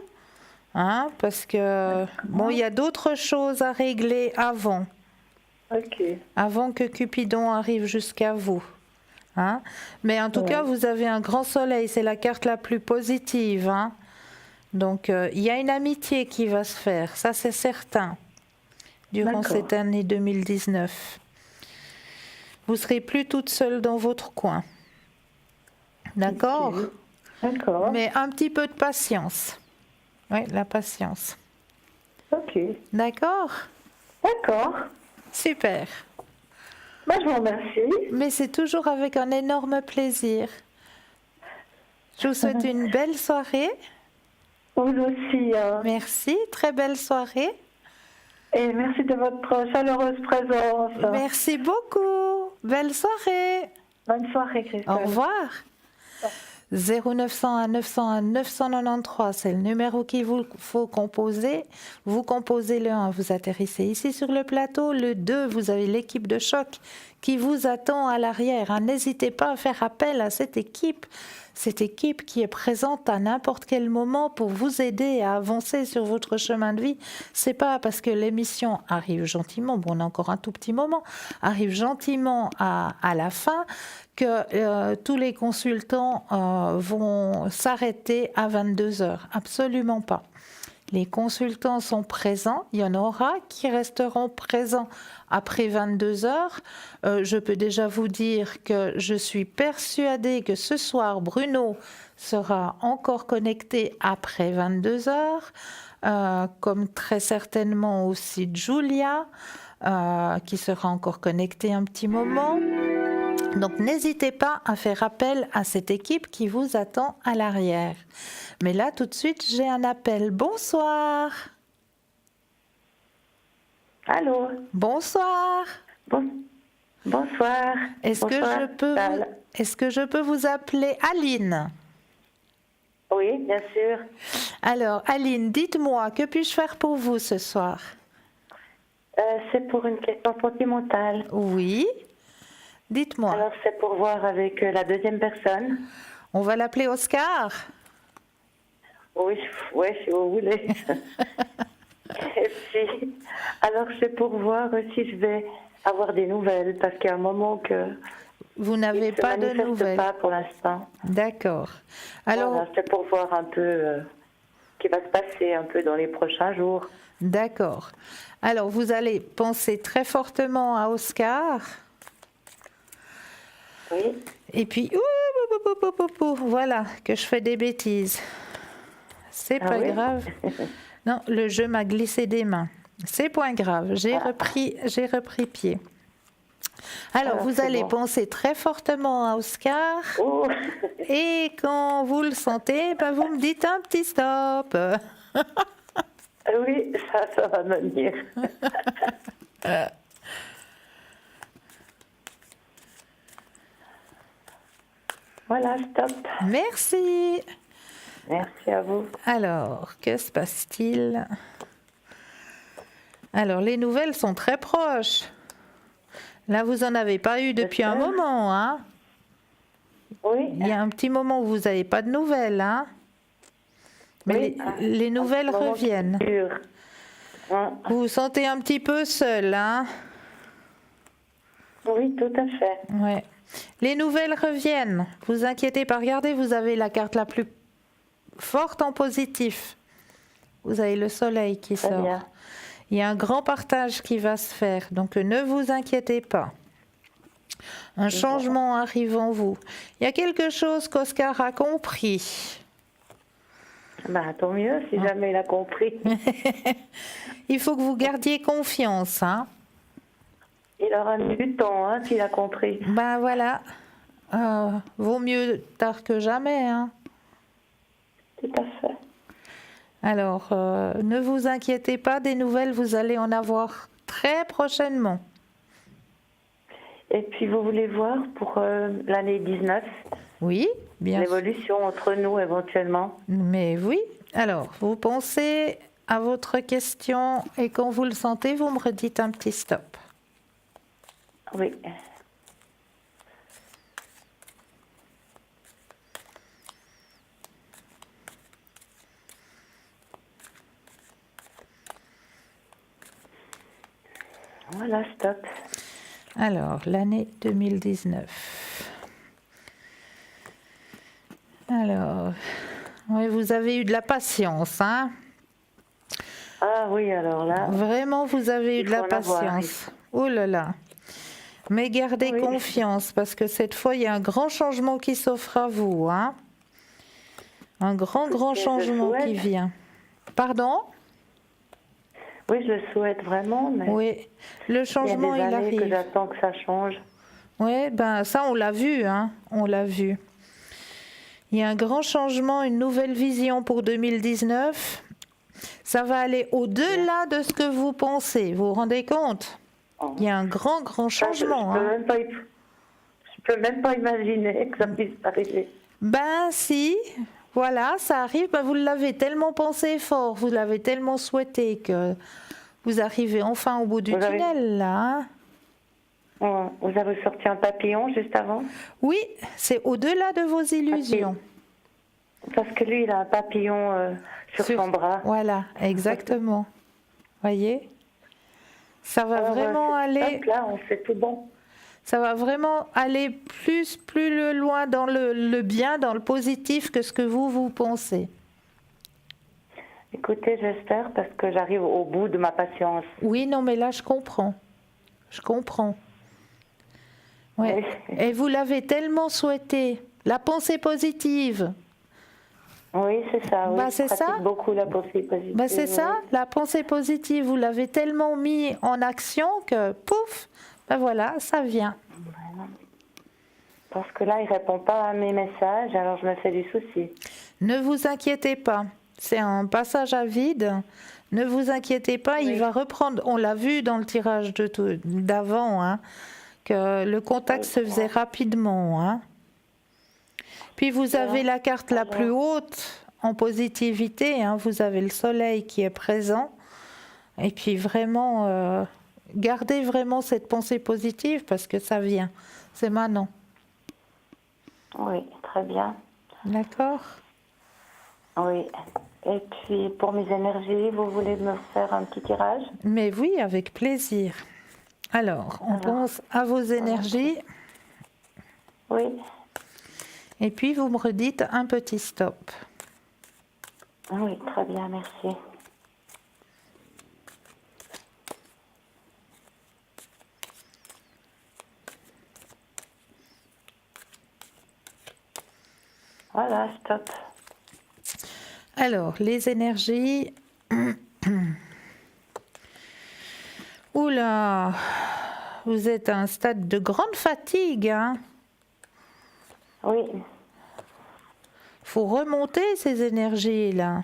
Speaker 1: Hein, parce que, bon, il y a d'autres choses à régler avant.
Speaker 5: Ok.
Speaker 1: Avant que Cupidon arrive jusqu'à vous. Hein? Mais en tout cas, vous avez un grand soleil, c'est la carte la plus positive. Hein? Donc, il y a une amitié qui va se faire, ça c'est certain, durant
Speaker 5: D'accord.
Speaker 1: cette année 2019. Vous serez plus toute seule dans votre coin. D'accord?
Speaker 5: Ok. D'accord.
Speaker 1: Mais un petit peu de patience. Oui, la patience.
Speaker 5: Ok.
Speaker 1: D'accord?
Speaker 5: D'accord.
Speaker 1: Super.
Speaker 5: Bah, je vous remercie.
Speaker 1: Mais c'est toujours avec un énorme plaisir. Je vous souhaite une belle soirée.
Speaker 5: Vous aussi.
Speaker 1: Merci, très belle soirée.
Speaker 5: Et merci de votre chaleureuse présence.
Speaker 1: Merci beaucoup. Belle soirée.
Speaker 5: Bonne soirée, Christelle.
Speaker 1: Au revoir. 0901 901 993, c'est le numéro qu'il vous faut composer. Vous composez le 1, vous atterrissez ici sur le plateau. Le 2, vous avez l'équipe de choc qui vous attend à l'arrière. Hein. N'hésitez pas à faire appel à cette équipe qui est présente à n'importe quel moment pour vous aider à avancer sur votre chemin de vie. C'est pas parce que l'émission arrive gentiment, bon, on a encore un tout petit moment, arrive gentiment à la fin que tous les consultants vont s'arrêter à 22h. Absolument pas. Les consultants sont présents, il y en aura qui resteront présents après 22h. Je peux déjà vous dire que je suis persuadée que ce soir, Bruno sera encore connecté après 22h, comme très certainement aussi Julia, qui sera encore connectée un petit moment. Donc n'hésitez pas à faire appel à cette équipe qui vous attend à l'arrière. Mais là, tout de suite, j'ai un appel. Bonsoir.
Speaker 6: Allô.
Speaker 1: Bonsoir.
Speaker 6: Bonsoir.
Speaker 1: Est-ce que je peux vous appeler Aline?
Speaker 6: Oui, bien sûr.
Speaker 1: Alors, Aline, dites-moi, que puis-je faire pour vous ce soir?
Speaker 6: C'est pour une question sentimentale.
Speaker 1: Oui. Dites-moi.
Speaker 6: Alors, c'est pour voir avec la deuxième personne.
Speaker 1: On va l'appeler Oscar?
Speaker 6: Oui, si vous voulez. Et puis, alors, c'est pour voir si je vais avoir des nouvelles, parce qu'il y a un moment que...
Speaker 1: Vous n'avez pas de nouvelles?
Speaker 6: Pas pour l'instant.
Speaker 1: D'accord. Alors,
Speaker 6: voilà, c'est pour voir un peu ce qui va se passer un peu dans les prochains jours.
Speaker 1: D'accord. Alors, vous allez penser très fortement à Oscar.
Speaker 6: Oui.
Speaker 1: Et puis, voilà, que je fais des bêtises. C'est pas grave. Non, le jeu m'a glissé des mains. C'est point grave. J'ai repris pied. Alors, vous allez penser très fortement à Oscar.
Speaker 6: Oh.
Speaker 1: Et quand vous le sentez, ben, vous me dites un petit stop.
Speaker 6: Oui, ça va venir. Voilà, stop.
Speaker 1: Merci.
Speaker 6: Merci à vous.
Speaker 1: Alors, que se passe-t-il? Alors, les nouvelles sont très proches. Là, vous n'en avez pas eu depuis un moment, hein?
Speaker 6: Oui.
Speaker 1: Il y a un petit moment où vous n'avez pas de nouvelles, hein? Mais
Speaker 6: oui,
Speaker 1: les nouvelles reviennent. Vous vous sentez un petit peu seul, hein?
Speaker 6: Oui, tout à fait.
Speaker 1: Ouais. Les nouvelles reviennent. Vous inquiétez pas. Regardez, vous avez la carte la plus forte en positif. Vous avez le soleil qui sort.
Speaker 6: Bien.
Speaker 1: Il y a un grand partage qui va se faire. Donc ne vous inquiétez pas. Un changement arrive en vous. Il y a quelque chose qu'Oscar a compris.
Speaker 6: Bah, tant mieux si jamais il a compris.
Speaker 1: Il faut que vous gardiez confiance, hein?
Speaker 6: Il aura mis du temps, hein, s'il a compris.
Speaker 1: Ben voilà. Vaut mieux tard que jamais, hein?
Speaker 6: Tout à fait.
Speaker 1: Alors, ne vous inquiétez pas, des nouvelles, vous allez en avoir très prochainement.
Speaker 6: Et puis, vous voulez voir pour l'année 19?
Speaker 1: Oui, bien sûr.
Speaker 6: L'évolution entre nous, éventuellement.
Speaker 1: Mais oui. Alors, vous pensez à votre question et quand vous le sentez, vous me redites un petit stop.
Speaker 6: Oui. Voilà, stop.
Speaker 1: Alors, l'année 2019. Alors, oui, vous avez eu de la patience, hein?
Speaker 6: Ah oui, alors là...
Speaker 1: Vraiment, vous avez eu de la patience. Oh là là. Mais gardez confiance, parce que cette fois, il y a un grand changement qui s'offre à vous, hein? Un grand changement qui vient. Pardon?
Speaker 6: Oui, je le souhaite vraiment, mais...
Speaker 1: Oui, le changement, il arrive.
Speaker 6: Il y a des années que j'attends que ça change.
Speaker 1: Oui, ben ça, on l'a vu, hein? On l'a vu. Il y a un grand changement, une nouvelle vision pour 2019. Ça va aller au-delà de ce que vous pensez. Vous vous rendez compte? Il y a un grand changement.
Speaker 6: Je peux même pas imaginer que ça puisse arriver.
Speaker 1: Ben si, voilà, ça arrive. Ben, vous l'avez tellement pensé fort, vous l'avez tellement souhaité que vous arrivez enfin au bout du
Speaker 6: Vous avez-
Speaker 1: tunnel, là. Hein.
Speaker 6: Vous avez sorti un papillon juste avant?
Speaker 1: Oui, c'est au-delà de vos illusions.
Speaker 6: Parce que lui, il a un papillon sur son bras.
Speaker 1: Voilà, exactement. Voyez, ça va
Speaker 6: Alors,
Speaker 1: vraiment
Speaker 6: c'est
Speaker 1: aller.
Speaker 6: simple, là, on fait tout bon.
Speaker 1: Ça va vraiment aller plus loin dans le bien, dans le positif que ce que vous pensez.
Speaker 6: Écoutez, j'espère parce que j'arrive au bout de ma patience.
Speaker 1: Oui, non, mais là, je comprends. Je comprends. Ouais.
Speaker 6: Oui.
Speaker 1: Et vous l'avez tellement souhaité. La pensée positive.
Speaker 6: Oui, c'est ça. Oui,
Speaker 1: Bah,
Speaker 6: je
Speaker 1: c'est
Speaker 6: pratique
Speaker 1: ça.
Speaker 6: beaucoup la pensée positive.
Speaker 1: Ben, c'est
Speaker 6: oui.
Speaker 1: ça, la pensée positive. Vous l'avez tellement mis en action que, pouf, ben voilà, ça vient.
Speaker 6: Parce que là, il répond pas à mes messages, alors je me fais du souci.
Speaker 1: Ne vous inquiétez pas. C'est un passage à vide. Ne vous inquiétez pas, il
Speaker 6: Oui.
Speaker 1: va reprendre. On l'a vu dans le tirage d'avant, hein, que le contact se faisait rapidement. Hein. Puis vous avez la carte la plus haute en positivité. Hein, vous avez le soleil qui est présent. Et puis vraiment, gardez vraiment cette pensée positive parce que ça vient. C'est maintenant.
Speaker 6: Oui, très bien.
Speaker 1: D'accord ?
Speaker 6: Oui. Et puis, pour mes énergies, vous voulez me faire un petit tirage?
Speaker 1: Mais oui, avec plaisir. Alors, on pense à vos énergies
Speaker 6: Oui.
Speaker 1: et puis vous me redites un petit stop.
Speaker 6: Oui, très bien, merci. Voilà, stop.
Speaker 1: Alors, les énergies. Oula, vous êtes à un stade de grande fatigue. Hein.
Speaker 6: Oui,
Speaker 1: Faut remonter ces énergies-là.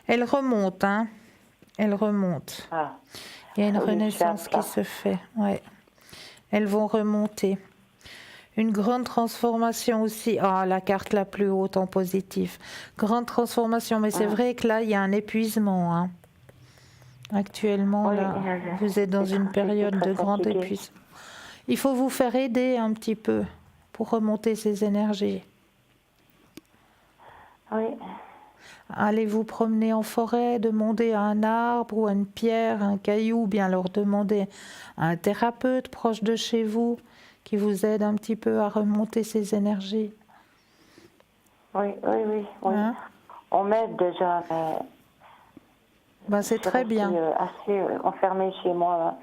Speaker 1: Elles remontent, hein. Elles remontent.
Speaker 6: ah,
Speaker 1: Il y a une
Speaker 6: oui, je suis à
Speaker 1: renaissance
Speaker 6: plat.
Speaker 1: qui se fait. Ouais. Elles vont remonter. Une grande transformation aussi. Ah, la carte la plus haute en positif. Grande transformation, mais c'est vrai que là, il y a un épuisement. Hein. Actuellement,
Speaker 6: Oui,
Speaker 1: là,
Speaker 6: je-
Speaker 1: vous êtes dans
Speaker 6: je
Speaker 1: une
Speaker 6: suis
Speaker 1: période
Speaker 6: très
Speaker 1: de grand
Speaker 6: fatiguée.
Speaker 1: épuisement. Il faut vous faire aider un petit peu pour remonter ces énergies.
Speaker 6: Oui,
Speaker 1: Allez vous promener en forêt, demander à un arbre ou à une pierre, un caillou, ou bien leur demander à un thérapeute proche de chez vous qui vous aide un petit peu à remonter ces énergies.
Speaker 6: oui, oui, oui. Oui.
Speaker 1: Hein?
Speaker 6: On m'aide déjà, mais
Speaker 1: Ben, c'est
Speaker 6: je suis
Speaker 1: très
Speaker 6: restée,
Speaker 1: bien.
Speaker 6: assez enfermée chez moi.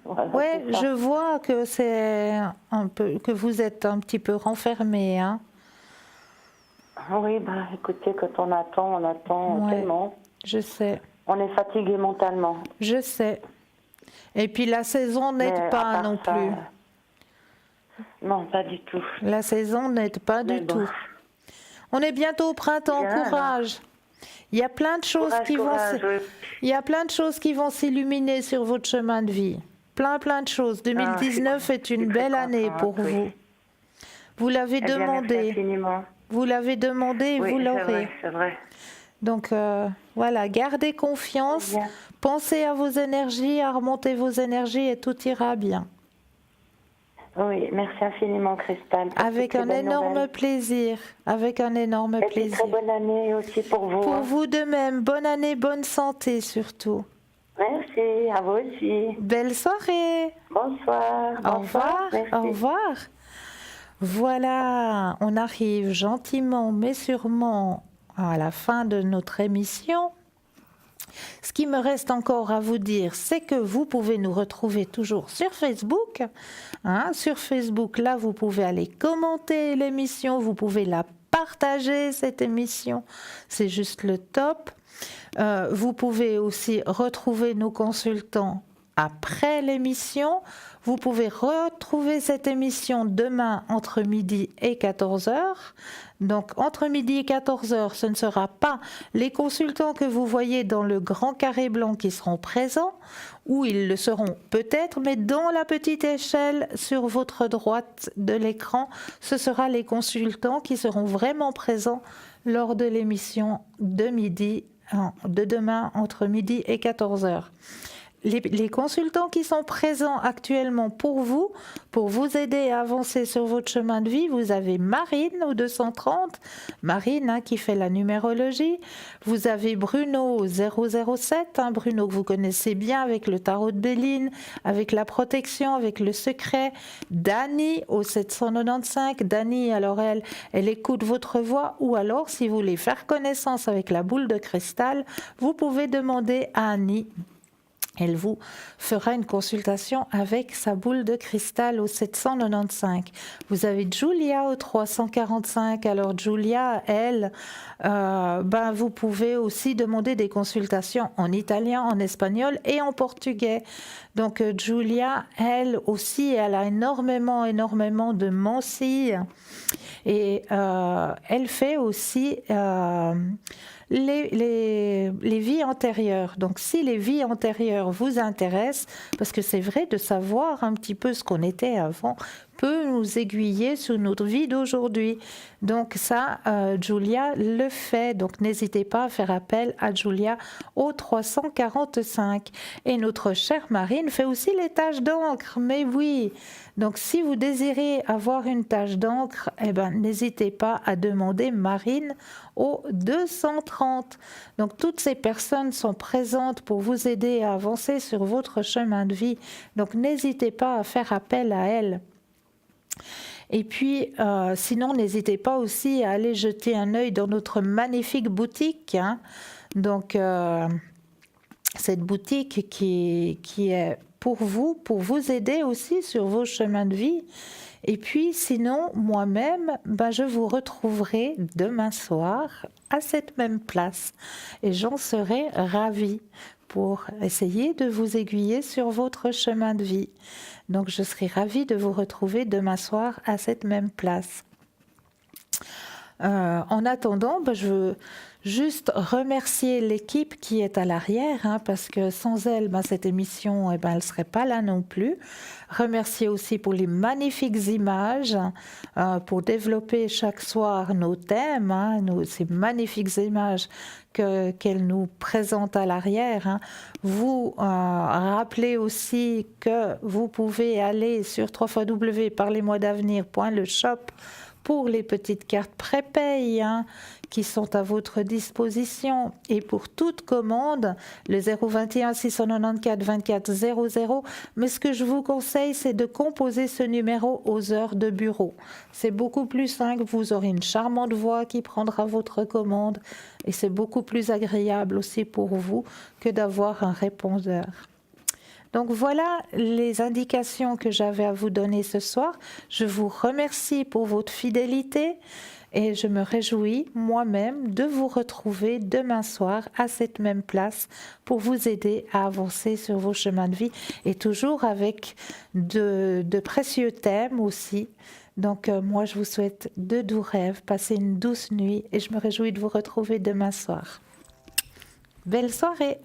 Speaker 6: Voilà,
Speaker 1: Oui,
Speaker 6: c'est ça.
Speaker 1: je vois que c'est un peu que vous êtes un petit peu renfermé, hein.
Speaker 6: Oui, bah, écoutez, quand on attend
Speaker 1: Ouais.
Speaker 6: tellement.
Speaker 1: Je sais,
Speaker 6: On est fatigué mentalement.
Speaker 1: je sais. Et puis la saison
Speaker 6: Mais
Speaker 1: n'aide
Speaker 6: à
Speaker 1: pas
Speaker 6: part
Speaker 1: non
Speaker 6: ça,
Speaker 1: plus.
Speaker 6: Non, pas du tout.
Speaker 1: La saison n'aide pas
Speaker 6: Mais
Speaker 1: du
Speaker 6: bon.
Speaker 1: tout. On est bientôt au printemps,
Speaker 6: Bien,
Speaker 1: courage. Il y a plein de choses
Speaker 6: Courage,
Speaker 1: qui
Speaker 6: courage, oui.
Speaker 1: il y a plein de choses qui vont s'illuminer sur votre chemin de vie. Plein de choses. 2019 est une
Speaker 6: je suis très
Speaker 1: belle année pour
Speaker 6: contente, oui.
Speaker 1: vous. Vous l'avez
Speaker 6: Eh bien, merci
Speaker 1: demandé.
Speaker 6: infiniment.
Speaker 1: Vous l'avez demandé et
Speaker 6: Oui,
Speaker 1: vous
Speaker 6: c'est
Speaker 1: l'aurez.
Speaker 6: vrai, c'est vrai.
Speaker 1: Donc voilà, gardez confiance,
Speaker 6: Bien.
Speaker 1: pensez à vos énergies, à remonter vos énergies et tout ira bien.
Speaker 6: Oui, merci infiniment, Cristal. pour
Speaker 1: Avec
Speaker 6: toutes ces
Speaker 1: un
Speaker 6: belles
Speaker 1: énorme
Speaker 6: nouvelles.
Speaker 1: plaisir, avec un énorme
Speaker 6: Et puis,
Speaker 1: plaisir.
Speaker 6: très bonne année aussi pour vous.
Speaker 1: Pour
Speaker 6: hein.
Speaker 1: vous de même, bonne année, bonne santé surtout.
Speaker 6: Merci, à vous aussi.
Speaker 1: Belle soirée.
Speaker 6: Bonsoir.
Speaker 1: Au revoir.
Speaker 6: Merci.
Speaker 1: Au revoir. Voilà, on arrive gentiment mais sûrement à la fin de notre émission. Ce qui me reste encore à vous dire, c'est que vous pouvez nous retrouver toujours sur Facebook. Hein, sur Facebook, là, vous pouvez aller commenter l'émission, vous pouvez la partager, cette émission. C'est juste le top. Vous pouvez aussi retrouver nos consultants après l'émission. Vous pouvez retrouver cette émission demain entre midi et 14 heures. Donc entre midi et 14 heures, ce ne sera pas les consultants que vous voyez dans le grand carré blanc qui seront présents, ou ils le seront peut-être, mais dans la petite échelle sur votre droite de l'écran, ce sera les consultants qui seront vraiment présents lors de l'émission de demain entre midi et 14 heures. Les consultants qui sont présents actuellement pour vous aider à avancer sur votre chemin de vie, vous avez Marine au 230, Marine qui fait la numérologie. Vous avez Bruno au 007, Bruno que vous connaissez bien avec le tarot de Béline, avec la protection, avec le secret. Dani au 795, Dani, alors elle écoute votre voix, ou alors si vous voulez faire connaissance avec la boule de cristal, vous pouvez demander à Annie. Elle vous fera une consultation avec sa boule de cristal au 795. Vous avez Julia au 345. Alors Julia, elle, vous pouvez aussi demander des consultations en italien, en espagnol et en portugais. Donc Julia, elle aussi, elle a énormément de mancilles. Et elle fait aussi les vies antérieures. Donc si les vies antérieures vous intéressent, parce que c'est vrai, de savoir un petit peu ce qu'on était avant peut nous aiguiller sur notre vie d'aujourd'hui. Donc ça, Julia le fait. Donc n'hésitez pas à faire appel à Julia au 345. Et notre chère Marine fait aussi les taches d'encre. Mais oui, donc si vous désirez avoir une tache d'encre, n'hésitez pas à demander Marine au 230. Donc toutes ces personnes sont présentes pour vous aider à avancer sur votre chemin de vie. Donc n'hésitez pas à faire appel à elles. Et puis, sinon, n'hésitez pas aussi à aller jeter un œil dans notre magnifique boutique. Donc, cette boutique qui est pour vous aider aussi sur vos chemins de vie. Et puis, sinon, moi-même, je vous retrouverai demain soir à cette même place. Et j'en serai ravie pour essayer de vous aiguiller sur votre chemin de vie. Donc, je serai ravie de vous retrouver demain soir à cette même place. En attendant, je veux juste remercier l'équipe qui est à l'arrière, parce que sans elle, cette émission, elle ne serait pas là non plus. Remercier aussi pour les magnifiques images, pour développer chaque soir nos thèmes, ces magnifiques images qu'elle nous présente à l'arrière. Vous rappelez aussi que vous pouvez aller sur www.parlezmoi-d'avenir.le-shop pour les petites cartes prépay qui sont à votre disposition, et pour toute commande, le 021 694 24 00. Mais ce que je vous conseille, c'est de composer ce numéro aux heures de bureau. C'est beaucoup plus simple, vous aurez une charmante voix qui prendra votre commande, et c'est beaucoup plus agréable aussi pour vous que d'avoir un répondeur. Donc voilà les indications que j'avais à vous donner ce soir. Je vous remercie pour votre fidélité et je me réjouis moi-même de vous retrouver demain soir à cette même place pour vous aider à avancer sur vos chemins de vie, et toujours avec de précieux thèmes aussi. Donc moi je vous souhaite de doux rêves, passez une douce nuit et je me réjouis de vous retrouver demain soir. Belle soirée!